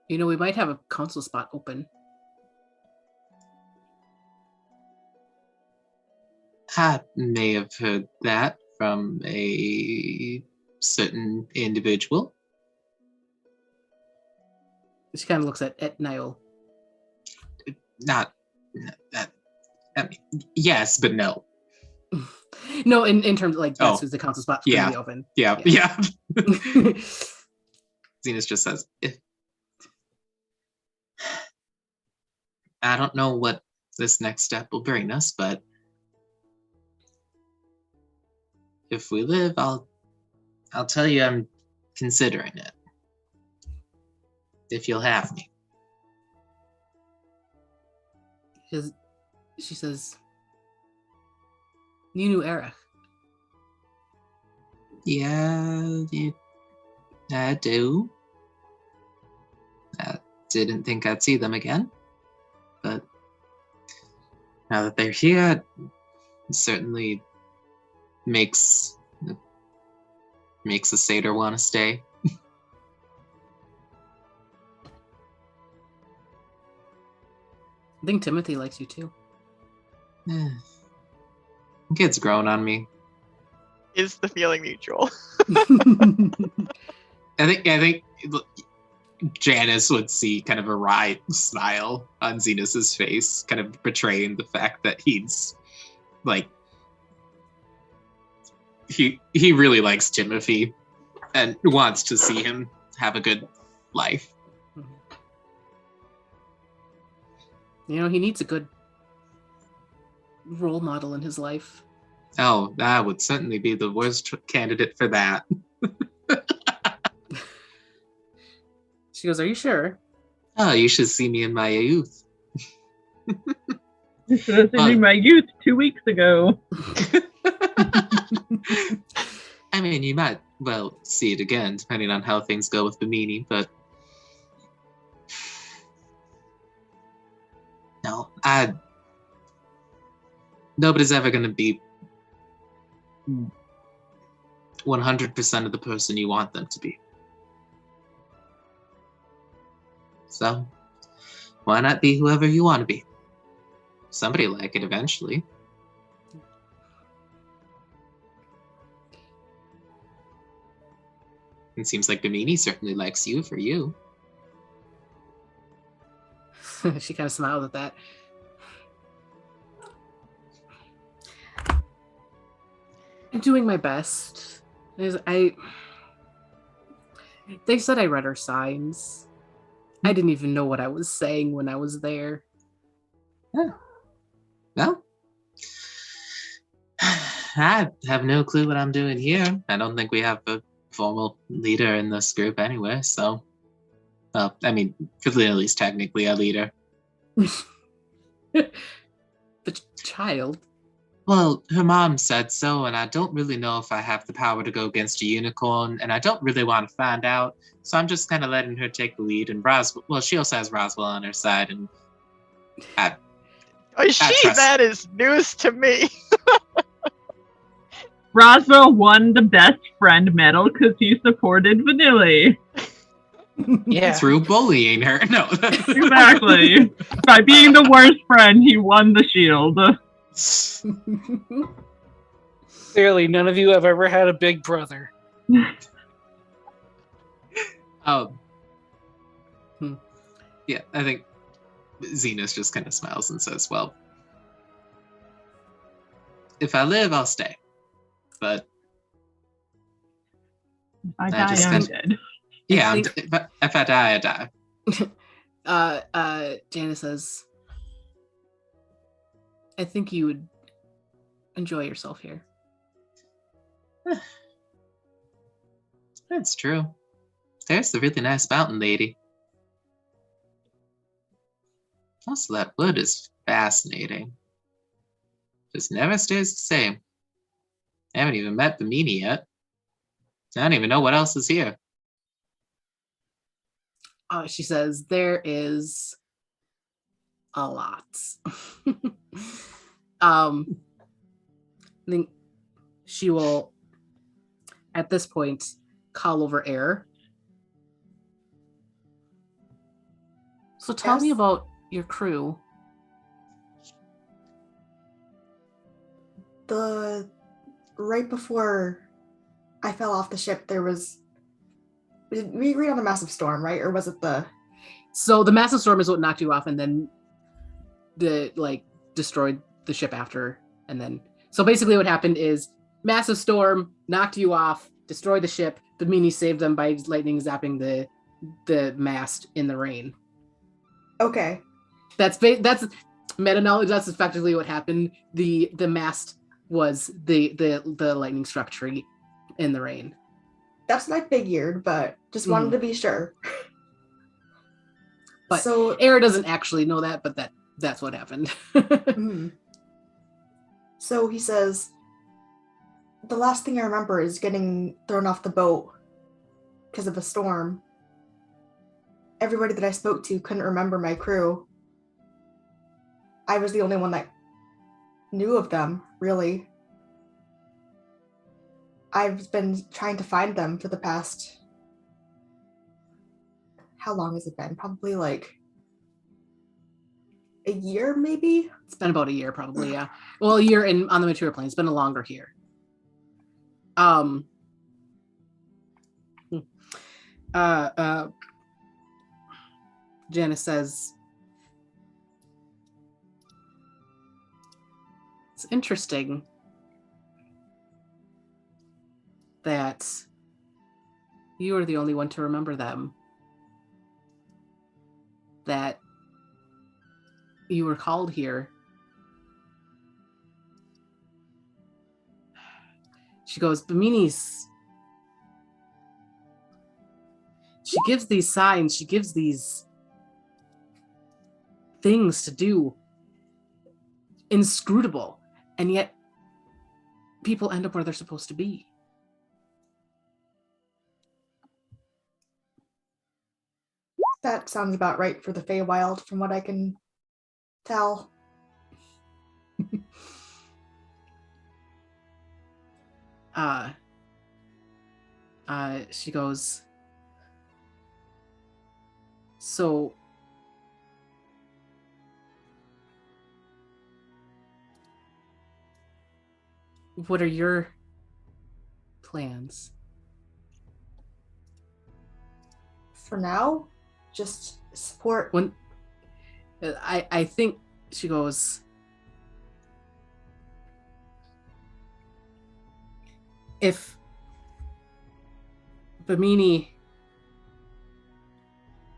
You know, we might have a council spot open. I may have heard that from a certain individual. She kind of looks at Niall. Not that. I mean, yes, but no. No, in terms of like that's Oh, who's the council spot's yeah. going to be open. Yeah. Zenus just says, I don't know what this next step will bring us, but if we live, I'll tell you I'm considering it. If you'll have me. She says, you knew Erich. Yeah, I do. I didn't think I'd see them again. But now that they're here, it certainly makes a satyr want to stay. I think Timothy likes you too. Kid's growing on me. Is the feeling mutual? I think Janice would see kind of a wry smile on Zenus's face, kind of betraying the fact that he's like he really likes Timothy and wants to see him have a good life. You know, he needs a good role model in his life. Oh, I would certainly be the worst candidate for that. She goes, are you sure? Oh, you should see me in my youth. You should have seen me in my youth 2 weeks ago. I mean, you might, well, see it again, depending on how things go with Bimini, but... No, nobody's ever going to be 100% of the person you want them to be. So, why not be whoever you want to be? Somebody will like it eventually. It seems like Bimini certainly likes you for you. She kind of smiled at that. I'm doing my best. They said I read her signs. I didn't even know what I was saying when I was there. Yeah. Well, I have no clue what I'm doing here. I don't think we have a formal leader in this group anyway, so... I mean, Vanilly's technically a leader. The child? Well, her mom said so, and I don't really know if I have the power to go against a unicorn, and I don't really want to find out, so I'm just kind of letting her take the lead, and well, she also has Roswell on her side, and that is news to me. Roswell won the best friend medal because he supported Vanilly. Yeah. Through bullying her. No. Exactly. By being the worst friend, he won the shield. Clearly, none of you have ever had a big brother. Yeah, I think Zenus just kind of smiles and says, well, if I live, I'll stay. But If I die, I'm dead. Yeah, if I die, I die. Janice says, I think you would enjoy yourself here. That's true. There's the really nice mountain lady. Also, that wood is fascinating. Just never stays the same. I haven't even met Bimini yet. I don't even know what else is here. She says, there is a lot. I think she will, at this point, call over Eror. So tell me about your crew. Right before I fell off the ship, we agreed on a massive storm, right? Or was it So the massive storm is what knocked you off, and then destroyed the ship after, and then... So basically what happened is massive storm knocked you off, destroyed the ship, Bimini saved them by lightning zapping the mast in the rain. Okay. That's meta knowledge. That's effectively what happened. The mast was the lightning struck tree in the rain. That's what I figured, but just wanted to be sure. But so Eror doesn't actually know that, but that's what happened. So he says, the last thing I remember is getting thrown off the boat because of a storm. Everybody that I spoke to couldn't remember my crew. I was the only one that knew of them, really. I've been trying to find them for the past... How long has it been? Probably like a year, maybe? It's been about a year, probably, yeah. Well, a year on the mature plane. It's been a longer here. Janice says, it's interesting that you are the only one to remember them. That you were called here. She goes, Bimini's... She gives these signs, she gives these things to do. Inscrutable. And yet, people end up where they're supposed to be. That sounds about right for the Feywild, from what I can tell. She goes, so what are your plans? For now, just support. When I think she goes, if Bimini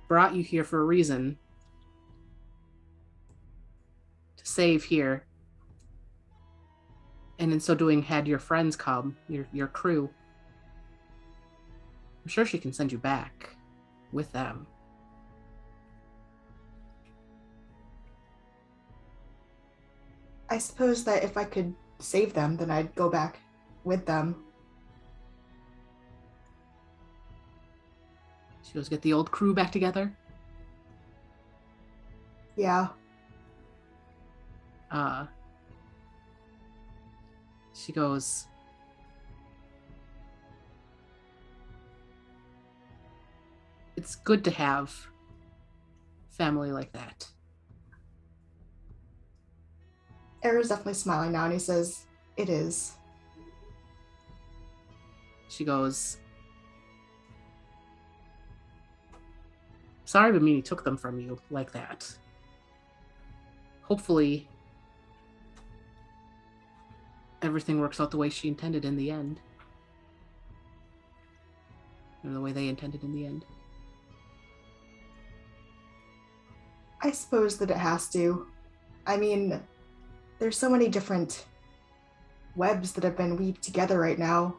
brought you here for a reason, to save here, and in so doing had your friends come, your crew, I'm sure she can send you back with them. I suppose that if I could save them, then I'd go back with them. She goes, get the old crew back together. Yeah. She goes, it's good to have family like that. Eror's definitely smiling now, and he says, it is. She goes, sorry Bimini took them from you like that. Hopefully everything works out the way she intended in the end. Or the way they intended in the end. I suppose that it has to. I mean, there's so many different webs that have been weaved together right now.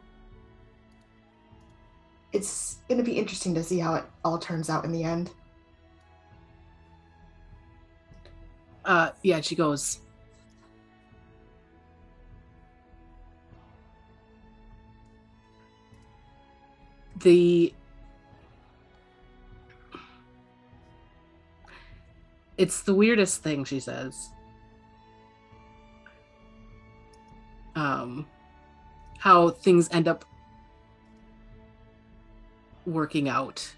It's going to be interesting to see how it all turns out in the end. Yeah, she goes, it's the weirdest thing, she says. How things end up working out.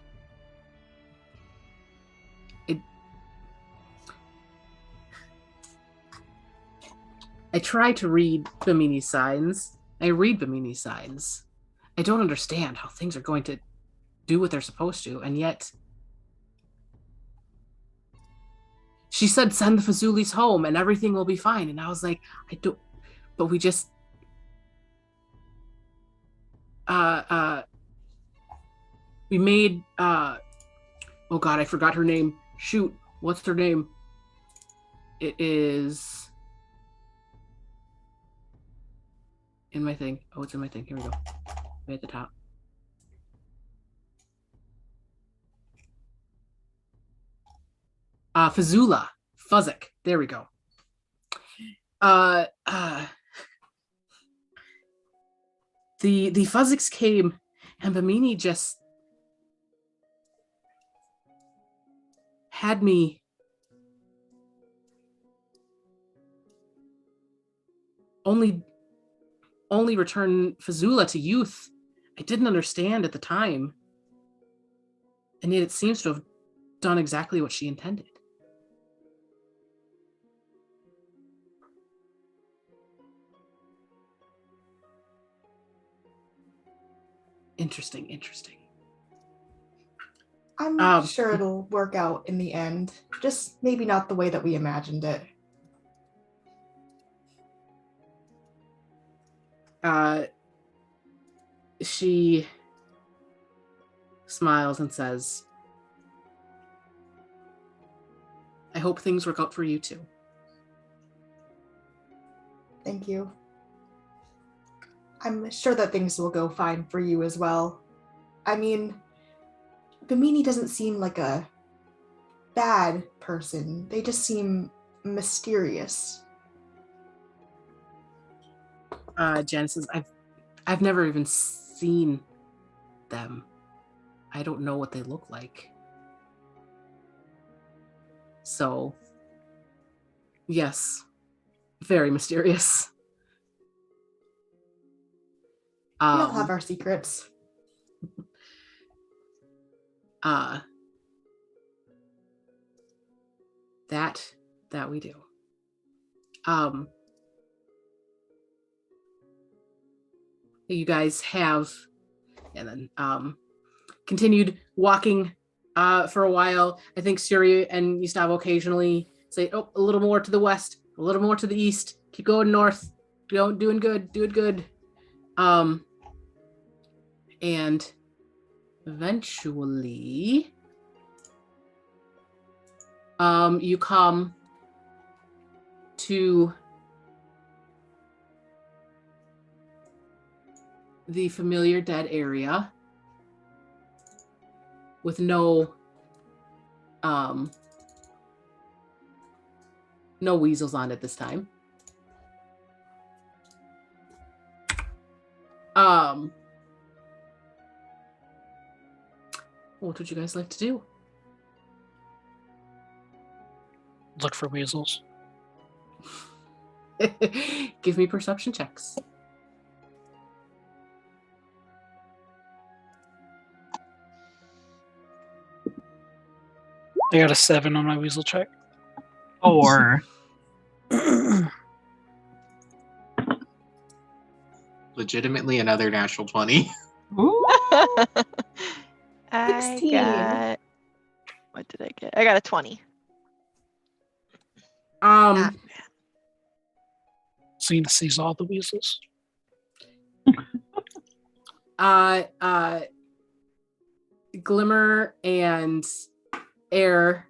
I try to read Bimini's signs. I read Bimini's signs. I don't understand how things are going to do what they're supposed to, and yet she said send the Fazulis home and everything will be fine. And I was like, I don't, but we just we made oh god, I forgot her name. Shoot, what's her name? It is in my thing. Oh, it's in my thing. Here we go. Way at the top. Fazula. Fuzzik. There we go. The Fuzziks came and Bimini just had me only return Fazula to youth. I didn't understand at the time. And yet it seems to have done exactly what she intended. Interesting. I'm sure it'll work out in the end. Just maybe not the way that we imagined it. She smiles and says, I hope things work out for you too. Thank you. I'm sure that things will go fine for you as well. I mean, Bimini doesn't seem like a bad person. They just seem mysterious. Jen says, I've never even seen them. I don't know what they look like. So, yes, very mysterious. We all have our secrets. That we do. You guys have, and then continued walking for a while. I think Yuri and Gustavo occasionally say, "Oh, a little more to the west, a little more to the east. Keep going north. Doing good. And eventually, you come to the familiar dead area with no weasels on it this time. What would you guys like to do? Look for weasels. Give me perception checks. I got a 7 on my weasel check. 4. Legitimately another natural 20. Ooh. I 16. got. What did I get? I got a 20. Zenus sees all the weasels. Glimmer and Eror,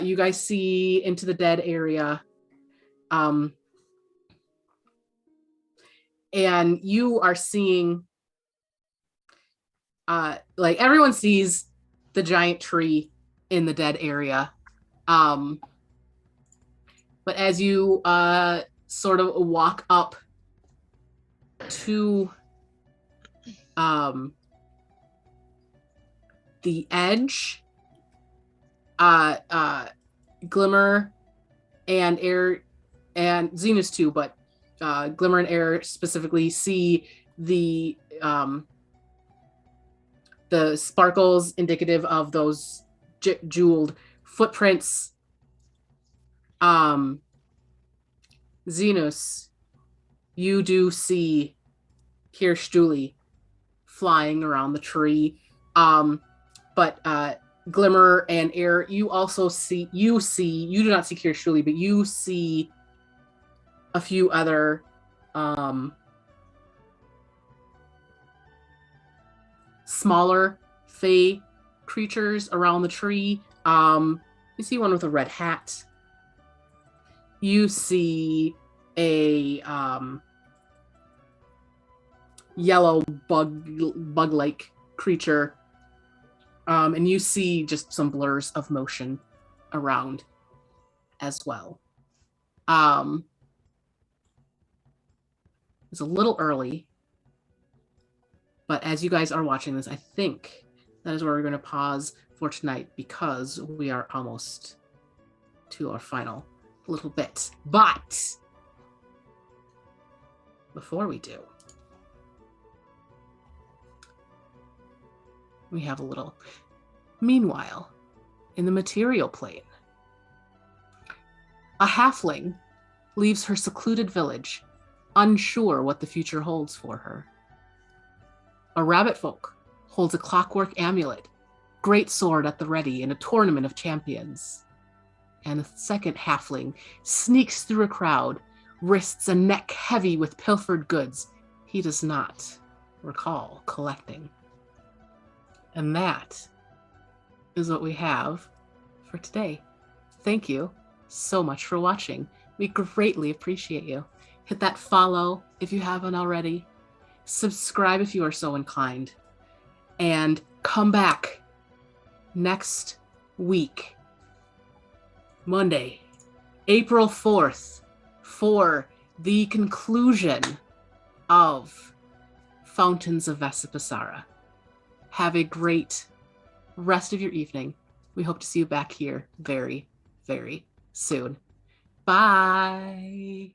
you guys see into the dead area, and you are seeing, like everyone sees the giant tree in the dead area, but as you sort of walk up to the edge, Glimmer and Eror, and Zenus too, but Glimmer and Eror specifically see the sparkles indicative of those jeweled footprints. Zenus, you do see Kirstuli flying around the tree. But Glimmer and Eror, you also see, you do not see Kirstuli, but you see a few other smaller fae creatures around the tree. You see one with a red hat. You see a yellow bug-like creature. And you see just some blurs of motion around as well. It's a little early, but as you guys are watching this, I think that is where we're going to pause for tonight because we are almost to our final little bit. But before we do, we have a little. Meanwhile, in the material plane, a halfling leaves her secluded village, unsure what the future holds for her. A rabbit folk holds a clockwork amulet, great sword at the ready in a tournament of champions. And a second halfling sneaks through a crowd, wrists and neck heavy with pilfered goods he does not recall collecting. And that is what we have for today. Thank you so much for watching. We greatly appreciate you. Hit that follow if you haven't already. Subscribe if you are so inclined. And come back next week, Monday, April 4th, for the conclusion of Fountains of Vesipisara. Have a great rest of your evening. We hope to see you back here very, very soon. Bye.